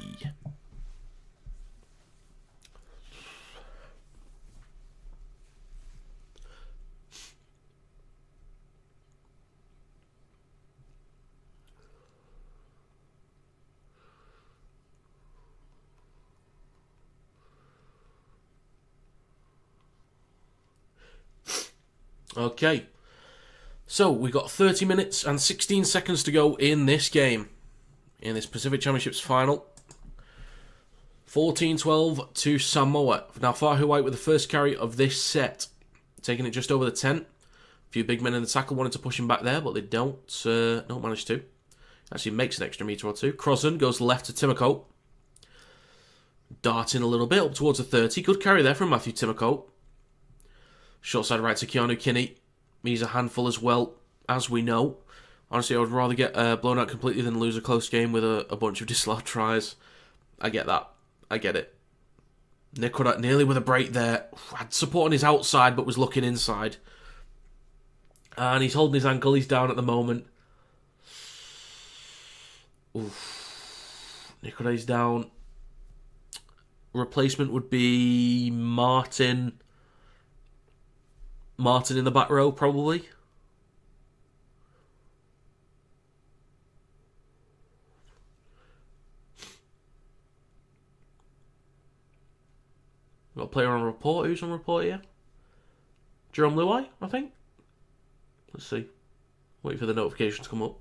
Okay. So, we've got 30 minutes and 16 seconds to go in this game. In this Pacific Championships final. 14-12 to Samoa. Now, Fahu White with the first carry of this set. Taking it just over the 10. A few big men in the tackle wanted to push him back there, but they don't manage to. Actually makes an extra metre or two. Crosland goes left to Timoko. Darting a little bit up towards the 30. Good carry there from Matthew Timoko. Short side right to Keanu Kinney. He's a handful as well, as we know. Honestly, I would rather get blown out completely than lose a close game with a bunch of disallowed tries. I get that. I get it. Nicola nearly with a break there. Had support on his outside, but was looking inside. And he's holding his ankle. He's down at the moment. Oof. Nicolay's down. Replacement would be Martin. Martin in the back row, probably. Got a player on report. Who's on report here? Jerome Luai, I think. Let's see. Wait for the notification to come up.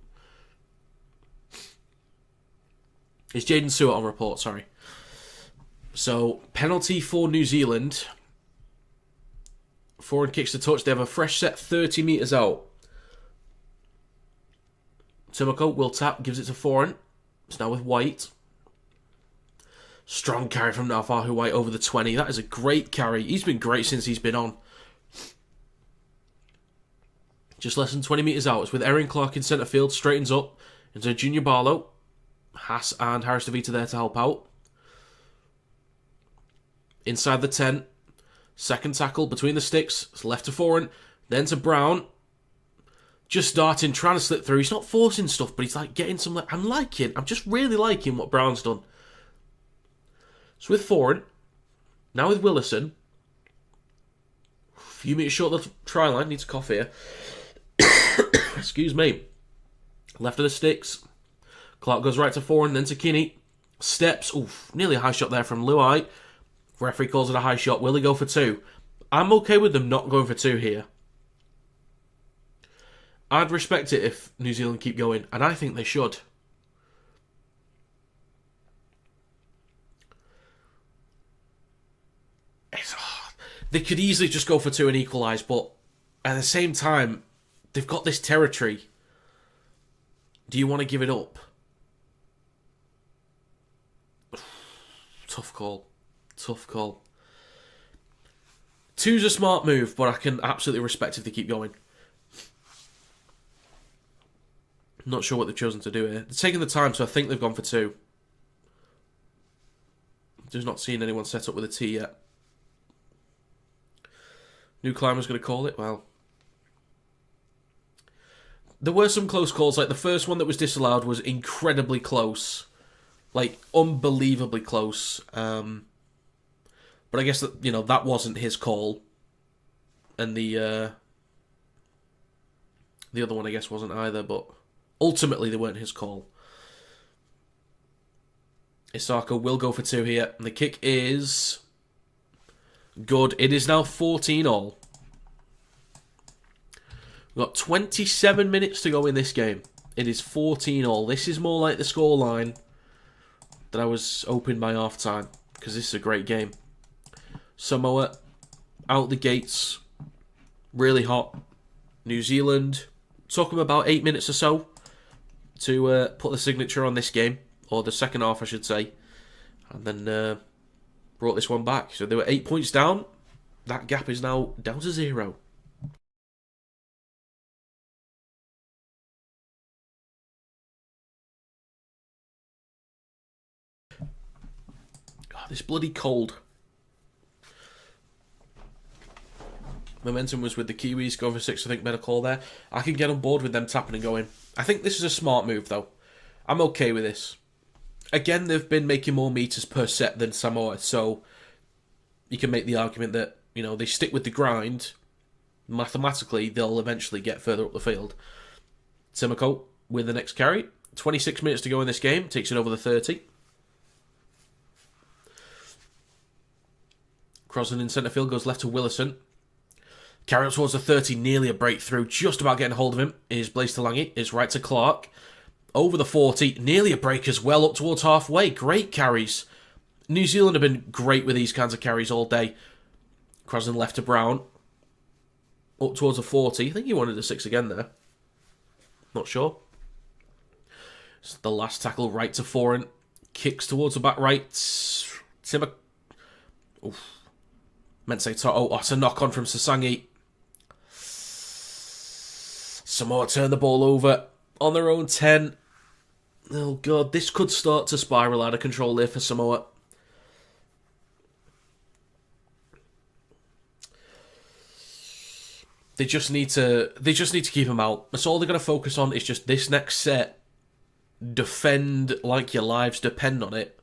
It's Jaden Stewart on report, sorry. So, penalty for New Zealand. Forward kicks the touch. They have a fresh set 30 metres out. Timoko will tap, gives it to Foran. It's now with White. Strong carry from Nafahu White over the 20. That is a great carry. He's been great since he's been on. Just less than 20 metres out. It's with Erin Clark in centre field. Straightens up into Junior Barlow. Haas and Harris DeVita there to help out. Inside the 10. Second tackle between the sticks. It's left to Foran. Then to Brown. Just starting, trying to slip through. He's not forcing stuff, but he's like getting some... I'm just really liking what Brown's done. So with Foran. Now with Willison. A few metres short of the try line. Needs a cough here. Excuse me. Left of the sticks. Clark goes right to Foran, then to Kinney. Steps. Oof, nearly a high shot there from Luai. Referee calls it a high shot. Will he go for 2? I'm okay with them not going for 2 here. I'd respect it if New Zealand keep going, and I think they should. They could easily just go for 2 and equalise, but at the same time, they've got this territory. Do you want to give it up? Tough call. Tough call. 2's a smart move, but I can absolutely respect if they keep going. Not sure what they've chosen to do here. They're taking the time, so I think they've gone for 2. Just not seeing anyone set up with a T yet. New Climber's going to call it. Well, there were some close calls. Like the first one that was disallowed was incredibly close. Like, unbelievably close. But I guess that, that wasn't his call. And the other one, I guess, wasn't either. But ultimately, they weren't his call. Isako will go for 2 here. And the kick is good. It is now 14-all. We've got 27 minutes to go in this game. It is 14-all. This is more like the scoreline that I was hoping by half-time. Because this is a great game. Samoa out the gates. Really hot. New Zealand took them about 8 minutes or so to put the signature on this game. Or the second half, I should say. And then brought this one back. So they were 8 points down. That gap is now down to 0. God, this bloody cold. Momentum was with the Kiwis. Going for 6, I think, better call there. I can get on board with them tapping and going. I think this is a smart move, though. I'm okay with this. Again, they've been making more meters per set than Samoa, so you can make the argument that, they stick with the grind. Mathematically, they'll eventually get further up the field. Timoko with the next carry. 26 minutes to go in this game. Takes it over the 30. Crosland in centre field goes left to Willison. Carry up towards the 30, nearly a breakthrough. Just about getting hold of him is Blaise Talangi. Is right to Clark. Over the 40, nearly a break as well, up towards halfway. Great carries. New Zealand have been great with these kinds of carries all day. Crosland left to Brown. Up towards the 40. I think he wanted a 6 again there. Not sure. It's the last tackle right to Foran. Kicks towards the back right. Timber. Oof. Meant to say Toto. Oh, it's a knock on from Sasangi. Samoa turn the ball over on their own 10. Oh god, this could start to spiral out of control here for Samoa. They just need to keep him out. That's all they're going to focus on is just this next set. Defend like your lives depend on it.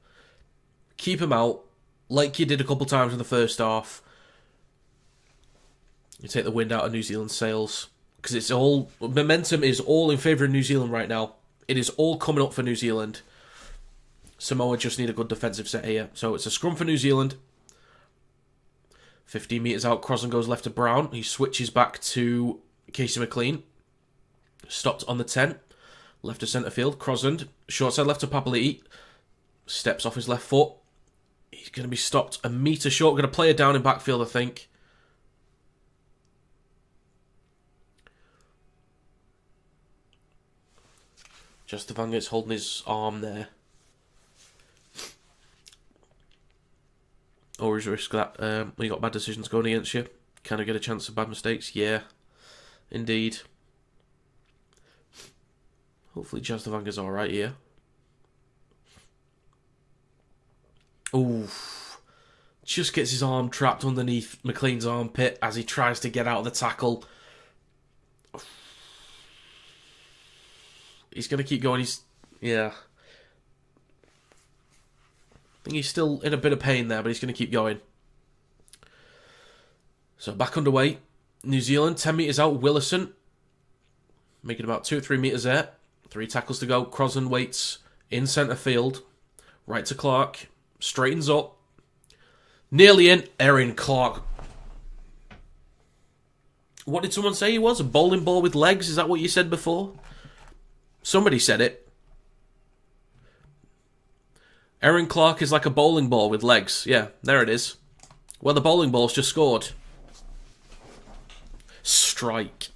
Keep him out like you did a couple times in the first half. You take the wind out of New Zealand's sails. Because it's all... Momentum is all in favour of New Zealand right now. It is all coming up for New Zealand. Samoa just need a good defensive set here. So it's a scrum for New Zealand. 15 metres out, Crosland goes left to Brown. He switches back to Casey McLean. Stopped on the 10. Left to centre field. Crosland. Short side left to Papali'i. Steps off his left foot. He's going to be stopped a metre short. Going to play it down in backfield, I think. Jastavanga's holding his arm there. Always risk that. When you got bad decisions going against you, can I get a chance of bad mistakes? Yeah, indeed. Hopefully Jastavanga's alright here. Ooh. Just gets his arm trapped underneath McLean's armpit as he tries to get out of the tackle. He's going to keep going. Yeah. I think he's still in a bit of pain there, but he's going to keep going. So back underway. New Zealand, 10 metres out. Willison. Making about 2 or 3 metres there. 3 tackles to go. Crosland waits in centre field. Right to Clark. Straightens up. Nearly in. Erin Clark. What did someone say he was? A bowling ball with legs? Is that what you said before? Somebody said it. Erin Clark is like a bowling ball with legs. Yeah, there it is. Well, the bowling ball's just scored. Strike.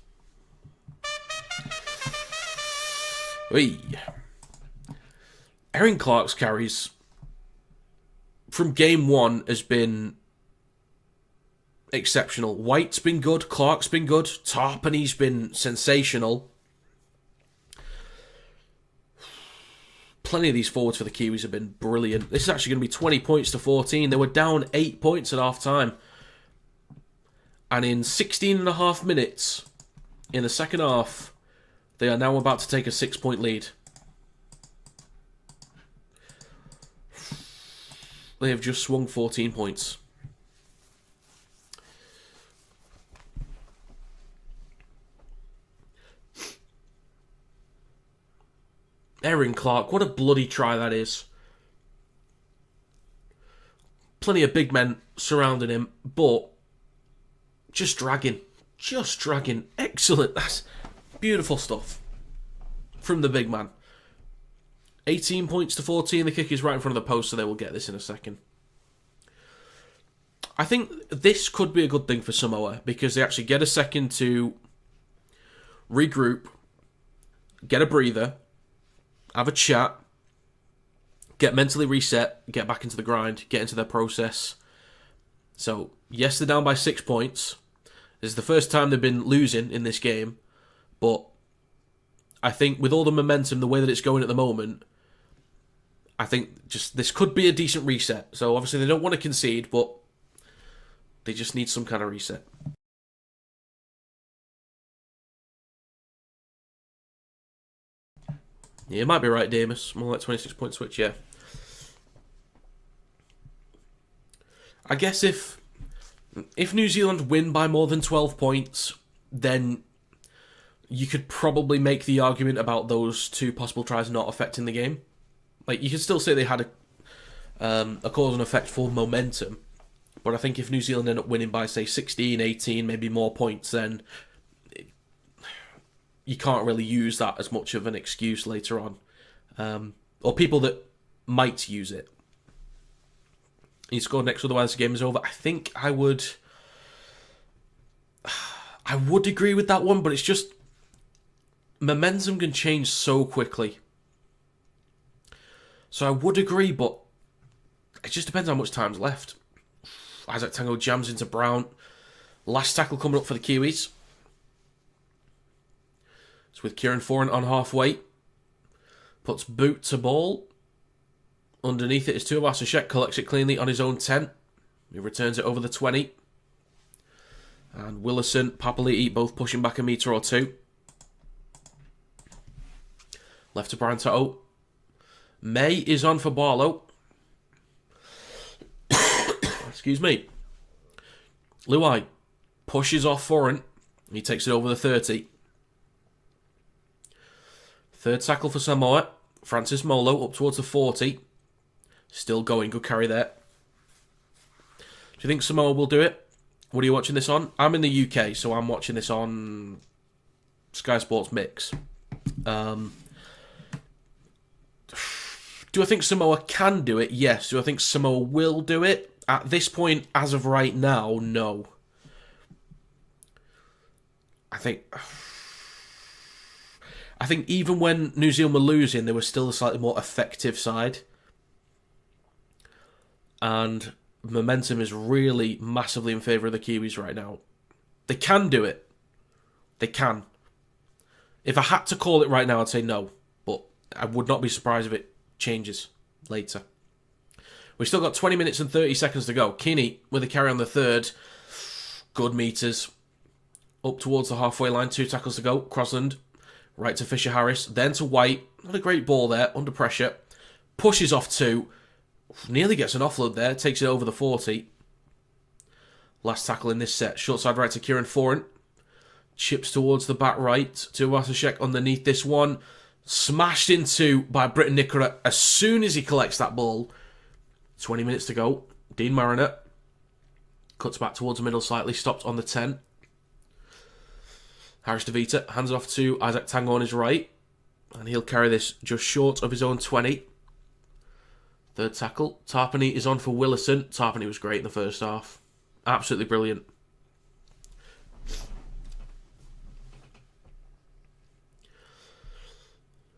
Whee. Erin Clark's carries from game 1 has been exceptional. White's been good. Clark's been good. Tarpany's been sensational. Plenty of these forwards for the Kiwis have been brilliant. This is actually going to be 20 points to 14. They were down 8 points at half-time. And in 16 and a half minutes, in the second half, they are now about to take a 6-point lead. They have just swung 14 points. Erin Clark, what a bloody try that is. Plenty of big men surrounding him, but just dragging. Just dragging. Excellent. That's beautiful stuff from the big man. 18 points to 14. The kick is right in front of the post, so they will get this in a second. I think this could be a good thing for Samoa, because they actually get a second to regroup, get a breather, have a chat, get mentally reset, get back into the grind, get into their process. So, yes, they're down by 6 points. This is the first time they've been losing in this game. But I think with all the momentum, the way that it's going at the moment, I think just this could be a decent reset. So, obviously, they don't want to concede, but they just need some kind of reset. Yeah, you might be right, Damus. More like 26-point switch, yeah. I guess if New Zealand win by more than 12 points, then you could probably make the argument about those 2 possible tries not affecting the game. Like, you could still say they had a cause and effect for momentum, but I think if New Zealand end up winning by, say, 16, 18, maybe more points, then you can't really use that as much of an excuse later on. Or people that might use it. He scored next, otherwise the game is over. I think I would agree with that one, but it's just momentum can change so quickly. So I would agree, but it just depends how much time's left. Isaac Tango jams into Brown. Last tackle coming up for the Kiwis. It's with Kieran Foran on halfway. Puts boot to ball. Underneath it is Tuivasa-Sheck, collects it cleanly on his own 10. He returns it over the 20. And Willison, Papali'i both pushing back a metre or two. Left to Brian Toto. May is on for Barlow. Excuse me. Luai pushes off Foran. He takes it over the 30. Third tackle for Samoa. Francis Molo up towards the 40. Still going. Good carry there. Do you think Samoa will do it? What are you watching this on? I'm in the UK, so I'm watching this on Sky Sports Mix. Do I think Samoa can do it? Yes. Do I think Samoa will do it? At this point, as of right now, no. I think even when New Zealand were losing, they were still a slightly more effective side. And momentum is really massively in favour of the Kiwis right now. They can do it. They can. If I had to call it right now, I'd say no. But I would not be surprised if it changes later. We've still got 20 minutes and 30 seconds to go. Keaney with a carry on the third. Good meters. Up towards the halfway line. 2 tackles to go. Crosland. Right to Fisher Harris. Then to White. Not a great ball there. Under pressure. Pushes off 2. Nearly gets an offload there. Takes it over the 40. Last tackle in this set. Short side right to Kieran Foran. Chips towards the back right. To Wasashek underneath this one. Smashed into by Britton Nicola as soon as he collects that ball. 20 minutes to go. Dean Mariner. Cuts back towards the middle slightly. Stopped on the 10. Harris DeVita hands it off to Isaac Tango on his right. And he'll carry this just short of his own 20. Third tackle. Tarpany is on for Willison. Tarpany was great in the first half. Absolutely brilliant.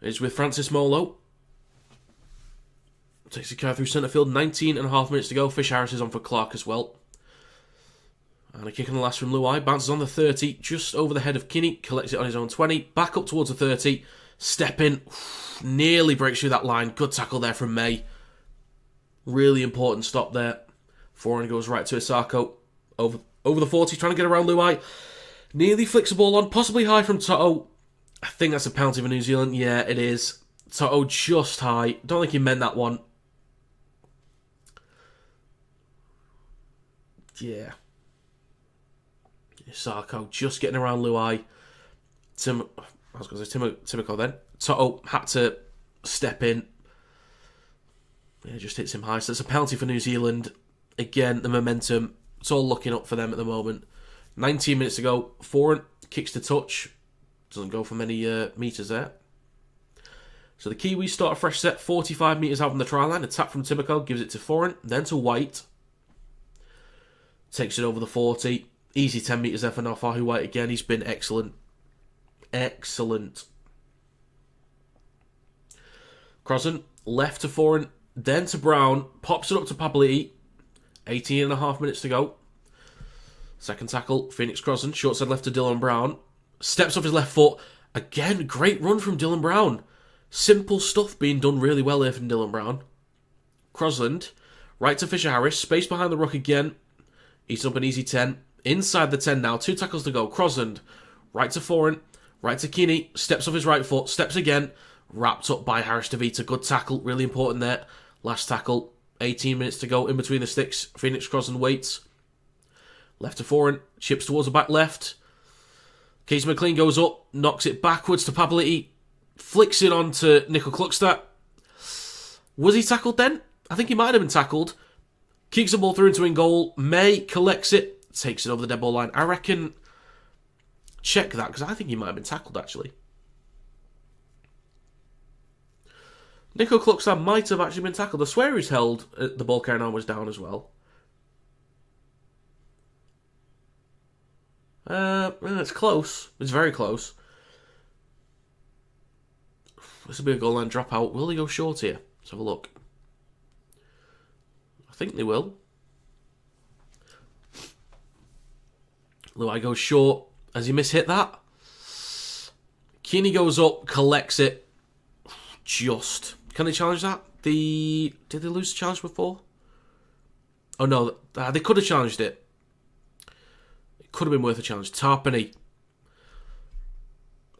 It's with Francis Molo. Takes the carry through centre field. 19 and a half minutes to go. Fish Harris is on for Clark as well. And a kick on the last from Luai. Bounces on the 30. Just over the head of Kinney. Collects it on his own 20. Back up towards the 30. Step in. Nearly breaks through that line. Good tackle there from May. Really important stop there. Foran goes right to Isako. Over the 40. Trying to get around Luai. Nearly flicks the ball on. Possibly high from Toto. I think that's a penalty for New Zealand. Yeah, it is. Toto just high. Don't think he meant that one. Yeah. Isako just getting around Luai. Timoko then. Toto had to step in. Yeah, just hits him high. So it's a penalty for New Zealand. Again, the momentum. It's all looking up for them at the moment. 19 minutes to go. Foran kicks to touch. Doesn't go for many metres there. So the Kiwis start a fresh set. 45 metres out from the try line. A tap from Timoko. Gives it to Foran. Then to White. Takes it over the 40. Easy 10 metres there for Nafahu White again. He's been excellent. Excellent. Crossan. Left to Foran. Then to Brown. Pops it up to Papali'i. 18 and a half minutes to go. Second tackle. Phoenix Crossan. Short side left to Dylan Brown. Steps off his left foot. Again, great run from Dylan Brown. Simple stuff being done really well here from Dylan Brown. Crosland. Right to Fisher Harris. Space behind the ruck again. He's up an easy 10. Inside the 10 now. 2 tackles to go. Crosland. Right to Foran. Right to Kinney. Steps off his right foot. Steps again. Wrapped up by Harris DeVita. Good tackle. Really important there. Last tackle. 18 minutes to go in between the sticks. Phoenix Crosland waits. Left to Foran. Chips towards the back left. Casey McLean goes up. Knocks it backwards to Papali'i. Flicks it on to Nickel Kluckstadt. Was he tackled then? I think he might have been tackled. Kicks the ball through into in goal. May collects it. Takes it over the dead ball line. I reckon... Check that, because I think he might have been tackled, actually. Nickel Kluckstadt might have actually been tackled. I swear he's held the ball carrying arm was down as well. It's close. It's very close. This will be a goal line dropout. Will they go short here? Let's have a look. I think they will. Luai goes short. Has he mishit that? Keeney goes up, collects it. Just. Can they challenge that? Did they lose the challenge before? Oh no, they could have challenged it. Could have been worth a challenge. Tarpany.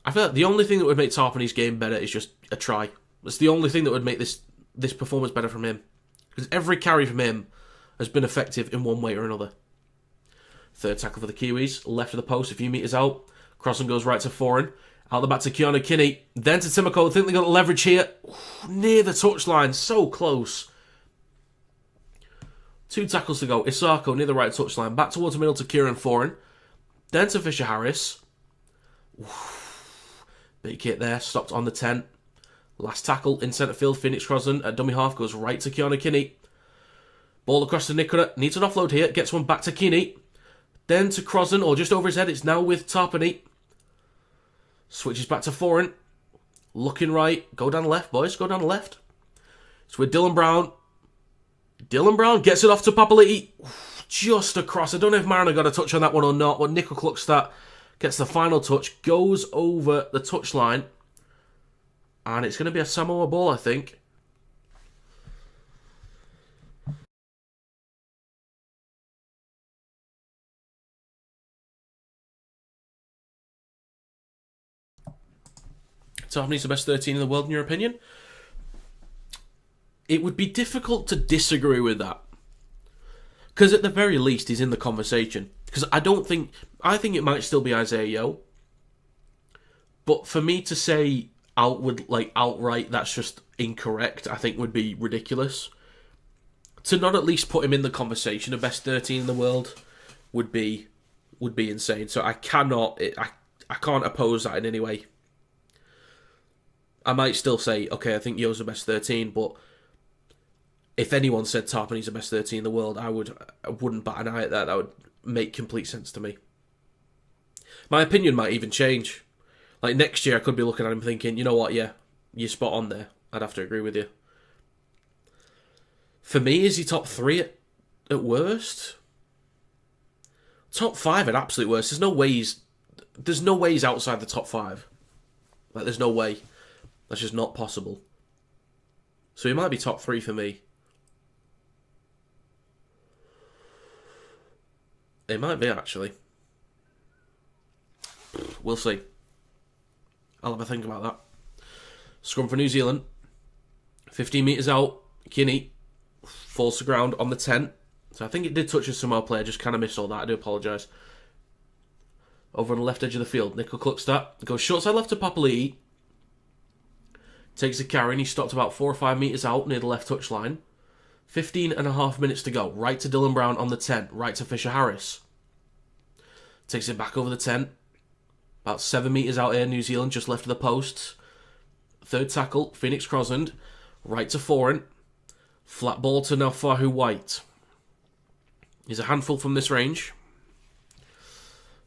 I feel like the only thing that would make Tarpany's game better is just a try. That's the only thing that would make this performance better from him. Because every carry from him has been effective in one way or another. Third tackle for the Kiwis. Left of the post, a few metres out. Crossing goes right to Foreign. Out the back to Keanu Kinney. Then to Timoko. I think they got the leverage here. Near the touchline. So close. 2 tackles to go. Isako near the right touchline. Back towards the middle to Kieran Foreign. Then to Fisher Harris. Big hit there. Stopped on the 10. Last tackle in centre field. Phoenix Crosland at dummy half. Goes right to Keanu Kinney. Ball across to Nicola. Needs an offload here. Gets one back to Kinney. Then to Crosland. Or just over his head. It's now with Tarpany. Switches back to Foreign. Looking right. Go down the left, boys. Go down the left. It's with Dylan Brown. Dylan Brown gets it off to Papali'i. Just across. I don't know if Mariner got a touch on that one or not, but Nico Kluckstadt gets the final touch. Goes over the touchline. And it's going to be a Samoa ball, I think. Tarpany's the best 13 in the world, in your opinion? It would be difficult to disagree with that. Because at the very least, he's in the conversation. Because I think it might still be Isaiah Yeo. But for me to say outright, that's just incorrect, I think would be ridiculous. To not at least put him in the conversation of best 13 in the world would be insane. So I can't oppose that in any way. I might still say, okay, I think Yo's the best 13, but if anyone said Tarpany's the best 13 in the world, I wouldn't bat an eye at that. That would make complete sense to me. My opinion might even change. Like next year, I could be looking at him thinking, you know what, yeah, you're spot on there. I'd have to agree with you. For me, is he top 3 at worst? Top 5 at absolute worst. There's no way he's outside the top 5. Like, there's no way. That's just not possible. So he might be top 3 for me. It might be, actually. We'll see. I'll have a think about that. Scrum for New Zealand. 15 metres out. Kinney falls to ground on the 10. So I think it did touch a Samoa player. Just kind of missed all that. I do apologise. Over on the left edge of the field. Nico Kluckstadt goes short side left to Papali'i. Takes a carry and he stopped about 4 or 5 metres out near the left touchline. 15.5 minutes to go. Right to Dylan Brown on the 10. Right to Fisher Harris. Takes it back over the 10. About 7 metres out here, New Zealand just left of the posts. Third tackle, Phoenix Crosland. Right to Foreign. Flat ball to Naufahu White. He's a handful from this range.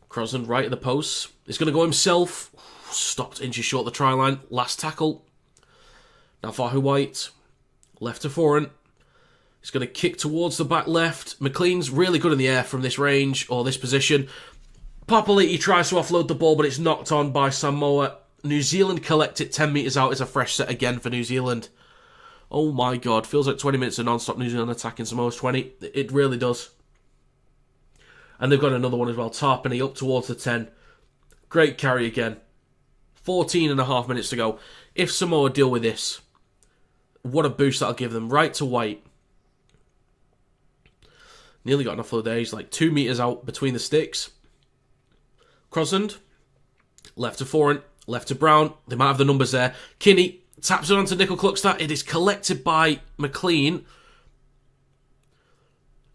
Crosland right at the posts. He's going to go himself. Stopped inches short of the try line. Last tackle. Naufahu White. Left to Foreign. He's going to kick towards the back left. McLean's really good in the air from this range or this position. Papali'i tries to offload the ball, but it's knocked on by Samoa. New Zealand collect it 10 metres out. It's a fresh set again for New Zealand. Oh my god, feels like 20 minutes of non-stop New Zealand attacking Samoa's 20. It really does. And they've got another one as well. Tarpany up towards the 10. Great carry again. 14.5 minutes to go. If Samoa deal with this, what a boost that'll give them. Right to White. Nearly got an offload there. He's like 2 metres out between the sticks. Crosland. Left to Foreign. Left to Brown. They might have the numbers there. Kinney taps it onto Nico Kluckstadt. It is collected by McLean.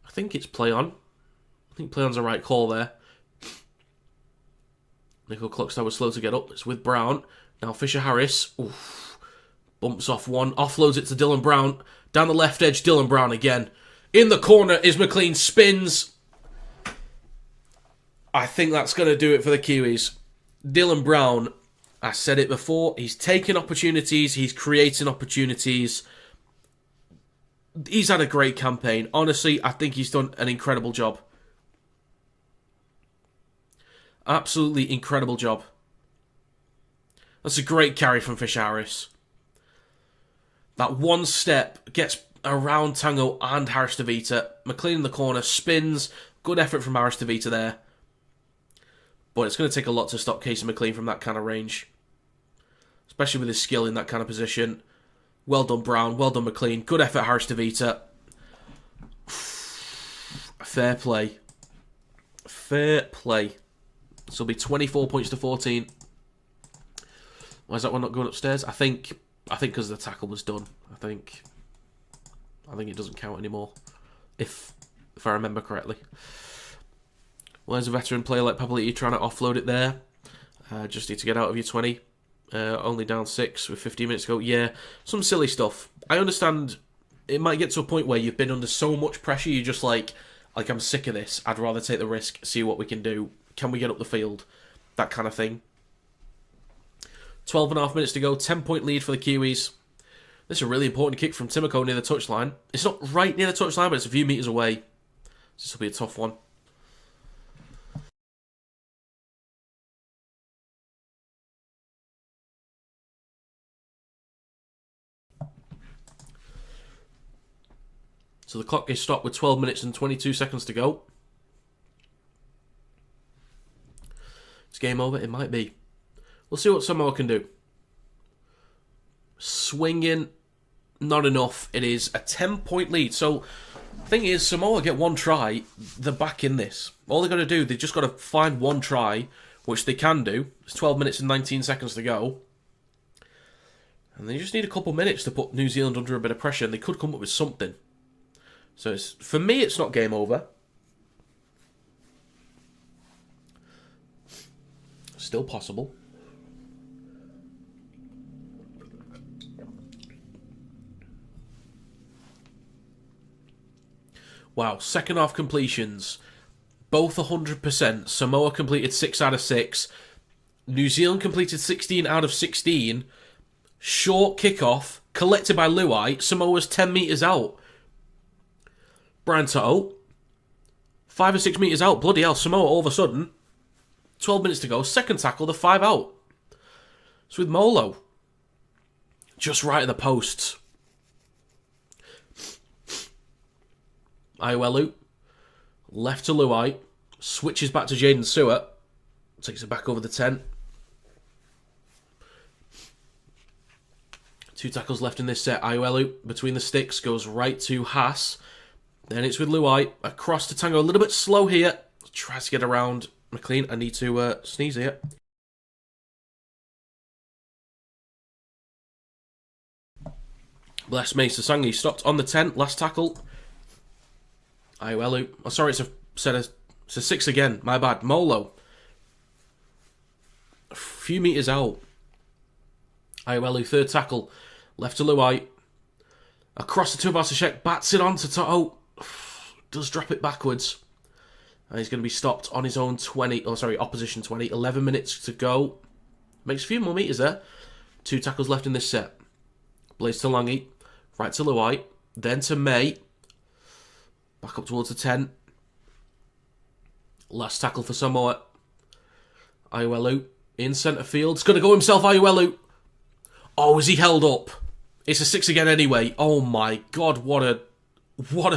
I think it's play on. I think play on's the right call there. Nico Kluckstadt was slow to get up. It's with Brown. Now Fisher Harris. Oof. Bumps off one. Offloads it to Dylan Brown. Down the left edge, Dylan Brown again. In the corner is McLean. Spins. I think that's going to do it for the Kiwis. Dylan Brown, I said it before, he's taking opportunities, he's creating opportunities. He's had a great campaign. Honestly, I think he's done an incredible job. Absolutely incredible job. That's a great carry from Fisher Harris. That one step gets around Tango and Harris DeVita. McLean in the corner, spins. Good effort from Harris DeVita there. But it's going to take a lot to stop Casey McLean from that kind of range. Especially with his skill in that kind of position. Well done, Brown. Well done, McLean. Good effort, Harris DeVita. Fair play. Fair play. This will be 24 points to 14. Why is that one not going upstairs? I think because the tackle was done. I think it doesn't count anymore. If I remember correctly. Where's a veteran player like Papali'i trying to offload it there? Just need to get out of your 20. Only down 6 with 15 minutes to go. Yeah, some silly stuff. I understand it might get to a point where you've been under so much pressure, you're just like I'm sick of this. I'd rather take the risk, see what we can do. Can we get up the field? That kind of thing. 12.5 minutes to go. 10-point lead for the Kiwis. This is a really important kick from Timoko near the touchline. It's not right near the touchline, but it's a few metres away. This will be a tough one. So the clock is stopped with 12 minutes and 22 seconds to go. It's game over. It might be. We'll see what Samoa can do. Swinging, not enough. It is a 10-point lead. So, the thing is, Samoa get one try. They're back in this. All they've got to do, they've just got to find one try, which they can do. It's 12 minutes and 19 seconds to go. And they just need a couple minutes to put New Zealand under a bit of pressure, and they could come up with something. So, for me, it's not game over. Still possible. Wow, second half completions. Both 100%. Samoa completed 6 out of 6. New Zealand completed 16 out of 16. Short kickoff, collected by Luai. Samoa's 10 metres out. Brian Toto, 5 or 6 metres out. Bloody hell, Samoa all of a sudden. 12 minutes to go. Second tackle, the 5 out. It's with Molo. Just right at the posts. Iwelu. Left to Luai. Switches back to Jaden Stewart. Takes it back over the 10. 2 tackles left in this set. Iwelu between the sticks. Goes right to Haas. Then it's with Luai. Across to Tango. A little bit slow here. Tries to get around McLean. I need to sneeze here. Bless me. Sasangi stopped on the 10. Last tackle. Iwelu. Oh, sorry, it's a 6 again. My bad. Molo. A few metres out. Iwelu, third tackle. Left to Luai. Across to Toa Samoa. Bats it on to Toto. Does drop it backwards. And he's going to be stopped on his own 20. Oh, sorry, opposition 20. 11 minutes to go. Makes a few more metres there. 2 tackles left in this set. Blaze to Langi. Right to Luai. Then to May. Back up towards the 10. Last tackle for Samoa. Iwelu in centre field. He's going to go himself, Iwelu. Oh, is he held up? It's a 6 again anyway. Oh my God, what a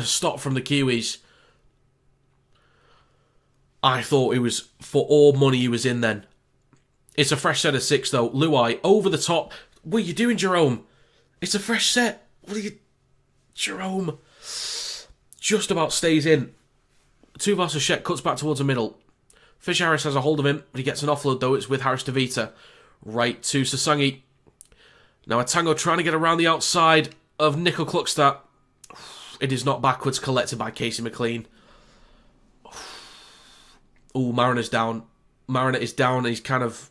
stop from the Kiwis. I thought it was, for all money he was in then. It's a fresh set of 6 though. Luai over the top. What are you doing, Jerome? It's a fresh set. What are you... Jerome... Just about stays in. Toa Samoa cuts back towards the middle. Fish Harris has a hold of him, but he gets an offload though. It's with Harris DeVita. Right to Sasangi. Now a Tango trying to get around the outside of Nico Kluckstadt. It is not backwards, collected by Casey McLean. Oh, Mariner's down. Mariner is down and he's kind of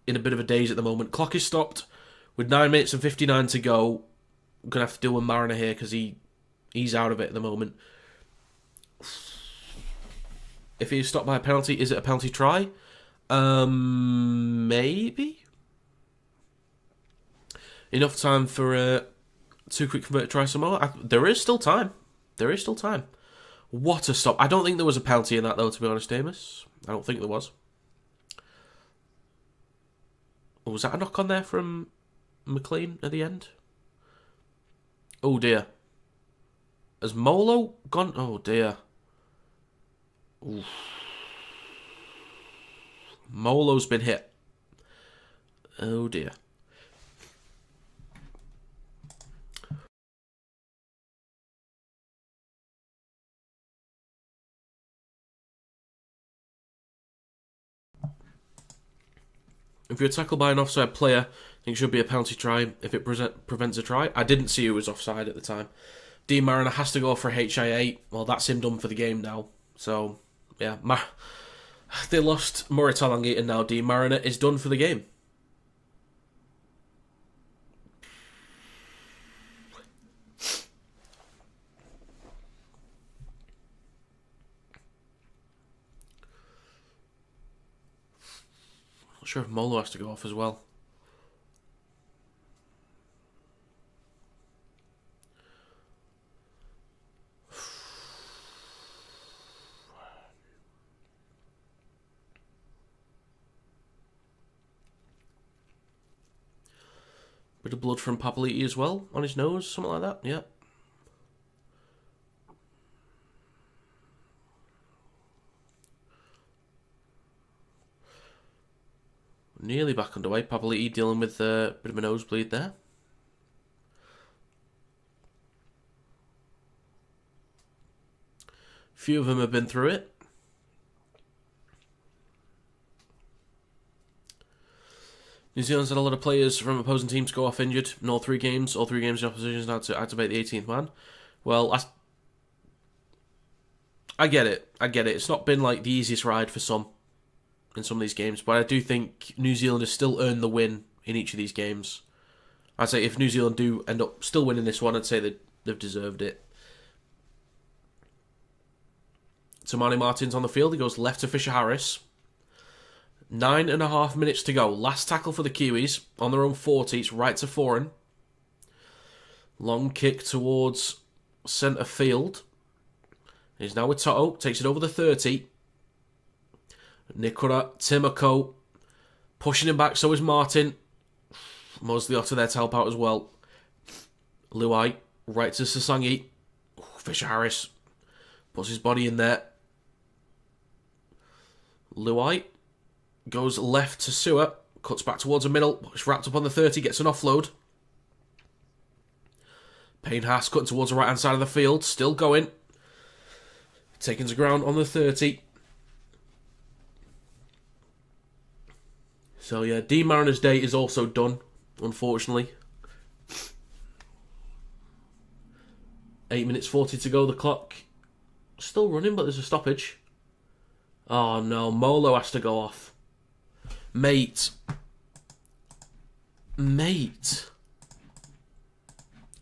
in a bit of a daze at the moment. Clock is stopped with 9 minutes and 59 to go. I'm going to have to deal with Mariner here because he's out of it at the moment. If he is stopped by a penalty, is it a penalty try? Maybe? Enough time for 2 quick converted try Samoa. There is still time. There is still time. What a stop. I don't think there was a penalty in that though, to be honest, Amos. I don't think there was. Or was that a knock on there from McLean at the end? Oh dear. Has Molo gone? Oh dear. Oof. Molo's been hit. Oh dear. If you're tackled by an offside player, I think it should be a penalty try if it prevents a try. I didn't see who was offside at the time. Dean Mariner has to go for HIA. Well, that's him done for the game now. So, yeah. They lost Moritalangi and now Dean Mariner is done for the game. Not sure if Molo has to go off as well. Bit of blood from Papali'i as well on his nose, something like that. Yeah. Nearly back underway. Papali'i dealing with a bit of a nosebleed there. Few of them have been through it. New Zealand's had a lot of players from opposing teams go off injured in all three games. All three games, the opposition's had to activate the 18th man. Well, I get it. It's not been like the easiest ride for some in some of these games, but I do think New Zealand has still earned the win in each of these games. I'd say if New Zealand do end up still winning this one, I'd say that they've deserved it. Tamani Martin's on the field. He goes left to Fisher Harris. 9.5 minutes to go. Last tackle for the Kiwis. On their own 40. It's right to Foreign. Long kick towards centre field. He's now with Toto. Takes it over the 30. Nikora, Timoko. Pushing him back. So is Martin. Mosley Otter there to help out as well. Luai. Right to Sasangi. Fisher Harris. Puts his body in there. Luai. Goes left to Sewer. Cuts back towards the middle. It's wrapped up on the 30. Gets an offload. Payne Haas cutting towards the right-hand side of the field. Still going. Taking to ground on the 30. So yeah, Dean Mariner's day is also done, unfortunately. 8 minutes 40 to go. The clock still running, but there's a stoppage. Oh no, Molo has to go off. Mate.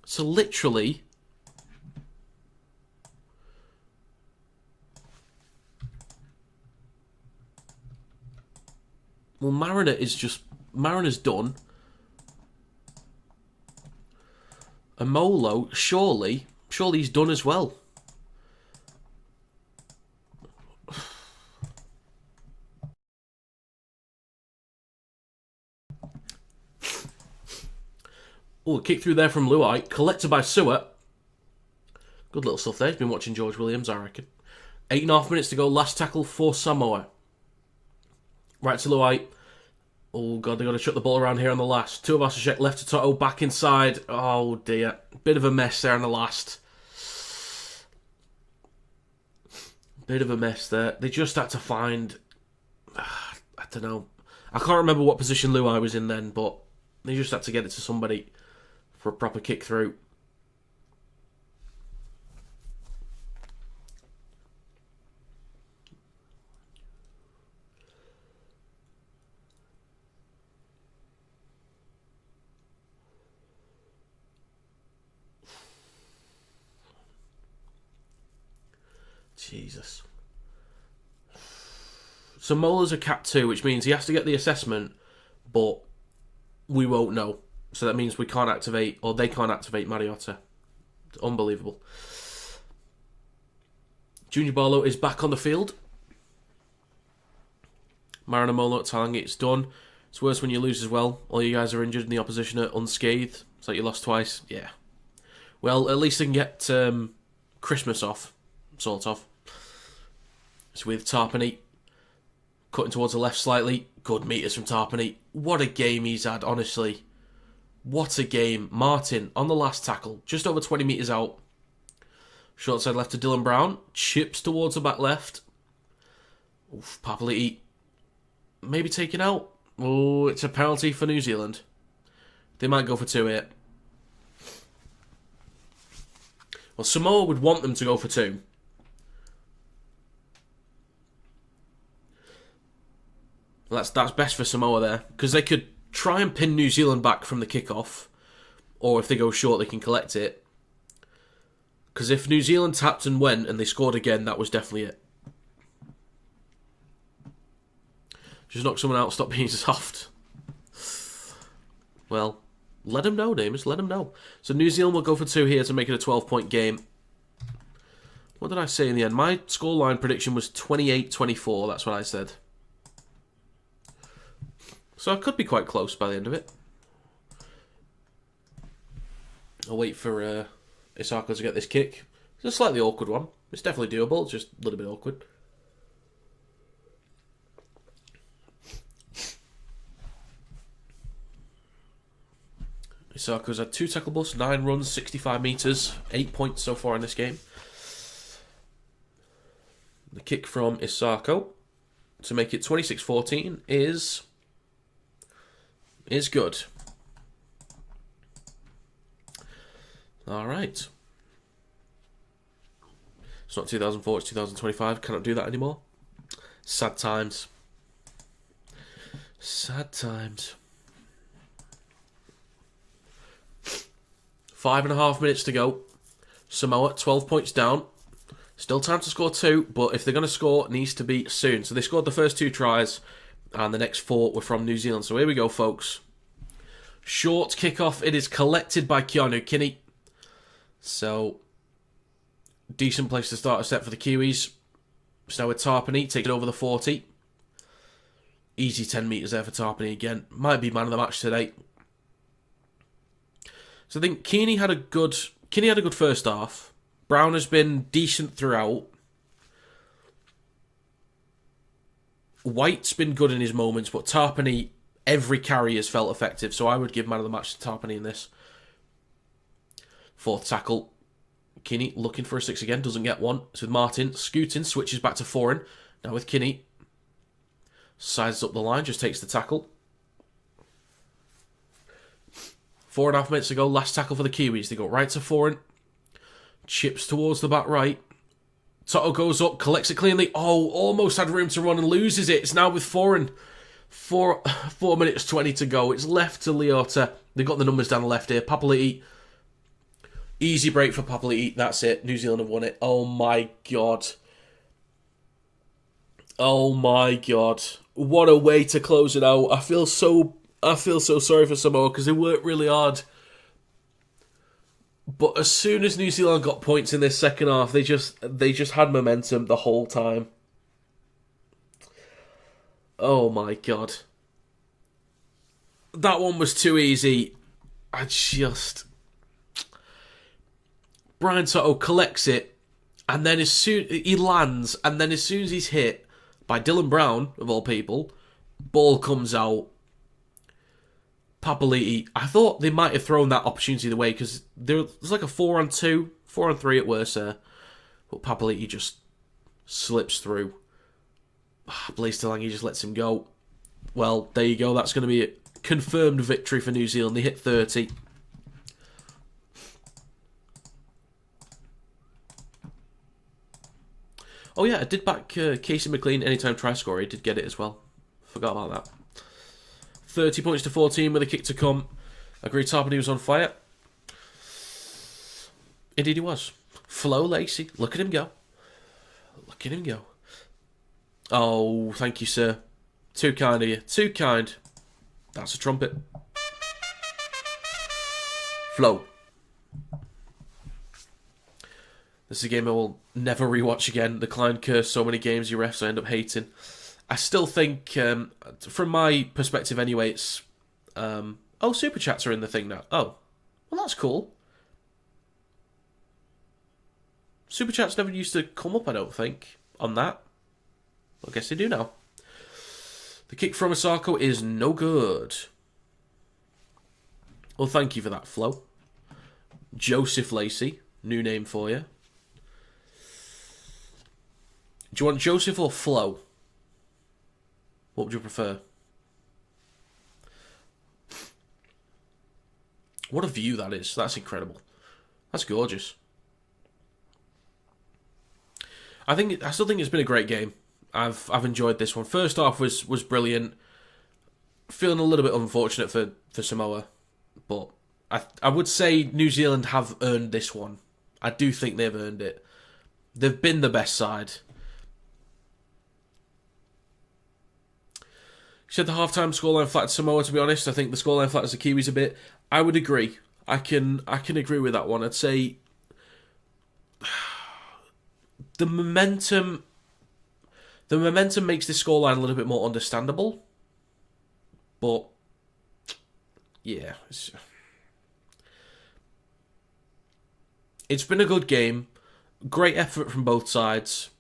So literally... Well, Mariner's done. And Molo, surely he's done as well. Oh, a kick through there from Luai. Collected by Sewer. Good little stuff there. He's been watching George Williams, I reckon. 8.5 minutes to go. Last tackle for Samoa. Right to Luai. Oh, God, they've got to chuck the ball around here on the last. Tuivasa-Sheck left to Toto. Back inside. Oh, dear. Bit of a mess there on the last. Bit of a mess there. They just had to find... I don't know. I can't remember what position Luai was in then, but they just had to get it to somebody for a proper kick through. Jesus. So Mola's a Cat 2, which means he has to get the assessment, but we won't know. So that means we can't activate, or they can't activate Mariota. It's unbelievable. Junior Barlow is back on the field. Mariner, Molo, Talangi, it's done. It's worse when you lose as well. All you guys are injured and the opposition are unscathed. It's like you lost twice. Yeah. Well, at least they can get Christmas off. Sort of. It's with Tarpany. Cutting towards the left slightly. Good meters from Tarpany. What a game he's had, honestly. What a game. Martin on the last tackle. Just over 20 metres out. Short side left to Dylan Brown. Chips towards the back left. Oof, Papali'i. Maybe taken out. Oh, it's a penalty for New Zealand. They might go for 2 here. Well, Samoa would want them to go for 2. Well, that's best for Samoa there. Because they could try and pin New Zealand back from the kickoff. Or if they go short, they can collect it. Because if New Zealand tapped and went and they scored again, that was definitely it. Just knock someone out, stop being soft. Well, let them know, Damus, let them know. So New Zealand will go for 2 here to make it a 12-point game. What did I say in the end? My scoreline prediction was 28-24, that's what I said. So I could be quite close by the end of it. I'll wait for Isako to get this kick. It's a slightly awkward one. It's definitely doable, just a little bit awkward. Isako's had 2 tackle busts, 9 runs, 65 metres, 8 points so far in this game. The kick from Isako to make it 26-14 is good. Alright. It's not 2004, it's 2025. Cannot do that anymore. Sad times. Sad times. 5.5 minutes to go. Samoa, 12 points down. Still time to score 2, but if they're going to score, it needs to be soon. So they scored the first 2 tries, and the next 4 were from New Zealand. So here we go, folks. Short kickoff. It is collected by Keanu Kinney. So, decent place to start a set for the Kiwis. So now with Tarpany, taking over the 40. Easy 10 metres there for Tarpany again. Might be man of the match today. So I think Kinney had a good first half. Brown has been decent throughout. White's been good in his moments, but Tarpany, every carry has felt effective, so I would give man of the match to Tarpany in this. 4th tackle. Kinney looking for a 6 again, doesn't get one. It's with Martin. Scooting, switches back to foreign. Now with Kinney. Sizes up the line, just takes the tackle. 4.5 minutes ago, last tackle for the Kiwis. They go right to foreign. Chips towards the back right. Toto goes up, collects it cleanly. Oh, almost had room to run and loses it. It's now with foreign. 4 minutes 20 to go. It's left to Leota. They've got the numbers down the left here. Papali'i. Easy break for Papali'i. That's it. New Zealand have won it. Oh my god. Oh my god. What a way to close it out. I feel so sorry for Samoa because they worked really hard. But as soon as New Zealand got points in this second half, they just had momentum the whole time. Oh my god. That one was too easy. Brian Toto collects it, and then as soon he lands, and then as soon as he's hit by Dylan Brown, of all people, ball comes out. Papali'i, I thought they might have thrown that opportunity away because there's like a 4-on-2, 4-on-3 at worst there. But Papali'i just slips through. Blaise Talangi just lets him go. Well, there you go. That's going to be a confirmed victory for New Zealand. They hit 30. Oh yeah, I did back Casey McLean anytime try scorer. He did get it as well. Forgot about that. 30 points to 14 with a kick to come. Agreed Tarpany was on fire. Indeed he was. Flo Lacey. Look at him go. Look at him go. Oh, thank you, sir. Too kind of you. Too kind. That's a trumpet. Flo. This is a game I will never rewatch again. The client curse so many games, you refs I end up hating. I still think, from my perspective anyway, it's... oh, Super Chats are in the thing now. Oh, well that's cool. Super Chats never used to come up, I don't think, on that. I guess they do now. The kick from Osako is no good. Well, thank you for that, Flo. Joseph Lacey, new name for you. Do you want Joseph or Flo? What would you prefer? What a view that is. That's incredible. That's gorgeous. I still think it's been a great game. I've enjoyed this one. First half was brilliant. Feeling a little bit unfortunate for Samoa, but I would say New Zealand have earned this one. I do think they've earned it. They've been the best side. You said the halftime scoreline flattered Samoa. To be honest, I think the scoreline flatters the Kiwis a bit. I would agree. I can agree with that one. I'd say the momentum makes this scoreline a little bit more understandable. But yeah, it's been a good game. Great effort from both sides,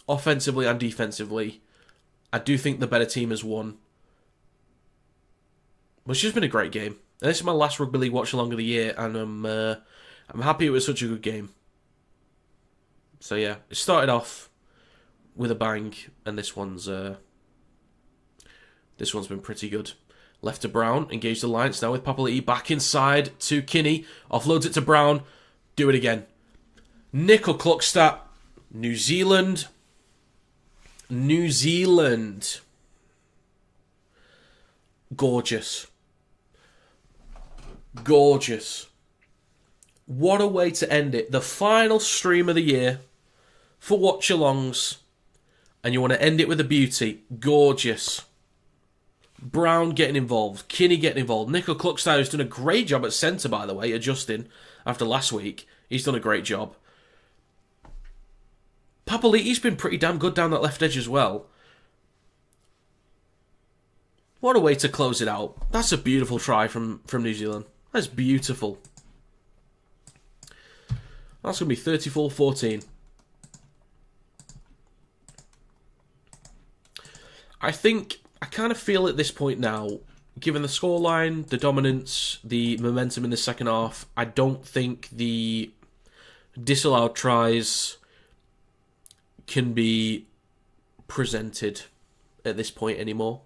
offensively and defensively. I do think the better team has won. But it's just been a great game. And this is my last Rugby League watch-along of the year, and I'm happy it was such a good game. So yeah, it started off with a bang, and this one's been pretty good. Left to Brown, engaged the Alliance now with Papali'i, back inside to Kinney, offloads it to Brown, do it again. Nickel Cluckstadt, New Zealand. Gorgeous. Gorgeous. What a way to end it. The final stream of the year for watch-alongs. And you want to end it with a beauty. Gorgeous. Brown getting involved. Kinney getting involved. Nickel Cluckstadt, who's done a great job at centre, by the way, adjusting after last week. He's done a great job. Papali'i's been pretty damn good down that left edge as well. What a way to close it out. That's a beautiful try from New Zealand. That's beautiful. That's going to be 34-14. I kind of feel at this point now, given the scoreline, the dominance, the momentum in the second half, I don't think the disallowed tries can be presented at this point anymore.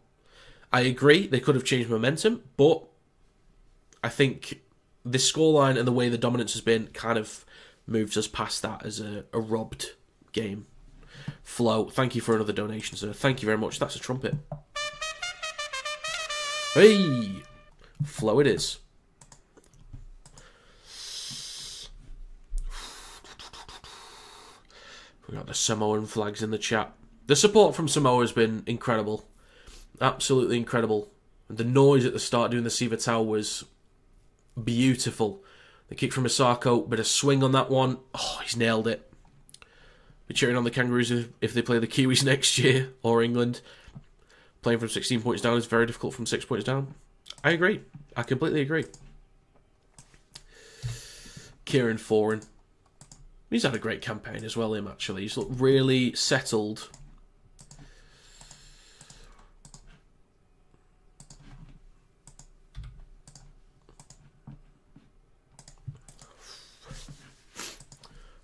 I agree, they could have changed momentum, but I think this scoreline and the way the dominance has been kind of moves us past that as a robbed game. Flo, thank you for another donation, sir. Thank you very much. That's a trumpet. Hey! Flo it is. We got the Samoan flags in the chat. The support from Samoa has been incredible. Absolutely incredible. And the noise at the start doing the Siva Tau was beautiful. The kick from Osako, bit of swing on that one. Oh, he's nailed it. Be cheering on the Kangaroos if they play the Kiwis next year, or England. Playing from 16 points down is very difficult from 6 points down. I agree. I completely agree. Kieran Foran. He's had a great campaign as well, him, actually. He's looked really settled.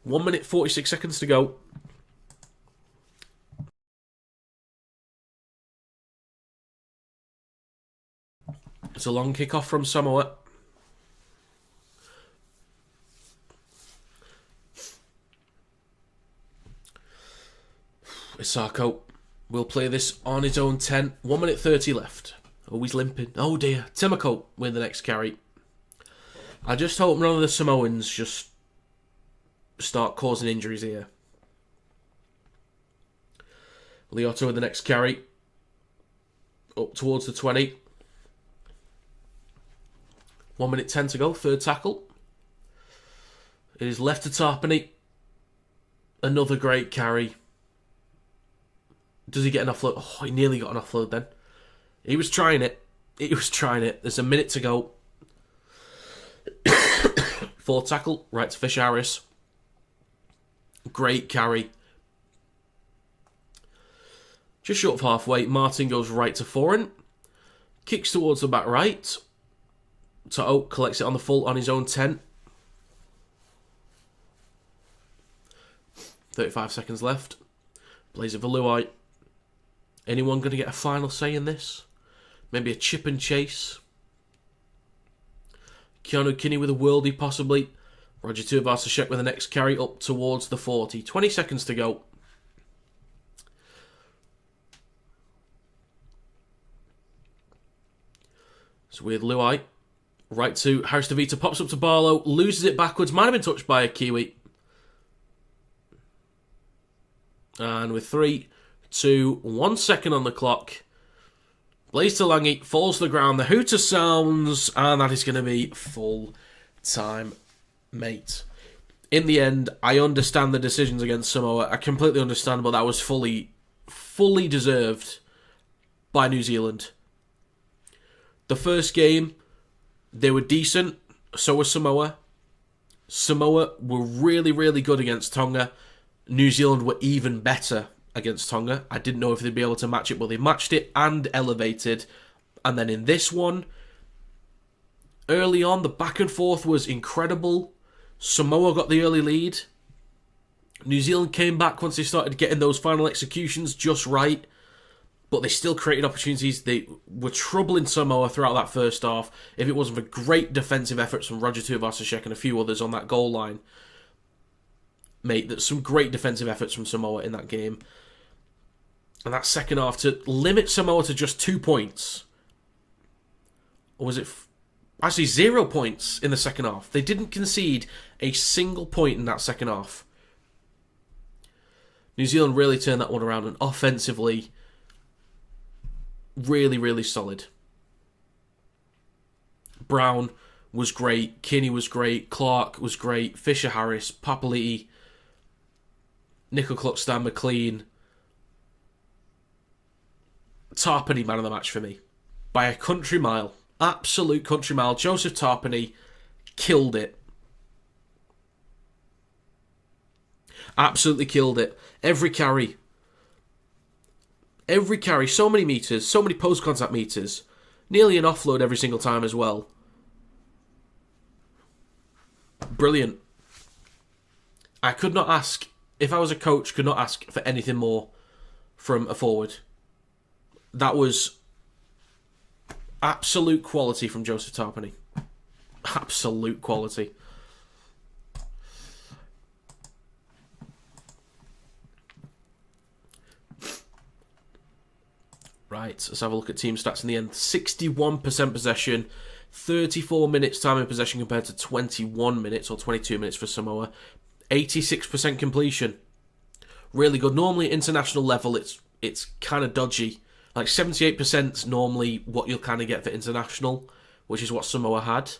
One minute, 46 seconds to go. It's a long kick-off from Samoa. Isako will play this on his own 10. 1 minute 30 left. Oh, he's limping. Oh dear. Timoko with the next carry. I just hope none of the Samoans just start causing injuries here. Leoto with the next carry. Up towards the 20. 1 minute 10 to go. Third tackle. It is left to Tarpany. Another great carry. Does he get an offload? Oh, he nearly got an offload then. He was trying it. There's a minute to go. Fourth tackle. Right to Fish Harris. Great carry. Just short of halfway, Martin goes right to Foran. Kicks towards the back right. To Oak, collects it on the full on his own 10. 35 seconds left. Plays it for Luai. Anyone going to get a final say in this? Maybe a chip and chase. Keanu Kinney with a worldie possibly. Roger Tuivasa-Sheck with the next carry up towards the 40. 20 seconds to go. So with Luai. Right to Harris DeVita. Pops up to Barlow. Loses it backwards. Might have been touched by a Kiwi. And with 3, 2, 1 second on the clock. Blaze Talangi falls to the ground. The hooter sounds. And that is going to be full time, mate. In the end, I understand the decisions against Samoa. I completely understand, but that was fully deserved by New Zealand. The first game, they were decent. So was Samoa. Samoa were really, really good against Tonga. New Zealand were even better against Tonga. I didn't know if they'd be able to match it, but they matched it and elevated. And then in this one, early on, the back and forth was incredible. Samoa got the early lead. New Zealand came back once they started getting those final executions just right. But they still created opportunities. They were troubling Samoa throughout that first half. If it wasn't for great defensive efforts from Roger Tuivasa-Sheck and a few others on that goal line. Mate, there's some great defensive efforts from Samoa in that game. And that second half, to limit Samoa to just 2 points. Or was it... Actually, 0 points in the second half. They didn't concede a single point in that second half. New Zealand really turned that one around, and offensively, really, really solid. Brown was great. Kinney was great. Clark was great. Fisher-Harris, Papali'i, Nickel Cluckstan, McLean. Tarpany, man of the match for me. By a country mile. Absolute country mile. Joseph Tarpany killed it. Absolutely killed it. Every carry. So many meters. So many post-contact meters. Nearly an offload every single time as well. Brilliant. I could not ask, if I was a coach, could not ask for anything more from a forward. That was absolute quality from Joseph Tarpany. Absolute quality. Right, let's have a look at team stats in the end. 61% possession, 34 minutes time in possession compared to 21 minutes or 22 minutes for Samoa. 86% completion. Really good. Normally at international level it's kind of dodgy. Like 78% is normally what you'll kind of get for international, which is what Samoa had.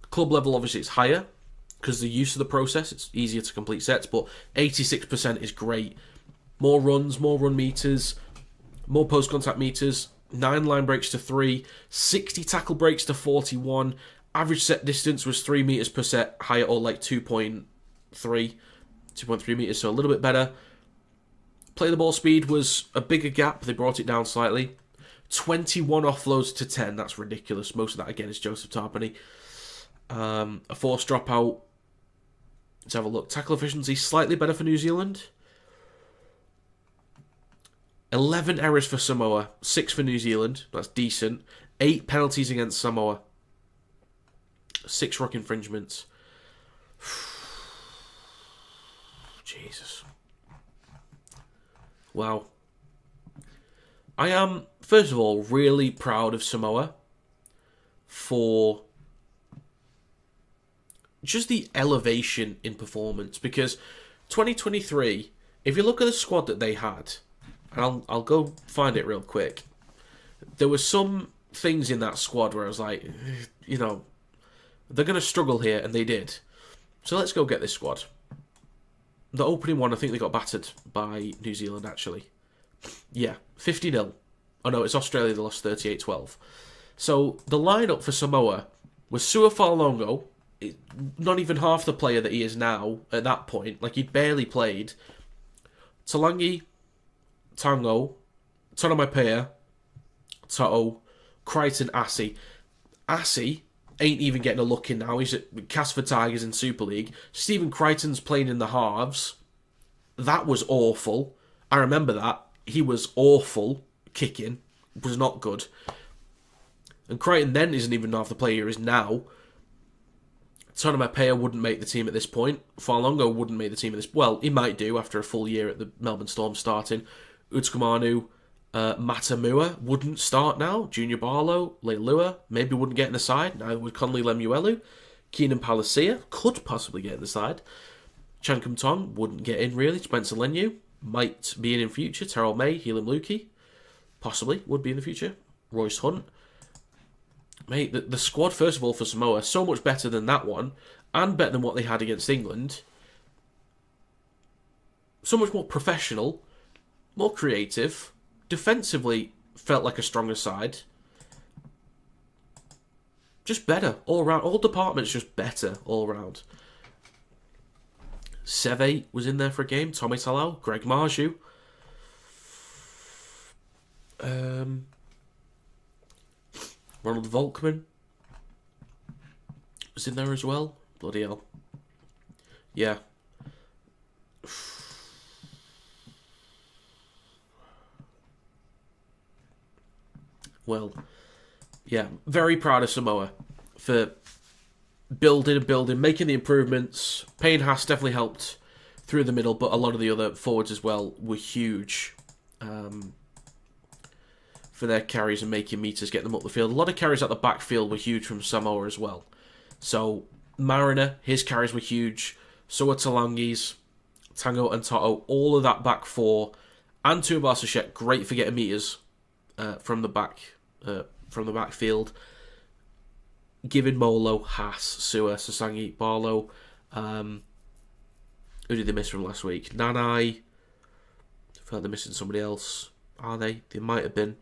Club level obviously it's higher because the use of the process, it's easier to complete sets, but 86% is great. More runs, more run meters, more post-contact meters, 9 line breaks to 3, 60 tackle breaks to 41, average set distance was 3 meters per set, higher or like 2.3 meters, so a little bit better. Play the ball speed was a bigger gap, they brought it down slightly. 21 offloads to 10, that's ridiculous. Most of that again is Joseph Tarpany. A forced dropout. Let's have a look. Tackle efficiency slightly better for New Zealand. 11 errors for Samoa, 6 for New Zealand. That's decent. 8 penalties against Samoa. 6 ruck infringements. Jesus. Wow. I am, first of all, really proud of Samoa for just the elevation in performance. Because 2023, if you look at the squad that they had, and I'll go find it real quick. There were some things in that squad where I was like, you know, they're going to struggle here, and they did. So let's go get this squad. The opening one, I think they got battered by New Zealand, actually. Yeah, 50-0. Oh no, it's Australia, they lost 38-12. So the lineup for Samoa was Sua Fa'alongo, not even half the player that he is now at that point. Like, he'd barely played. Talangi, Tango, Tonomapea, Toto, Crichton, Assey. Assey ain't even getting a look in now. He's at Casper Tigers in Super League. Stephen Crichton's playing in the halves. That was awful. I remember that. He was awful. Kicking. Was not good. And Crichton then isn't even half the player he is now. Tonomapea wouldn't make the team at this point. Farlongo wouldn't make the team at this... Well, he might do after a full year at the Melbourne Storm starting. Utskamanu, Matamua wouldn't start now. Junior Barlow, Leilua, maybe wouldn't get in the side. Neither would Conley Lemuelu. Keenan Palacia could possibly get in the side. Chankum Tong wouldn't get in really. Spencer Lenu might be in future. Terrell May, Helam Lukey possibly would be in the future. Royce Hunt. Mate, the squad, first of all, for Samoa, so much better than that one, and better than what they had against England. So much more professional, more creative, defensively felt like a stronger side. Just better, all around. All departments just better, all around. Seve was in there for a game, Tommy Talau, Greg Marju. Ronald Volkman was in there as well. Bloody hell. Yeah. Well, yeah. Very proud of Samoa for building, making the improvements. Payne Haas definitely helped through the middle, but a lot of the other forwards as well were huge. For their carries and making meters, getting them up the field. A lot of carries at the backfield were huge from Samoa as well. So, Mariner, his carries were huge. So were Talangi's, Tango and Toto. All of that back four. And Tuivasa-Sheck, great for getting meters from the backfield. Giving Molo, Haas, Sua, Sasangi, Barlow. Who did they miss from last week? Nanai. I feel like they're missing somebody else. Are they? They might have been.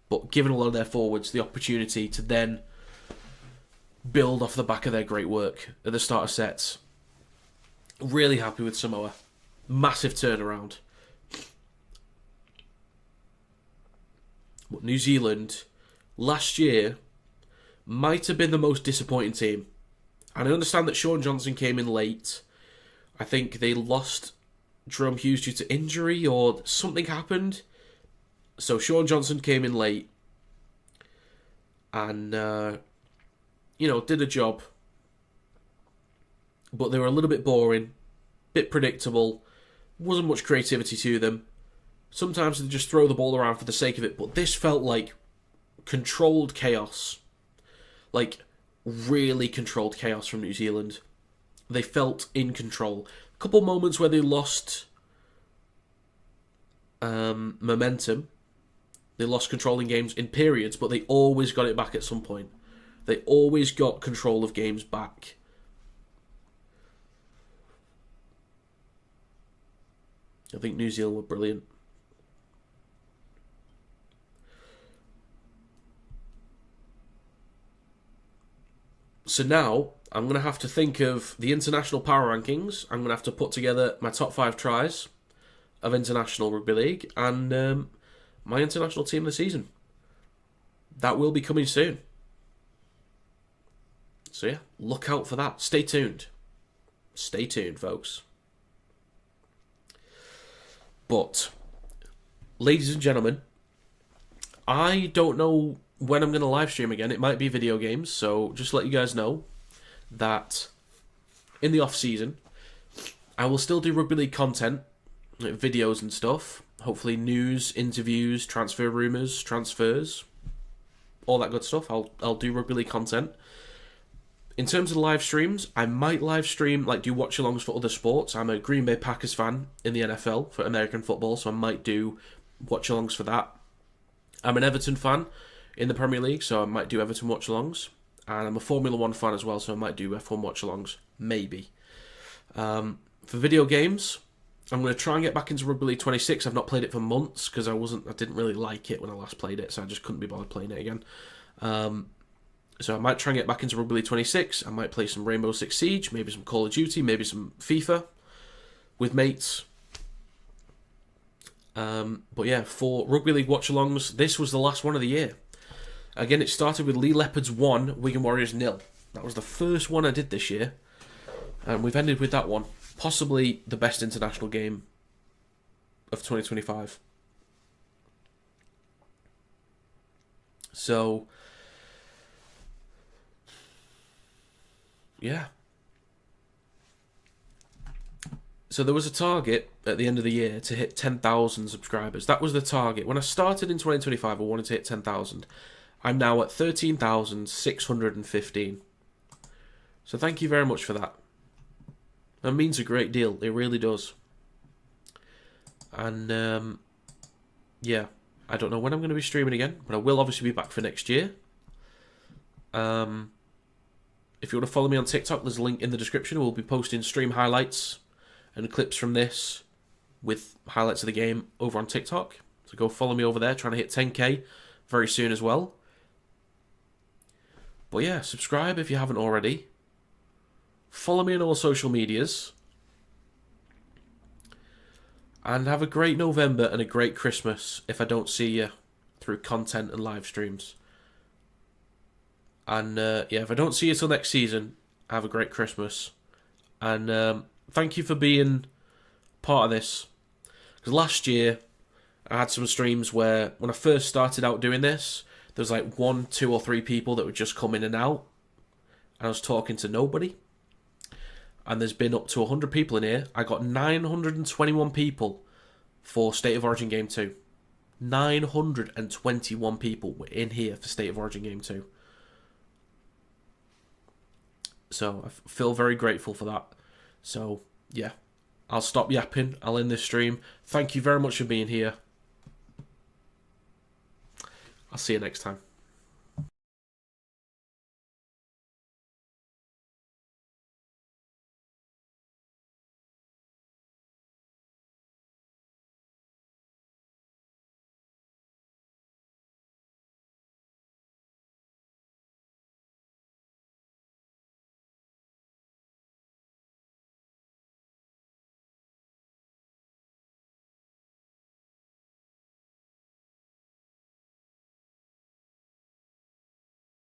But giving a lot of their forwards the opportunity to then build off the back of their great work at the start of sets. Really happy with Samoa. Massive turnaround. But New Zealand, last year, might have been the most disappointing team. And I understand that Sean Johnson came in late. I think they lost Jerome Hughes due to injury or something happened. So Sean Johnson came in late and, did a job. But they were a little bit boring, bit predictable, wasn't much creativity to them. Sometimes they just throw the ball around for the sake of it, but this felt like controlled chaos. Like, really controlled chaos from New Zealand. They felt in control. A couple moments where they lost momentum. They lost control in games in periods, but they always got it back at some point. They always got control of games back. I think New Zealand were brilliant. So now, I'm going to have to think of the international power rankings. I'm going to have to put together my top 5 tries of international rugby league and my international team of the season. That will be coming soon. So yeah, look out for that. Stay tuned. Stay tuned, folks. But, ladies and gentlemen, I don't know when I'm going to live stream again. It might be video games, so just let you guys know that in the off season, I will still do rugby league content, like videos and stuff. Hopefully news, interviews, transfer rumours, transfers, all that good stuff. I'll do rugby league content. In terms of live streams, I might live stream, do watch-alongs for other sports. I'm a Green Bay Packers fan in the NFL for American football, so I might do watch-alongs for that. I'm an Everton fan in the Premier League, so I might do Everton watch-alongs. And I'm a Formula 1 fan as well, so I might do F1 watch-alongs. Maybe. For video games, I'm going to try and get back into Rugby League 26. I've not played it for months because I didn't really like it when I last played it, so I just couldn't be bothered playing it again. So I might try and get back into Rugby League 26. I might play some Rainbow Six Siege, maybe some Call of Duty, maybe some FIFA with mates. But yeah, for Rugby League watch-alongs, this was the last one of the year. Again, it started with Lee Leopards 1, Wigan Warriors 0. That was the first one I did this year. And we've ended with that one. Possibly the best international game of 2025. So, yeah. So there was a target at the end of the year to hit 10,000 subscribers. That was the target. When I started in 2025, I wanted to hit 10,000. I'm now at 13,615. So thank you very much for that. That means a great deal. It really does. And, yeah. I don't know when I'm going to be streaming again, but I will obviously be back for next year. If you want to follow me on TikTok, there's a link in the description. We'll be posting stream highlights and clips from this with highlights of the game over on TikTok. So go follow me over there, trying to hit 10k very soon as well. But yeah, subscribe if you haven't already. Follow me on all social medias. And have a great November and a great Christmas if I don't see you through content and live streams. And yeah, if I don't see you till next season, have a great Christmas. And thank you for being part of this. Because last year, I had some streams where, when I first started out doing this, there was like 1, 2 or 3 people that would just come in and out. And I was talking to nobody. And there's been up to 100 people in here. I got 921 people for State of Origin Game 2. 921 people were in here for State of Origin Game 2. So I feel very grateful for that. So, yeah. I'll stop yapping. I'll end this stream. Thank you very much for being here. I'll see you next time.